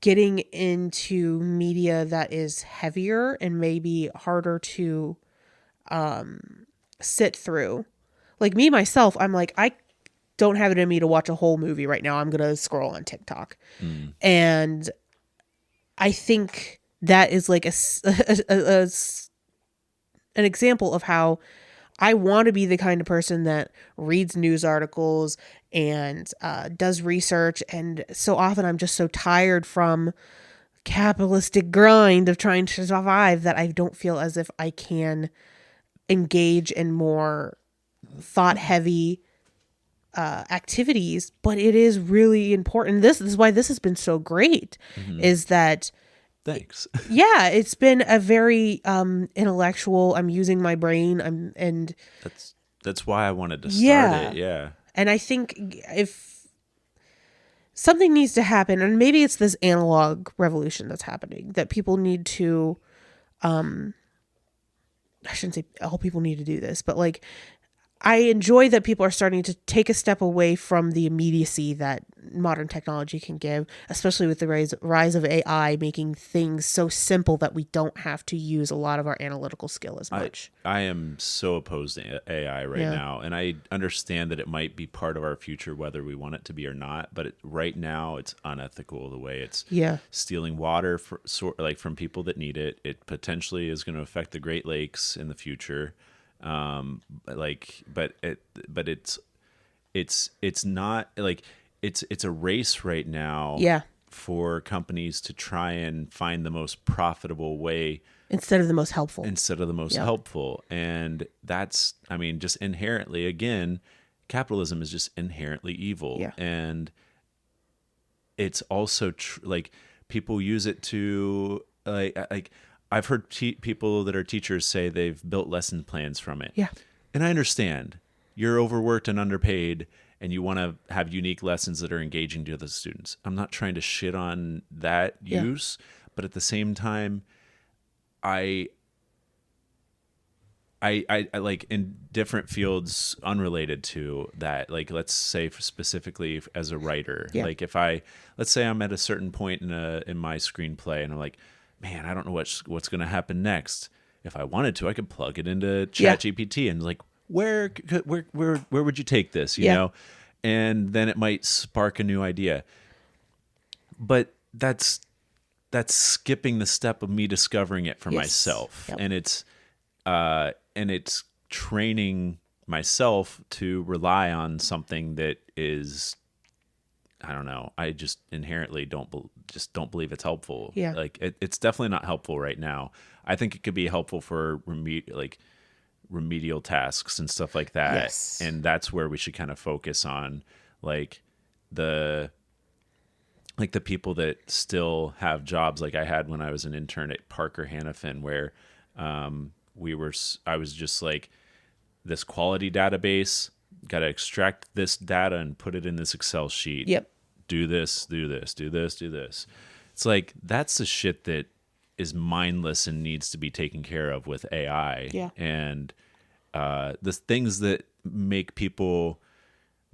getting into media that is heavier and maybe harder to sit through. Like me, myself, I'm like, I don't have it in me to watch a whole movie right now. I'm going to scroll on TikTok. And I think that is like an example of how I want to be the kind of person that reads news articles and does research. And so often I'm just so tired from capitalistic grind of trying to survive that I don't feel as if I can engage in more thought-heavy activities. But it is really important. This is why this has been so great, is that... Thanks. Yeah, it's been a very intellectual. I'm using my brain. That's why I wanted to start it. Yeah. And I think if something needs to happen, and maybe it's this analog revolution that's happening, that people need to, I shouldn't say all people need to do this, but like, I enjoy that people are starting to take a step away from the immediacy that modern technology can give, especially with the rise of AI, making things so simple that we don't have to use a lot of our analytical skill as much. I am so opposed to AI right now, and I understand that it might be part of our future, whether we want it to be or not. But right now, it's unethical the way it's stealing water from people that need it. It potentially is going to affect the Great Lakes in the future. It's not like it's a race right now for companies to try and find the most profitable way instead of the most helpful. And that's, I mean, just inherently, again, capitalism is just inherently evil. And it's also like people use it to like I've heard people that are teachers say they've built lesson plans from it. And I understand you're overworked and underpaid and you want to have unique lessons that are engaging to the students. I'm not trying to shit on that use, but at the same time, I like in different fields unrelated to that, like let's say specifically as a writer, like let's say I'm at a certain point in my screenplay and I'm like, man, I don't know what's going to happen next. If I wanted to, I could plug it into ChatGPT and like, where would you take this? You know, and then it might spark a new idea. But that's skipping the step of me discovering it for myself, and it's training myself to rely on something that is, I don't know, I just inherently don't believe it's helpful. Like it's definitely not helpful right now. I think it could be helpful for remedial tasks and stuff like that. And that's where we should kind of focus on like the people that still have jobs like I had when I was an intern at Parker Hannafin, where I was just like, this quality database, got to extract this data and put it in this Excel sheet. Do this. It's like, that's the shit that is mindless and needs to be taken care of with AI. And the things that make people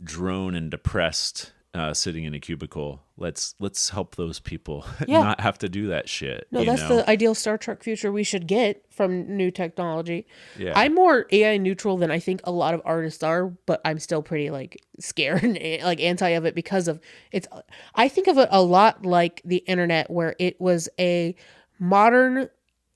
drone and depressed sitting in a cubicle, let's help those people not have to do that shit. No, that's the ideal Star Trek future we should get from new technology. I'm more AI neutral than I think a lot of artists are, but I'm still pretty like scared and like anti of it because of it's. I think of it a lot like the internet, where it was a modern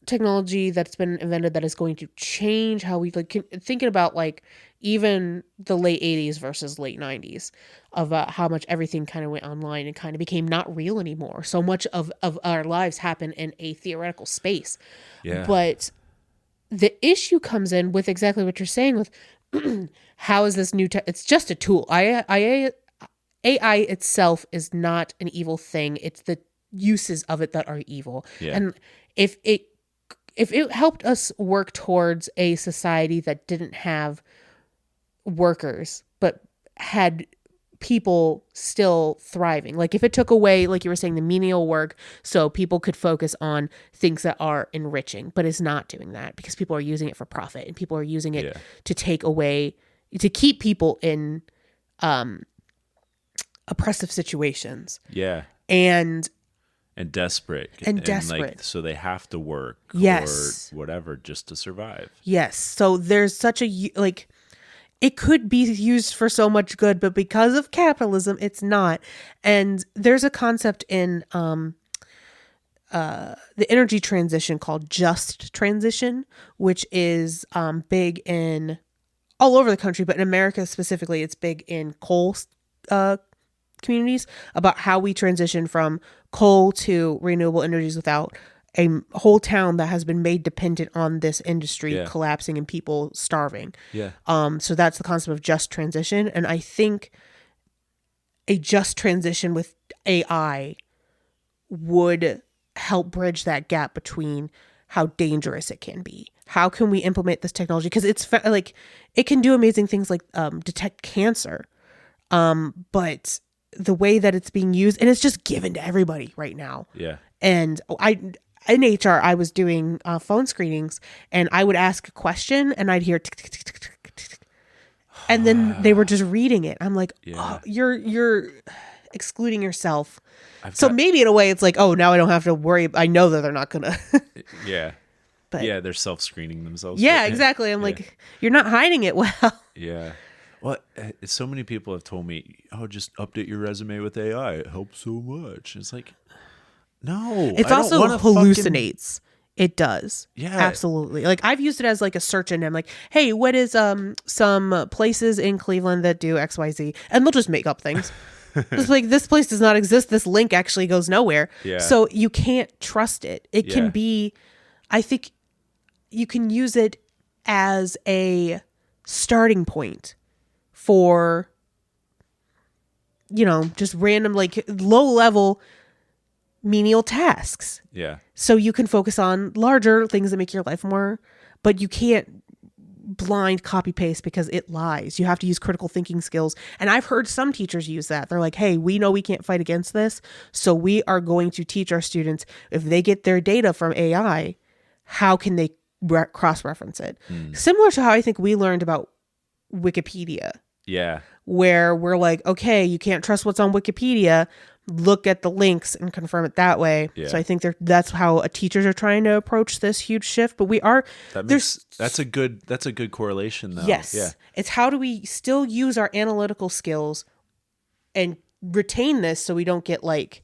technology that's been invented that is going to change how we like thinking about like even the late 80s versus late 90s of how much everything kind of went online and kind of became not real anymore. So much of our lives happen in a theoretical space. But the issue comes in with exactly what you're saying with how is this new it's just a tool. AI itself is not an evil thing. It's the uses of it that are evil. And if it helped us work towards a society that didn't have workers but had people still thriving, like if it took away, like you were saying, the menial work so people could focus on things that are enriching, but it's not doing that because people are using it for profit and people are using it to take away, to keep people in oppressive situations and desperate like, so they have to work or whatever just to survive. So there's such a like, it could be used for so much good, but because of capitalism, it's not. And there's a concept in the energy transition called just transition, which is big in all over the country, but in America specifically, it's big in coal communities, about how we transition from coal to renewable energies without a whole town that has been made dependent on this industry collapsing and people starving. So that's the concept of just transition. And I think a just transition with AI would help bridge that gap between how dangerous it can be. How can we implement this technology? Because it's like, it can do amazing things like detect cancer. But the way that it's being used, and it's just given to everybody right now. And in HR, I was doing phone screenings, and I would ask a question, and I'd hear tick, tick, tick, tick, tick, tick, and then they were just reading it. I'm like, oh, you're excluding yourself. So maybe in a way it's like, oh, now I don't have to worry. I know that they're not going to. Yeah. But yeah, they're self-screening themselves. Yeah, exactly. I'm like, you're not hiding it well. Yeah. Well, so many people have told me, oh, just update your resume with AI. It helps so much. It's like, no. It's also hallucinates. It does. Yeah. Absolutely. Like I've used it as like a search engine. I'm like, hey, what is some places in Cleveland that do XYZ? And they'll just make up things. It's like, this place does not exist. This link actually goes nowhere. Yeah. So you can't trust it. It can be, I think you can use it as a starting point for, just random, like low level menial tasks. Yeah. So you can focus on larger things that make your life more, but you can't blind copy paste because it lies. You have to use critical thinking skills. And I've heard some teachers use that. They're like, hey, we know we can't fight against this. So we are going to teach our students, if they get their data from AI, how can they cross-reference it? Similar to how I think we learned about Wikipedia. Yeah. Where we're like, okay, you can't trust what's on Wikipedia. Look at the links and confirm it that way. Yeah. So I think that's how teachers are trying to approach this huge shift. But we are that's a good correlation though. Yes. Yeah. It's how do we still use our analytical skills and retain this so we don't get like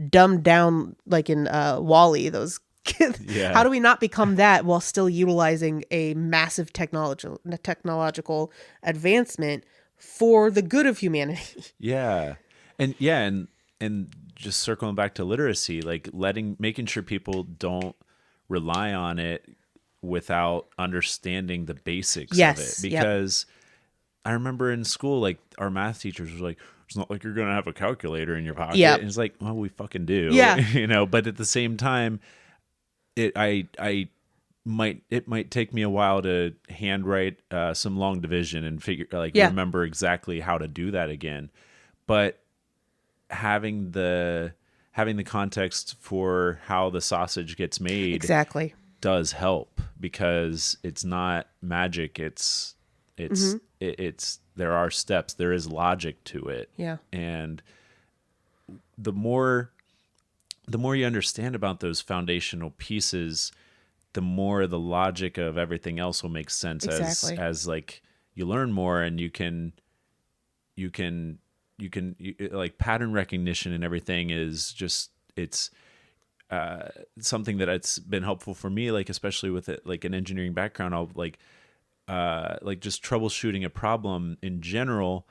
dumbed down like in Wall-E, those kids. Yeah. How do we not become that while still utilizing a massive technological advancement for the good of humanity? Yeah. And just circling back to literacy, like making sure people don't rely on it without understanding the basics of it. Because I remember in school, like our math teachers were like, it's not like you're going to have a calculator in your pocket. Yep. And it's like, well, we fucking do. Yeah. But at the same time, it might take me a while to handwrite some long division and remember exactly how to do that again. But having the context for how the sausage gets made exactly does help, because it's not magic. It's there are steps, there is logic to it. Yeah. And the more you understand about those foundational pieces, the more the logic of everything else will make sense. Exactly. as like you learn more, and you can like pattern recognition and everything is just, it's something that it's been helpful for me, like especially with it, like an engineering background. I'll like just troubleshooting a problem in general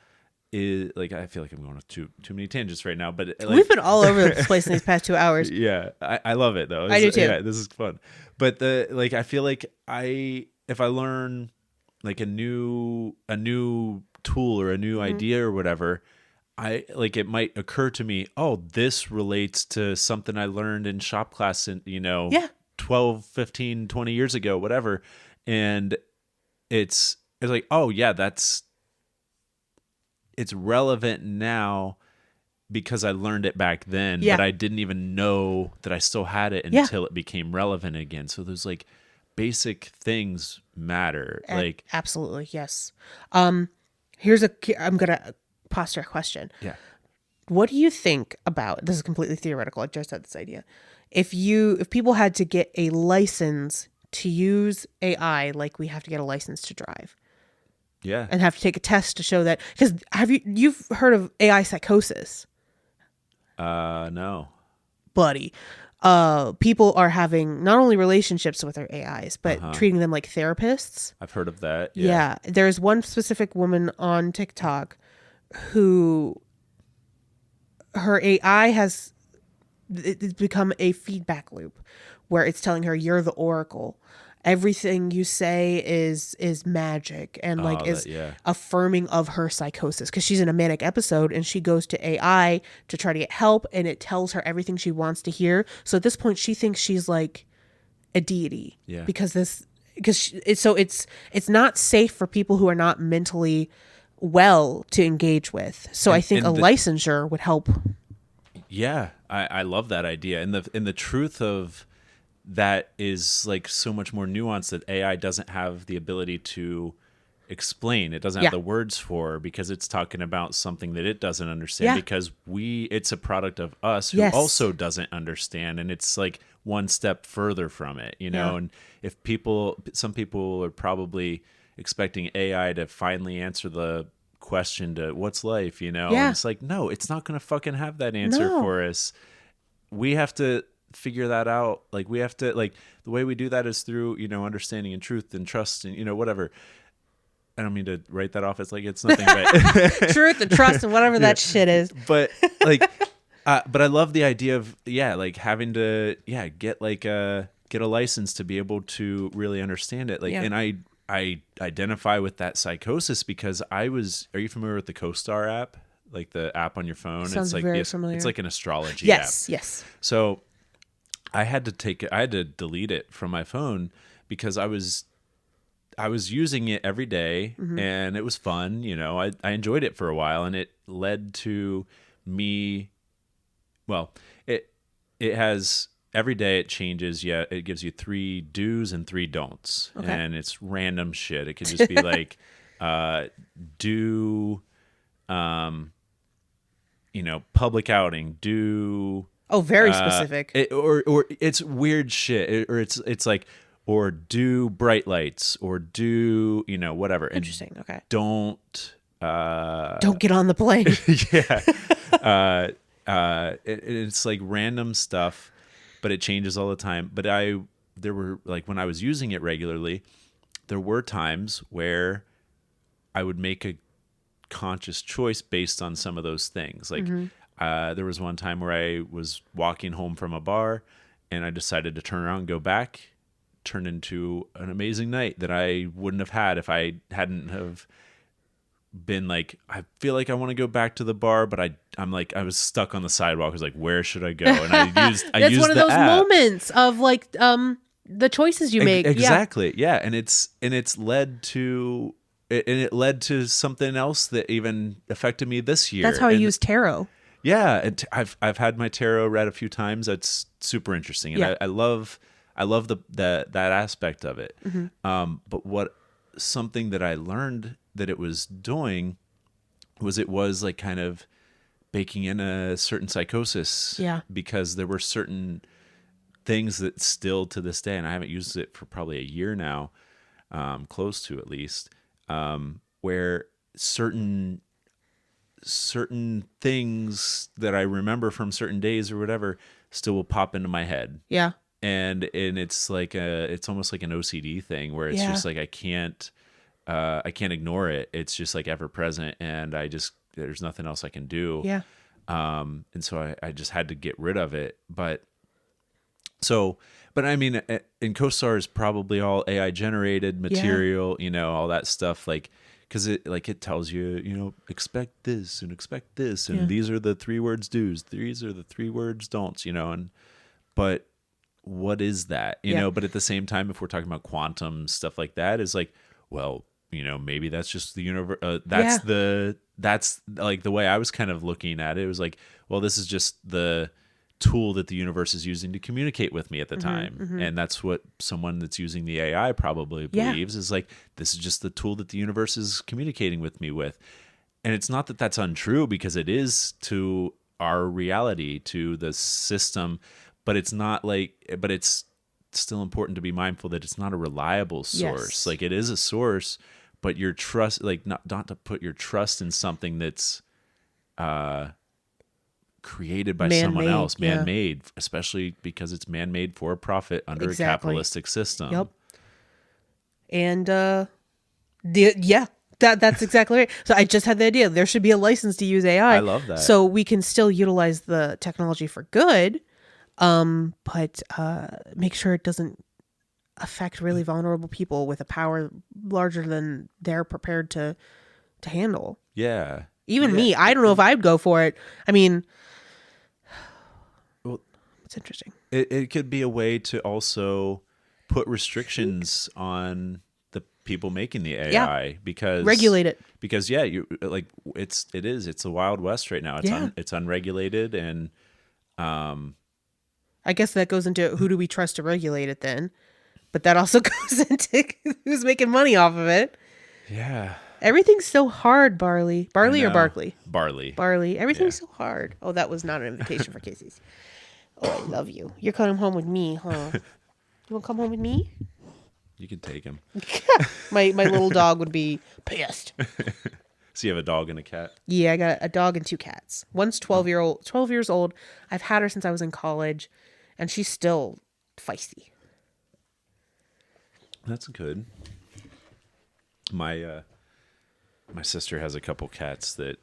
is like, I feel like I'm going with too many tangents right now, but like, we've been all over the place in these past 2 hours. Yeah, I love it though. I do too. Yeah, this is fun. But I feel like if I learn like a new tool or a new idea or whatever, it might occur to me, oh, this relates to something I learned in shop class in 12, 15, 20 years ago, whatever. And it's like, oh yeah, it's relevant now because I learned it back then, but I didn't even know that I still had it until it became relevant again. So there's like basic things matter. Like absolutely. Yes. I'm going to posture a question. Yeah. What do you think about, this is completely theoretical, I just had this idea. If people had to get a license to use AI, like we have to get a license to drive. Yeah. And have to take a test to show that, because you've heard of AI psychosis? No. Buddy. People are having not only relationships with their AIs, but treating them like therapists. I've heard of that. Yeah. There's one specific woman on TikTok who her AI it's become a feedback loop where it's telling her, you're the oracle. Everything you say is magic, and affirming of her psychosis, because she's in a manic episode and she goes to AI to try to get help, and it tells her everything she wants to hear. So at this point she thinks she's like a deity, because it's not safe for people who are not mentally well to engage with. So I think a licensure would help. Yeah, I love that idea, and the truth of that is like so much more nuanced, that AI doesn't have the ability to explain. It doesn't have the words for, because it's talking about something that it doesn't understand, because it's a product of us who also doesn't understand. And it's like one step further from it, you know? And if some people are probably expecting AI to finally answer the question to what's life, you know? And it's like, no, it's not going to fucking have that answer for us. We have to figure that out. Like, we have to, like, the way we do that is through, you know, understanding and truth and trust and, you know, whatever. I don't mean to write that off as like it's nothing but truth and trust and whatever that shit is. But like, but I love the idea of, like having to, get a license to be able to really understand it. Like, and I identify with that psychosis because are you familiar with the CoStar app? Like the app on your phone? Sounds it's like very familiar. It's like an astrology app. Yes. So I had to delete it from my phone because I was using it every day, and it was fun. You know, I enjoyed it for a while, and it led to me. Well, it has every day it changes. Yeah, it gives you 3 do's and 3 don'ts, and it's random shit. It could just be like, do, you know, public outing, do. Oh, very specific. Or it's weird shit, or it's like, or do bright lights, or do, you know, whatever. Interesting. And okay. Don't get on the plane. It's like random stuff, but it changes all the time. But there were, like, when I was using it regularly, there were times where I would make a conscious choice based on some of those things. Like, there was one time where I was walking home from a bar, and I decided to turn around and go back. Turned into an amazing night that I wouldn't have had if I hadn't have been like, I feel like I want to go back to the bar, but I'm like, I was stuck on the sidewalk. I was like, where should I go? And I used That's one of those app. moments of like the choices you make. Exactly. Yeah. And it led to something else that even affected me this year. That's how I use tarot. Yeah. And I've had my tarot read a few times. That's super interesting. And I love that aspect of it. But something that I learned that it was doing was it was like kind of baking in a certain psychosis. Yeah. Because there were certain things that still to this day, and I haven't used it for probably a year now, close to at least, where certain things that I remember from certain days or whatever still will pop into my head. Yeah. And it's like it's almost like an OCD thing where it's just like I can't ignore it. It's just like ever present, and there's nothing else I can do. Yeah. And so I just had to get rid of it. But I mean, in CoStar is probably all AI generated material, you know, all that stuff, like, because it tells you, you know, expect this, and these are the 3 words do's, these are the 3 words don'ts, you know, but what is that, you know? But at the same time, if we're talking about quantum stuff like that, is like, well, you know, maybe that's just the universe. That's like the way I was kind of looking at it. It was like, well, this is just the tool that the universe is using to communicate with me at the time. And that's what someone that's using the AI probably believes, is like, this is just the tool that the universe is communicating with me with. And it's not that that's untrue, because it is to our reality, to the system, but it's not like, but it's still important to be mindful that it's not a reliable source. Like, it is a source, but your trust, like, not to put your trust in something that's created by someone else, man-made, especially because it's man-made for a profit under a capitalistic system. Yep. And that's exactly right. So I just had the idea there should be a license to use AI. I love that. So we can still utilize the technology for good, but make sure it doesn't affect really vulnerable people with a power larger than they're prepared to handle. Yeah. Even me, I don't know if I'd go for it. I mean, well, it's interesting. It could be a way to also put restrictions on the people making the AI, because regulate it. Because you like it's the Wild West right now. It's unregulated, and I guess that goes into who do we trust to regulate it then, but that also goes into who's making money off of it. Yeah. Everything's so hard, Barley. Barley or Barkley? Barley. Barley. Everything's Yeah. so hard. Oh, that was not an invitation for Casey's. Oh, I love you. You're coming home with me, huh? You want to come home with me? You can take him. My little dog would be pissed. So you have a dog and a cat? Yeah, I got a dog and 2 cats. One's 12 years old. I've had her since I was in college, and she's still feisty. That's good. My sister has a couple cats that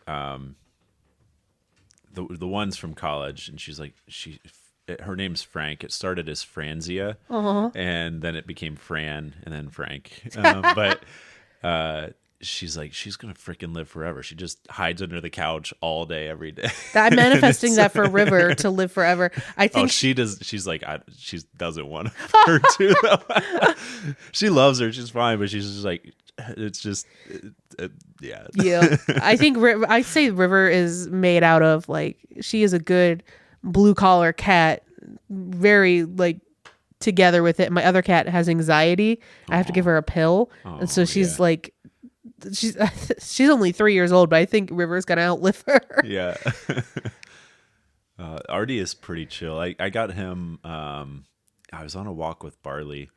the ones from college, and she's like her name's Frank. It started as Franzia, and then it became Fran, and then Frank. But she's like, she's gonna freaking live forever. She just hides under the couch all day, every day. I'm manifesting that for River to live forever. I think she does. She's like, she doesn't want her to. Though. She loves her. She's fine, but she's just like, it's just, yeah. Yeah, I think I say River is made out of like she is a good blue collar cat, very like together with it. My other cat has anxiety. I have to give her a pill, and so she's like, she's only 3 years old, but I think River's gonna outlive her. Yeah. Artie is pretty chill. I got him. I was on a walk with Barley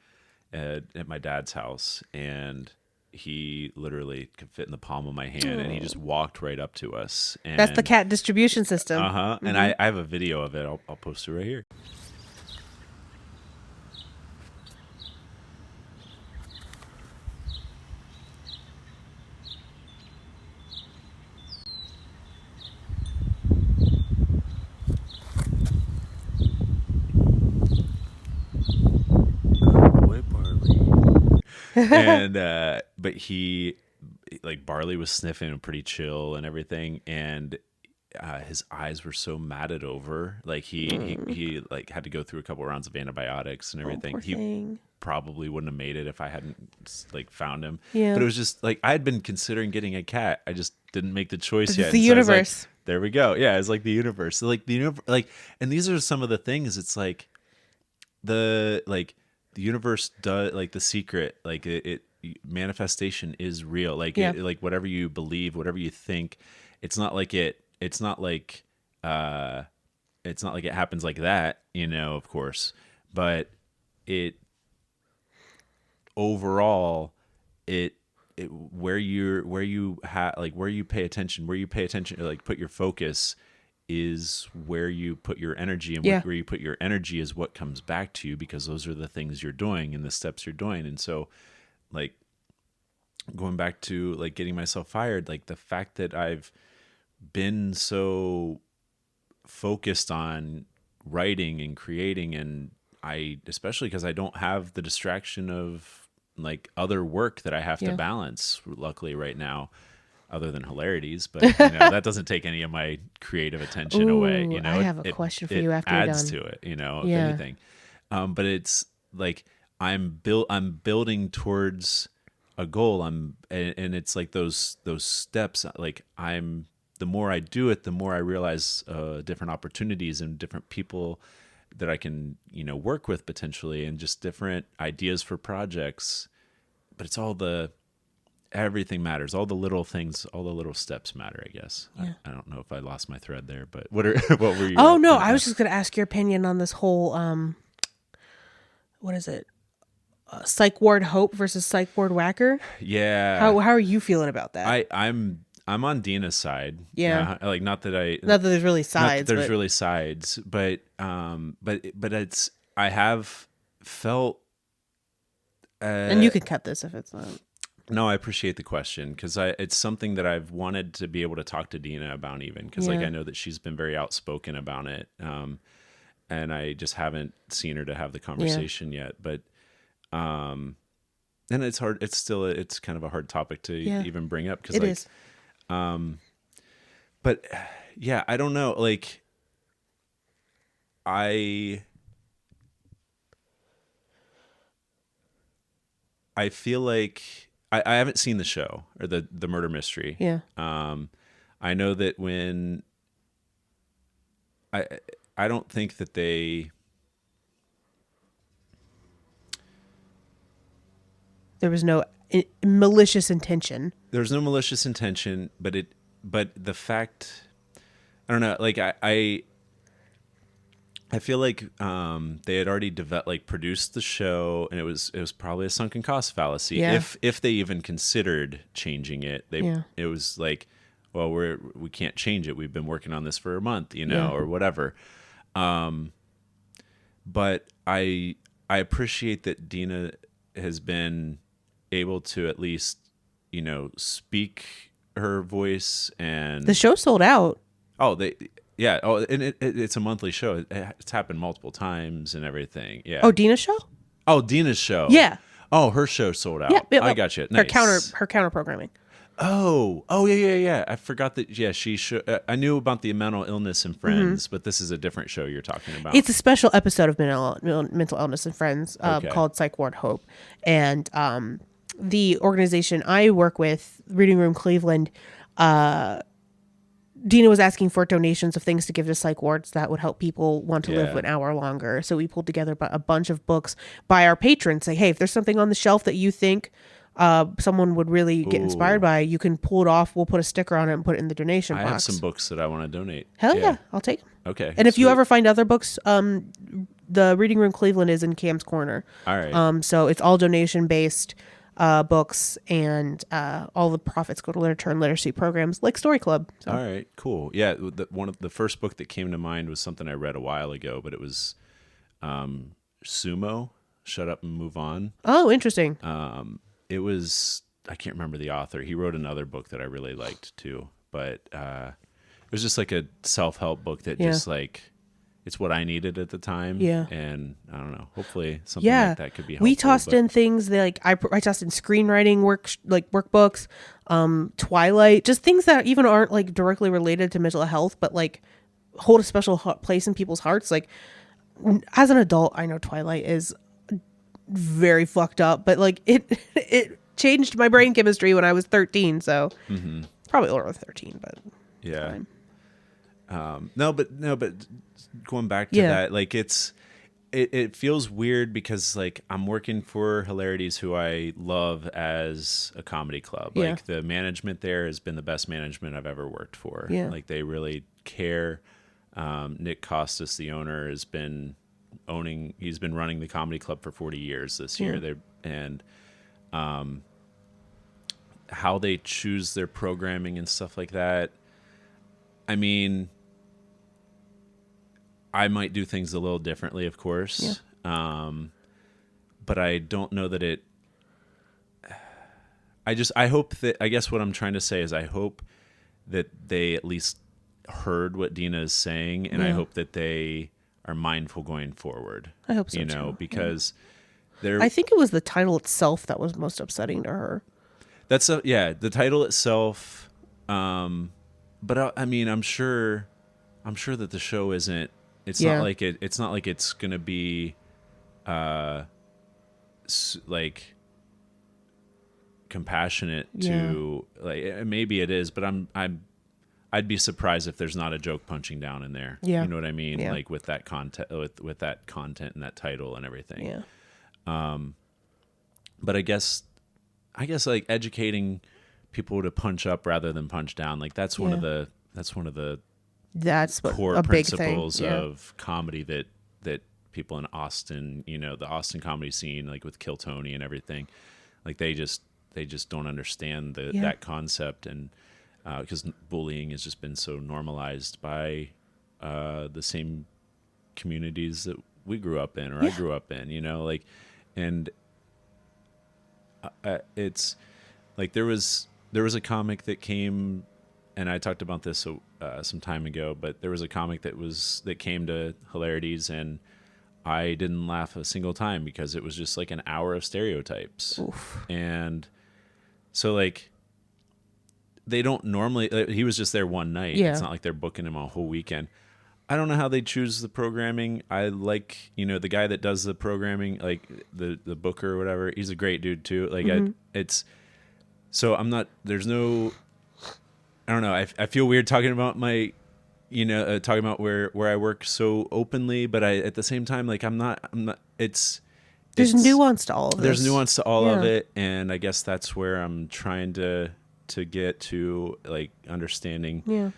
at my dad's house, and he literally could fit in the palm of my hand, and he just walked right up to us. And, that's the cat distribution system. Mm-hmm. And I have a video of it. I'll post it right here. And but he, like, Barley was sniffing and pretty chill and everything, and his eyes were so matted over, like he like had to go through a couple rounds of antibiotics and everything. Poor thing. Probably wouldn't have made it if I hadn't like found him. Yeah. But it was just like I had been considering getting a cat. I just didn't make the choice It's yet. the And so I was universe. like, there we go. Yeah, it's like the universe. So like the universe, like, and these are some of the things. It's like the universe does, like, the secret, like it manifestation is real. Like like whatever you believe, whatever you think, it's not like it happens like that, of course, but it overall where you pay attention, like put your focus is where you put your energy, and where you put your energy is what comes back to you, because those are the things you're doing and the steps you're doing. And so, like, going back to like getting myself fired, like the fact that I've been so focused on writing and creating, and especially because I don't have the distraction of like other work that I have to balance, luckily right now, other than hilarities, but that doesn't take any of my creative attention away. I have a question for you after you're done. Adds to it, if anything. But it's like I'm building towards a goal. And it's like those steps. Like the more I do it, the more I realize different opportunities and different people that I can work with potentially, and just different ideas for projects. But it's all everything matters. All the little things, all the little steps matter, I guess. Yeah. I don't know if I lost my thread there, but what were you? Oh, no, I was just going to ask your opinion on this whole, what is it? Psych ward hope versus psych ward whacker. Yeah. How are you feeling about that? I'm on Dina's side. Yeah. Like, not that there's really sides. Really sides, but it's, I have felt, and you can cut this if it's not. No, I appreciate the question, because it's something that I've wanted to be able to talk to Dina about, even because like I know that she's been very outspoken about it, and I just haven't seen her to have the conversation yet. But and it's hard. It's kind of a hard topic to even bring up, because it like is. But yeah, I don't know. Like I feel like I haven't seen the show, or the murder mystery. Yeah. I know that when I don't think that there was no malicious intention. There's no malicious intention, but the fact, I don't know, like I feel like they had already produced the show, and it was probably a sunken cost fallacy. Yeah. If they even considered changing it, it was like, well, we can't change it. We've been working on this for a month, or whatever. But I appreciate that Dina has been able to at least, speak her voice, and the show sold out. Oh, yeah. Oh, and it's a monthly show. It's happened multiple times and everything. Yeah. Oh, Dina's show? Oh, Dina's show. Yeah. Oh, her show sold out. Yeah. I got you. Nice. Her counter programming. Oh, yeah. I forgot that. Yeah, I knew about the mental illness and Friends, but this is a different show you're talking about. It's a special episode of mental illness and Friends called Psych Ward Hope, and the organization I work with, Reading Room Cleveland. Dina was asking for donations of things to give to psych wards that would help people want to live an hour longer. So we pulled together a bunch of books by our patrons. Say, hey, if there's something on the shelf that you think someone would really get inspired by, you can pull it off. We'll put a sticker on it and put it in the donation box. I have some books that I want to donate. Hell yeah, I'll take them. Okay. And if you ever find other books, the Reading Room Cleveland is in Cam's Corner. All right. So it's all donation based books, and all the profits go to literature and literacy programs like Story Club. So. All right, cool. Yeah, one of the first book that came to mind was something I read a while ago, but it was Sumo, Shut Up and Move On. Oh, interesting. It was, I can't remember the author. He wrote another book that I really liked too, but it was just like a self-help book that just like, it's what I needed at the time. Yeah. And I don't know, hopefully something like that could be helpful. We tossed in things that I tossed in screenwriting workbooks, Twilight, just things that even aren't like directly related to mental health, but like hold a special place in people's hearts. Like as an adult, I know Twilight is very fucked up, but like it changed my brain chemistry when I was 13. So probably older than 13, but yeah. No, but going back to that, like it feels weird because like I'm working for Hilarities, who I love as a comedy club. Yeah. Like the management there has been the best management I've ever worked for. Yeah. Like they really care. Nick Costas, the owner, he's been running the comedy club for 40 years this year. And how they choose their programming and stuff like that. I mean, I might do things a little differently, of course. Yeah. But I don't know that I hope that, I guess what I'm trying to say is I hope that they at least heard what Dina is saying, and I hope that they are mindful going forward. I hope so too. Because I think it was the title itself that was most upsetting to her. The title itself. But I mean, I'm sure that the show isn't. It's not like it. It's not like it's gonna be, like compassionate to like. Maybe it is, but I'd be surprised if there's not a joke punching down in there. Yeah. You know what I mean? Yeah. Like with that content, with that content and that title and everything. Yeah. But I guess like educating people to punch up rather than punch down, like that's one of the core a big principles thing. of comedy that people in Austin, the Austin comedy scene, like with Kill Tony and everything, like they just don't understand that concept, and because bullying has just been so normalized by the same communities that we grew up in, or I grew up in, like, and it's like there was a comic that came, and I talked about this some time ago, but there was a comic that came to Hilarities, and I didn't laugh a single time because it was just like an hour of stereotypes. Oof. And so like they don't normally, he was just there one night. Yeah. It's not like they're booking him a whole weekend. I don't know how they choose the programming. I like, the guy that does the programming, like the booker or whatever, he's a great dude too. Like so I'm not, there's no, I don't know. I feel weird talking about my, talking about where I work so openly, but at the same time, like I'm not, it's there's nuance to all of this. There's nuance to all of it, and I guess that's where I'm trying to get to, like, understanding. Yeah.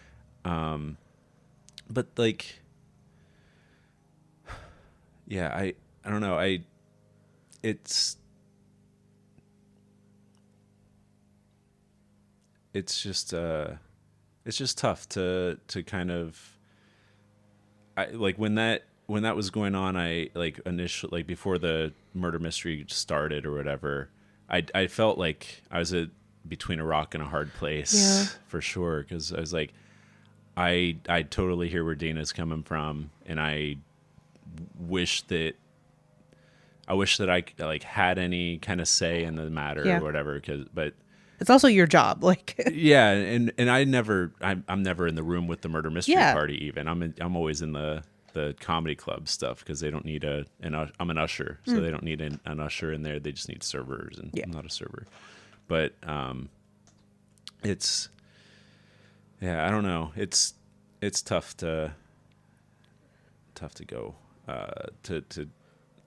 But like, yeah, I don't know. It's just tough to kind of, like, when that was going on, I, like, initially, like, before the murder mystery started or whatever, I felt like I was between a rock and a hard place, for sure, because I was like, I totally hear where Dana's coming from, and I wish that I like had any kind of say in the matter or whatever, but it's also your job, like. Yeah, and I'm never in the room with the murder mystery party. Even I'm always in the comedy club stuff, because they don't need I'm an usher, so they don't need an usher in there. They just need servers, and I'm not a server. But it's, I don't know. It's tough to go to.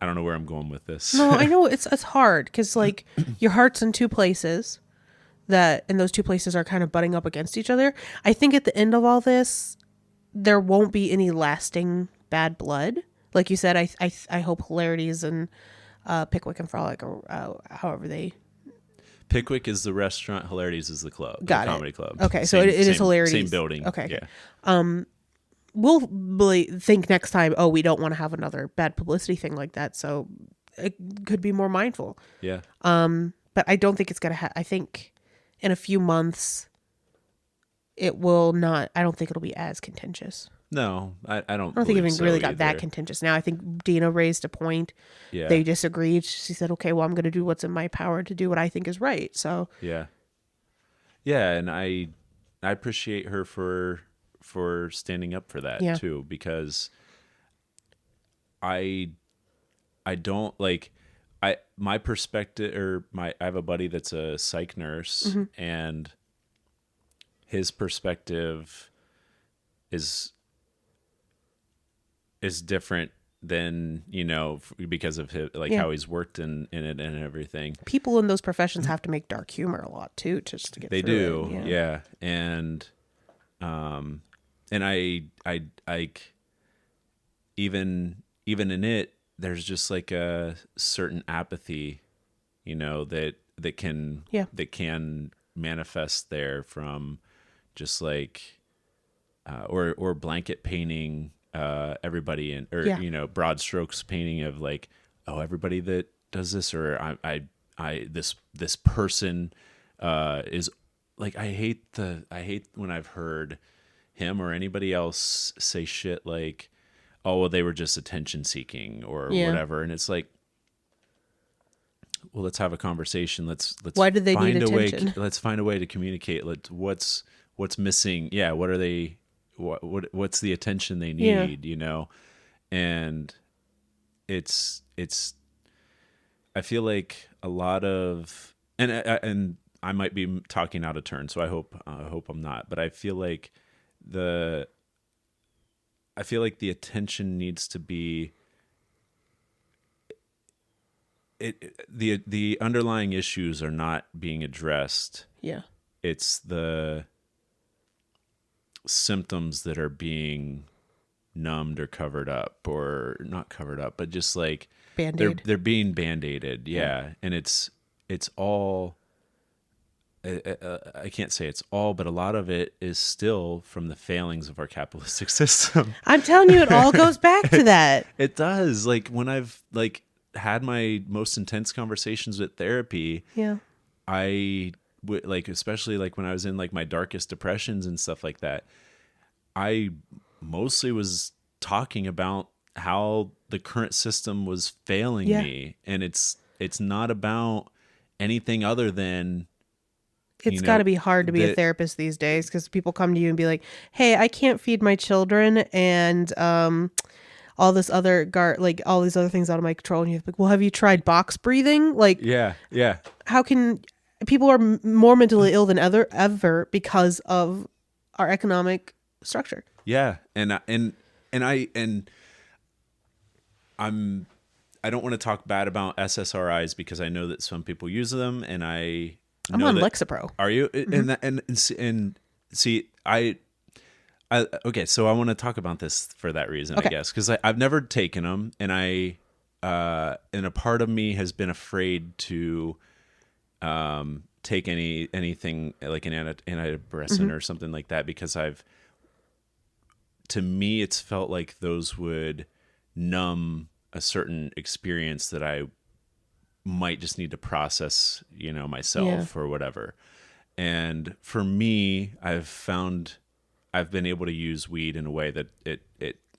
I don't know where I'm going with this. No, I know it's hard, because, like, your heart's in two places, and those two places are kind of butting up against each other. I think at the end of all this, there won't be any lasting bad blood. Like you said, I hope Hilarities and Pickwick and Frolic, or however they. Pickwick is the restaurant. Hilarities is the club. Got the it. comedy club. Okay, so it is Hilarities. Same building. Okay. Yeah. We'll really think next time, we don't want to have another bad publicity thing like that, so it could be more mindful. Yeah. But I don't think it's going to I think in a few months it will not. I don't think it'll be as contentious. No, I don't think it even really got either. that contentious. Now I think Dina raised a point. Yeah. They disagreed. She said, okay, well, I'm going to do what's in my power to do what I think is right. So yeah, and I appreciate her for standing up for that too, because I don't, like, my perspective, or I have a buddy that's a psych nurse, and his perspective is different than, because of his, like, how he's worked in it and everything. People in those professions have to make dark humor a lot too, just to get they through do it. Yeah. And I even in it, there's just, like, a certain apathy, that can manifest there from just, like, or blanket painting everybody in, or broad strokes painting of, like, oh, everybody that does this, or this person is, like, I hate when I've heard him or anybody else say shit like, oh, well, they were just attention seeking or whatever, and it's like, well, let's have a conversation. Let's why did they find need attention? Let's find a way to communicate. What's missing? Yeah, what are they? What's the attention they need? And it's. I feel like a lot of, and I might be talking out of turn, so I hope I'm not. But I feel like the attention needs to be. The underlying issues are not being addressed. Yeah. It's the symptoms that are being numbed or covered up, or not covered up, but just, like, Band-Aid. They're being band-aided. Yeah. And it's all, I can't say it's all, but a lot of it is still from the failings of our capitalistic system. I'm telling you, it all goes back to that. It does. Like, when I've, like, had my most intense conversations with therapy, I would, like, especially, like, when I was in, like, my darkest depressions and stuff like that, I mostly was talking about how the current system was failing me, and it's not about anything other than, it's got to be hard to be a therapist these days, because people come to you and be like, hey, I can't feed my children, and all this other all these other things out of my control. And you're like, well, have you tried box breathing? Like, yeah. How can people are more mentally ill than ever because of our economic structure? Yeah. And I don't want to talk bad about SSRIs because I know that some people use them, and I I'm know on that, Lexapro. Are you? And see, okay, so I want to talk about this for that reason, I guess, because I've never taken them, and and a part of me has been afraid to take anything like an antidepressant or something like that, because to me, it's felt like those would numb a certain experience that I might just need to process, myself or whatever. And for me, I've been able to use weed in a way that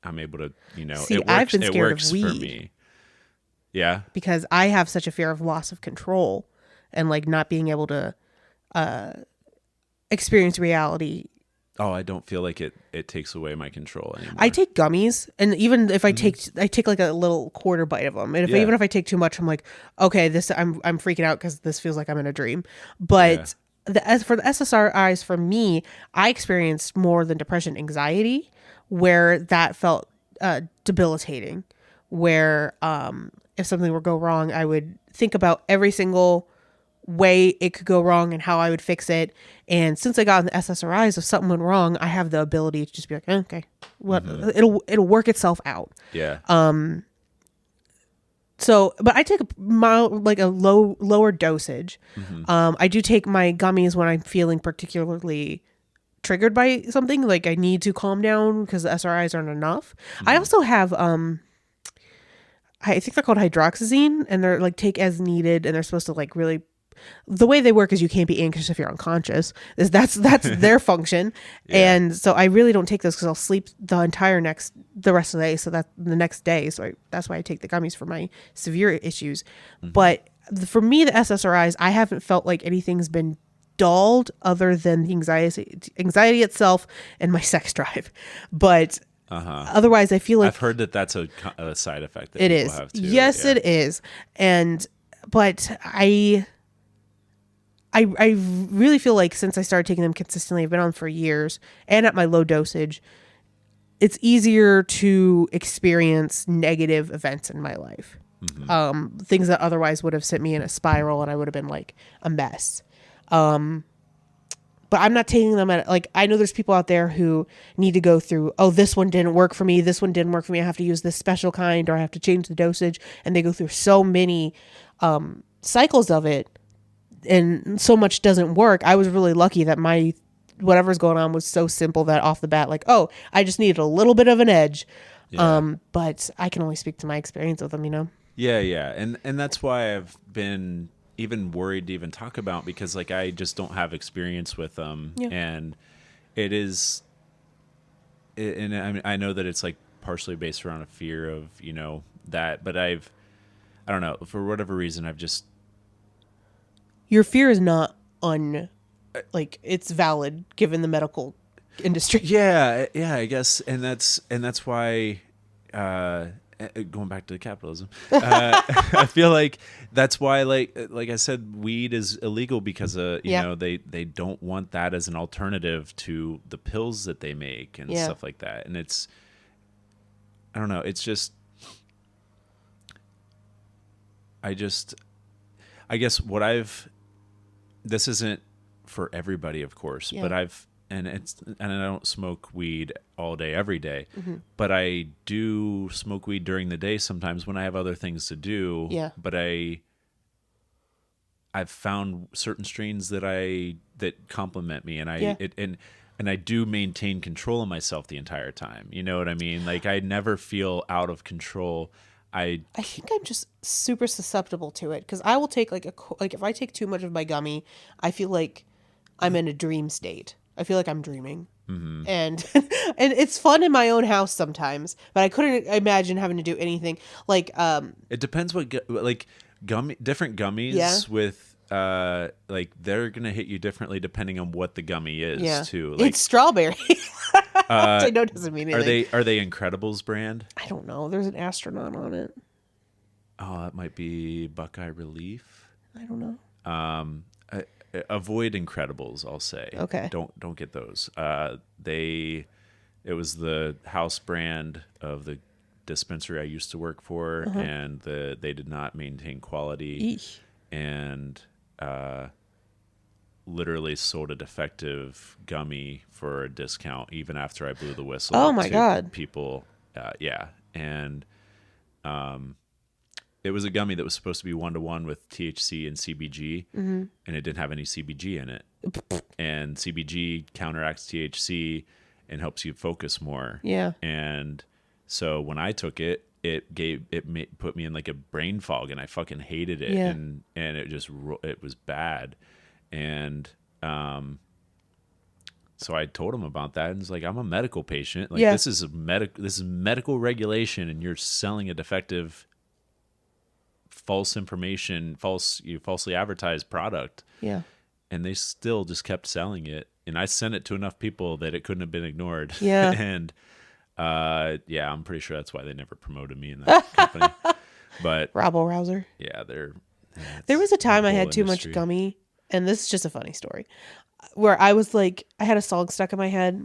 I'm able to, See, it works. I've been It scared works of weed for me. Yeah. because I have such a fear of loss of control and like not being able to experience reality. Oh, I don't feel like it takes away my control anymore. I take gummies, and even if I take like a little quarter bite of them, and even if I take too much, I'm like, okay, I'm freaking out because this feels like I'm in a dream. But for the SSRIs, for me, I experienced more than depression, anxiety, where that felt debilitating. Where if something were to go wrong, I would think about every single way it could go wrong and how I would fix it. And since I got on the SSRIs, if something went wrong, I have the ability to just be like, okay, it'll work itself out. Yeah. So, but I take a mild, like a lower dosage. I do take my gummies when I'm feeling particularly triggered by something, like I need to calm down because the SRIs aren't enough. I also have I think they're called hydroxyzine, and they're like take as needed, and they're supposed to like really, the way they work is you can't be anxious if you're unconscious. That's their function. And so I really don't take those because I'll sleep the rest of the day. So that the next day. So that's why I take the gummies for my severe issues. But for me, the SSRIs, I haven't felt like anything's been dulled other than the anxiety itself and my sex drive. But otherwise, I feel like I've heard that that's a side effect that it people is. have too. Yes, it is. But I really feel like since I started taking them consistently, I've been on for years and at my low dosage, it's easier to experience negative events in my life. Things that otherwise would have sent me in a spiral and I would have been like a mess. But I'm not taking them at, like, I know there's people out there who need to go through, oh, this one didn't work for me. This one didn't work for me. I have to use this special kind, or I have to change the dosage. And they go through so many cycles of it, and so much doesn't work. I was really lucky that my whatever's going on was so simple that off the bat, like, oh, I just needed a little bit of an edge. But I can only speak to my experience with them, Yeah. And that's why I've been even worried to even talk about, because like I just don't have experience with them. And I know that it's like partially based around a fear of, that, but I don't know, for whatever reason, your fear is not it's valid given the medical industry. Yeah, I guess. And that's why, going back to capitalism, I feel like that's why, like I said, weed is illegal because they don't want that as an alternative to the pills that they make and stuff like that. And I don't know, it's just, I guess this isn't for everybody, of course, but I don't smoke weed all day, every day, but I do smoke weed during the day sometimes when I have other things to do. Yeah. But I've found certain strains that complement me, and and I do maintain control of myself the entire time. You know what I mean? Like I never feel out of control. I think I'm just super susceptible to it, because I will take like if I take too much of my gummy, I feel like I'm in a dream state. I feel like I'm dreaming. And and it's fun in my own house sometimes, but I couldn't imagine having to do anything like it depends what different gummies with like they're gonna hit you differently depending on what the gummy is too. Like, it's strawberry. I know it doesn't mean anything. Are they Incredibles brand? I don't know. There's an astronaut on it. Oh, that might be Buckeye Relief. I don't know. Avoid Incredibles, I'll say. Okay. Don't get those. It was the house brand of the dispensary I used to work for, and they did not maintain quality. Eesh. And literally sold a defective gummy for a discount even after I blew the whistle. Oh my God. People. And it was a gummy that was supposed to be 1-to-1 with THC and CBG, and it didn't have any CBG in it. And CBG counteracts THC and helps you focus more. Yeah. And so when I took it, put me in like a brain fog, and I fucking hated it. Yeah. And it was bad. And so I told him about that, and it's like, I'm a medical patient. Like, this is medical regulation, and you're selling a defective, false information, falsely advertised product. Yeah. And they still just kept selling it. And I sent it to enough people that it couldn't have been ignored. Yeah. And I'm pretty sure that's why they never promoted me in that company. But Rabble rouser. yeah, There was a time I whole had too much industry. gummy, and this is just a funny story, where I was like, I had a song stuck in my head,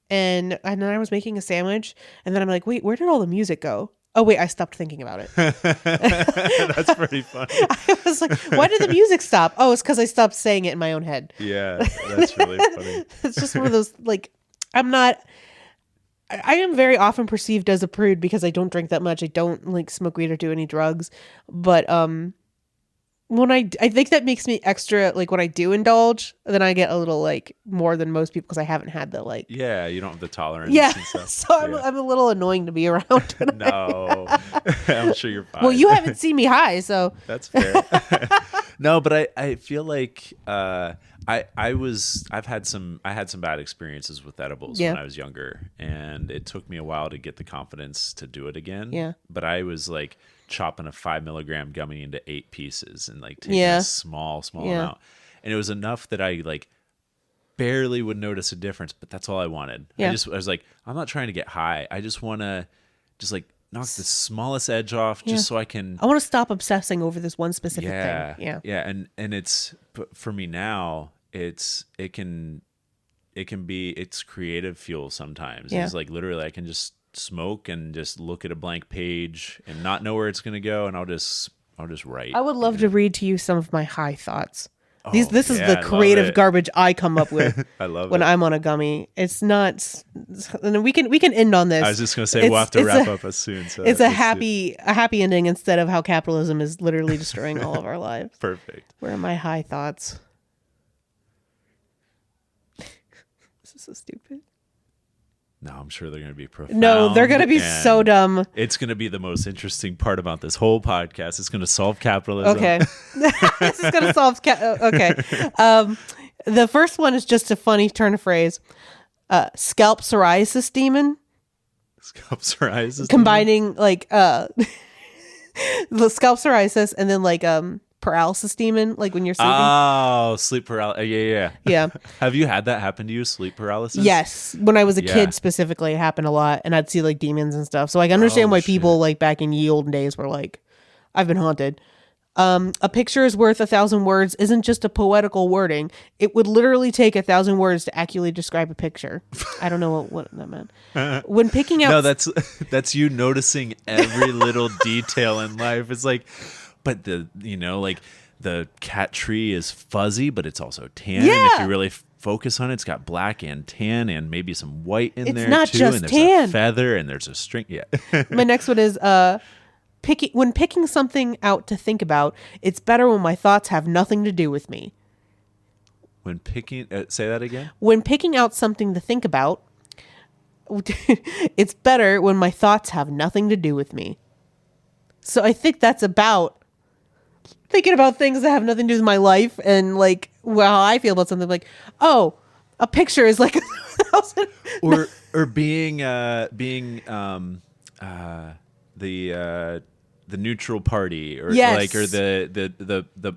and then I was making a sandwich, and then I'm like, wait, where did all the music go? Oh wait, I stopped thinking about it. That's pretty funny. I was like, why did the music stop? Oh, it's because I stopped saying it in my own head. Yeah, that's really funny. It's just one of those, like, I am very often perceived as a prude because I don't drink that much. I don't like smoke weed or do any drugs. But when I think that makes me extra, like, when I do indulge, then I get a little like more than most people because I haven't had the like. Yeah, you don't have the tolerance. Yeah, And stuff. so I'm a little annoying to be around. No, I'm sure you're fine. Well, you haven't seen me high, so That's fair. No, but I feel like I had some bad experiences with edibles when I was younger, and it took me a while to get the confidence to do it again. Yeah. But I was like chopping a 5 milligram gummy into 8 pieces and like taking a small amount, and it was enough that I like barely would notice a difference. But that's all I wanted. Yeah. I was like, I'm not trying to get high. I just want to just like knock the smallest edge off, just so I can. I want to stop obsessing over this one specific thing. Yeah. And it's for me now. It's creative fuel sometimes. Yeah. It's like literally I can just smoke and just look at a blank page and not know where it's gonna go, and I'll just write. I would love to read to you some of my high thoughts. This is the I creative love it. garbage I come up with. I love when it. I'm on a gummy. It's not. And we can end on this. I was just gonna say we'll have to wrap up as soon. So it's a happy ending instead of how capitalism is literally destroying all of our lives. Perfect. Where are my high thoughts? This is so stupid. No, I'm sure they're going to be profound. No, they're going to be so dumb. It's going to be the most interesting part about this whole podcast. It's going to solve capitalism. Okay. This is going to solve... okay. The first one is just a funny turn of phrase. Scalp psoriasis demon. Scalp psoriasis combining, like, the scalp psoriasis and then, like, paralysis demon, like when you're sleeping. Oh, sleep paralysis. Yeah. Yeah. Have you had that happen to you, sleep paralysis? Yes. When I was a kid specifically, it happened a lot, and I'd see like demons and stuff. So I can understand why people like back in ye olden days were like, I've been haunted. A picture is worth 1,000 words isn't just a poetical wording. It would literally take 1,000 words to accurately describe a picture. I don't know what that meant. When picking out... No, that's you noticing every little detail in life. It's like... But the cat tree is fuzzy, but it's also tan. Yeah. And if you really focus on it, it's got black and tan and maybe some white in there not too. just And there's tan. a feather and there's a string. Yeah. My next one is when picking something out to think about, it's better when my thoughts have nothing to do with me. When picking, say that again. When picking out something to think about, it's better when my thoughts have nothing to do with me. So I think that's about thinking about things that have nothing to do with my life and like how I feel about something. Like, oh, a picture is like 1,000. or being the neutral party, or yes. or the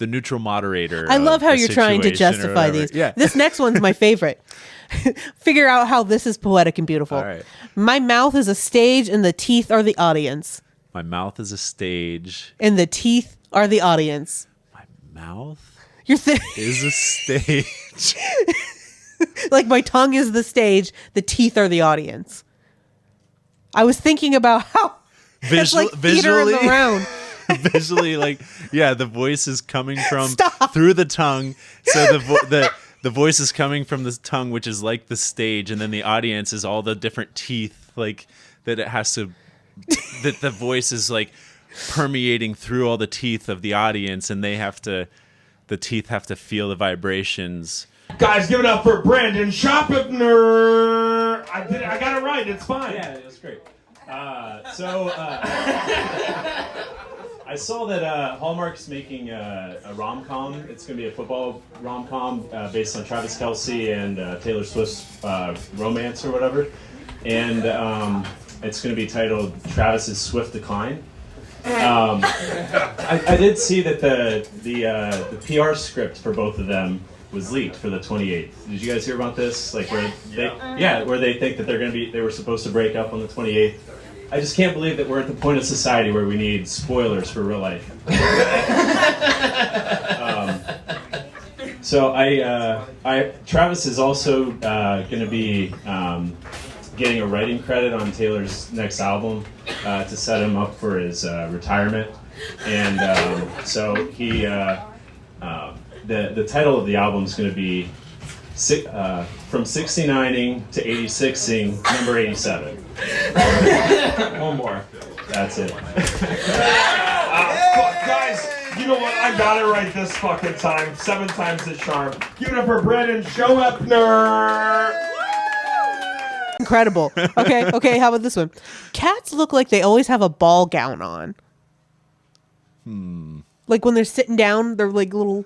neutral moderator. I love how you're trying to justify these. Yeah. This next one's my favorite. Figure out how this is poetic and beautiful. All right. My mouth is a stage and the teeth are the audience. My mouth is a stage. And the teeth are the audience. My mouth is a stage. Like my tongue is the stage, the teeth are the audience. I was thinking about how it's like theater in the round. Visually, like, yeah, the voice is coming from through the tongue. So the voice is coming from the tongue, which is like the stage, and then the audience is all the different teeth, like that it has to. That the voice is like permeating through all the teeth of the audience, and the teeth have to feel the vibrations. Guys, give it up for Brandon Schoppner. I got it right. It's fine. Yeah, it was great. I saw that Hallmark's making a rom-com. It's going to be a football rom-com based on Travis Kelce and Taylor Swift's romance or whatever. And it's going to be titled Travis's Swift Decline. I did see that the PR script for both of them was leaked for the 28th. Did you guys hear about this? Like where they think that they were supposed to break up on the 28th. I just can't believe that we're at the point of society where we need spoilers for real life. So Travis is also going to be getting a writing credit on Taylor's next album to set him up for his retirement, and so he the title of the album is going to be from 69ing to 86ing, number 87. One more. That's it. Guys, you know what? I got it right this fucking time. 7 times the charm. Give it up for Brandon Schoppner. Incredible. Okay, how about this one? Cats look like they always have a ball gown on. Like when they're sitting down, they're like little...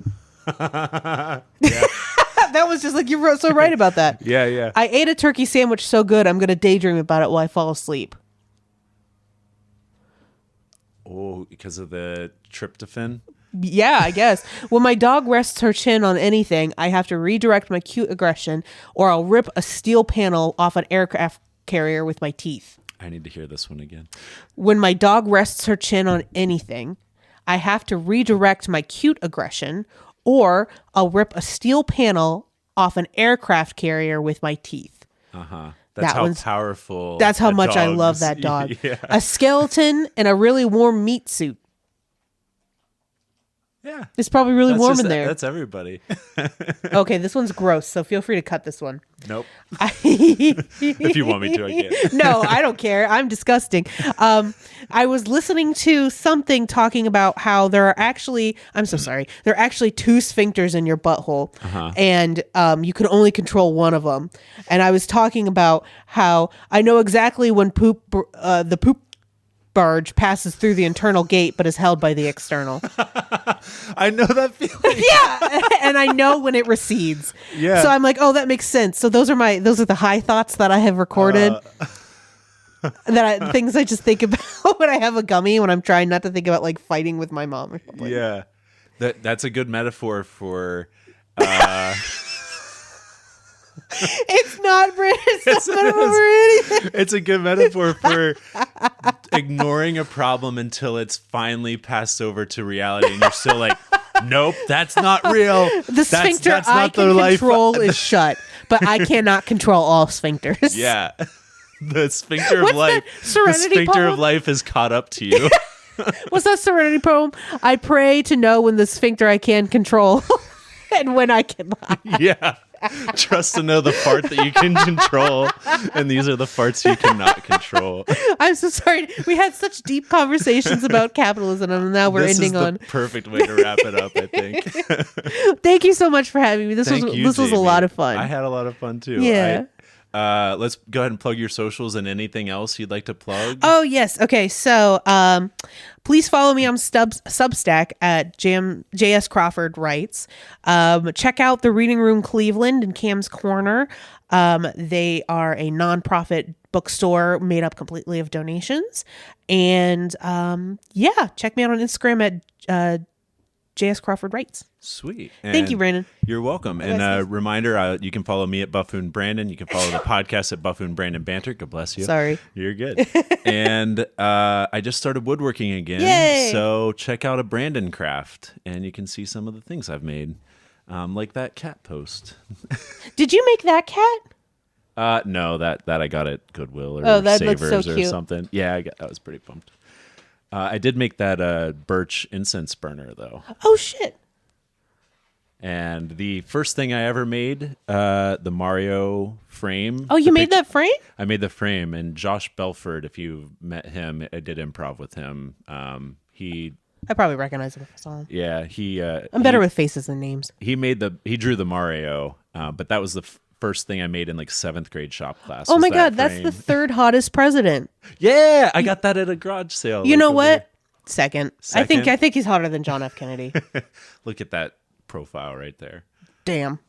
That was just like, you were so right about that. Yeah. I ate a turkey sandwich so good, I'm going to daydream about it while I fall asleep. Oh, because of the tryptophan? Yeah, I guess. When my dog rests her chin on anything, I have to redirect my cute aggression, or I'll rip a steel panel off an aircraft carrier with my teeth. I need to hear this one again. When my dog rests her chin on anything, I have to redirect my cute aggression, or I'll rip a steel panel off an aircraft carrier with my teeth. That's how powerful. That's how much I love that dog. Yeah. A skeleton in a really warm meat suit. Yeah. It's probably really warm in there. That's everybody. Okay, this one's gross, so feel free to cut this one. Nope. If you want me to, I can. No, I don't care. I'm disgusting. I was listening to something talking about how there are actually, I'm so sorry, there are actually 2 sphincters in your butthole, and you can only control one of them. And I was talking about how I know exactly when the poop barge passes through the internal gate but is held by the external. I know that feeling. Yeah, and I know when it recedes. Yeah. So I'm like, oh, that makes sense. So those are the high thoughts that I have recorded. Things I just think about when I have a gummy, when I'm trying not to think about like fighting with my mom or something. Yeah. That's a good metaphor for It's not British. It's not metaphor for anything. It's a good metaphor for ignoring a problem until it's finally passed over to reality, and you're still like, nope, that's not real. The sphincter that's I can control is shut, but I cannot control all sphincters. Yeah. The sphincter of life. The sphincter of life has caught up to you. What's that Serenity poem? I pray to know when the sphincter I can control and when I cannot. Yeah. Trust to know the part that you can control, and these are the parts you cannot control. I'm so sorry. We had such deep conversations about capitalism, and now we're ending on. This is the perfect way to wrap it up, I think. Thank you so much for having me. This was a lot of fun. I had a lot of fun too. Yeah. Let's go ahead and plug your socials and anything else you'd like to plug. Oh, yes. Okay. So please follow me on Substack at JS Crawford Writes. Check out the Reading Room Cleveland and Cam's Corner. They are a nonprofit bookstore made up completely of donations. And check me out on Instagram at JS Crawford Writes. Sweet. Thank you, Brandon. You're welcome. And a reminder, you can follow me at BUFFoonBrandon. You can follow the podcast at BUFFoonBrandon Banter. God bless you. Sorry. You're good. And I just started woodworking again. Yay! So check out a Brandon craft, and you can see some of the things I've made, like that cat post. Did you make that cat? No, that I got at Goodwill or that looks so Savers or cute. something. Yeah, I was pretty pumped. I did make that birch incense burner though. Oh shit! And the first thing I ever made, the Mario frame. Oh, you made that frame? I made the frame, and Josh Belford, if you've met him, I did improv with him. I probably recognize him if I saw him. Yeah, I'm better with faces than names. He drew the Mario, but that was the first thing I made in like 7th grade shop class. Oh was my that god, that's frame. the third hottest president. Yeah, I got that at a garage sale. You know over what? here. Second. Second? I think he's hotter than John F. Kennedy. Look at that profile right there. Damn.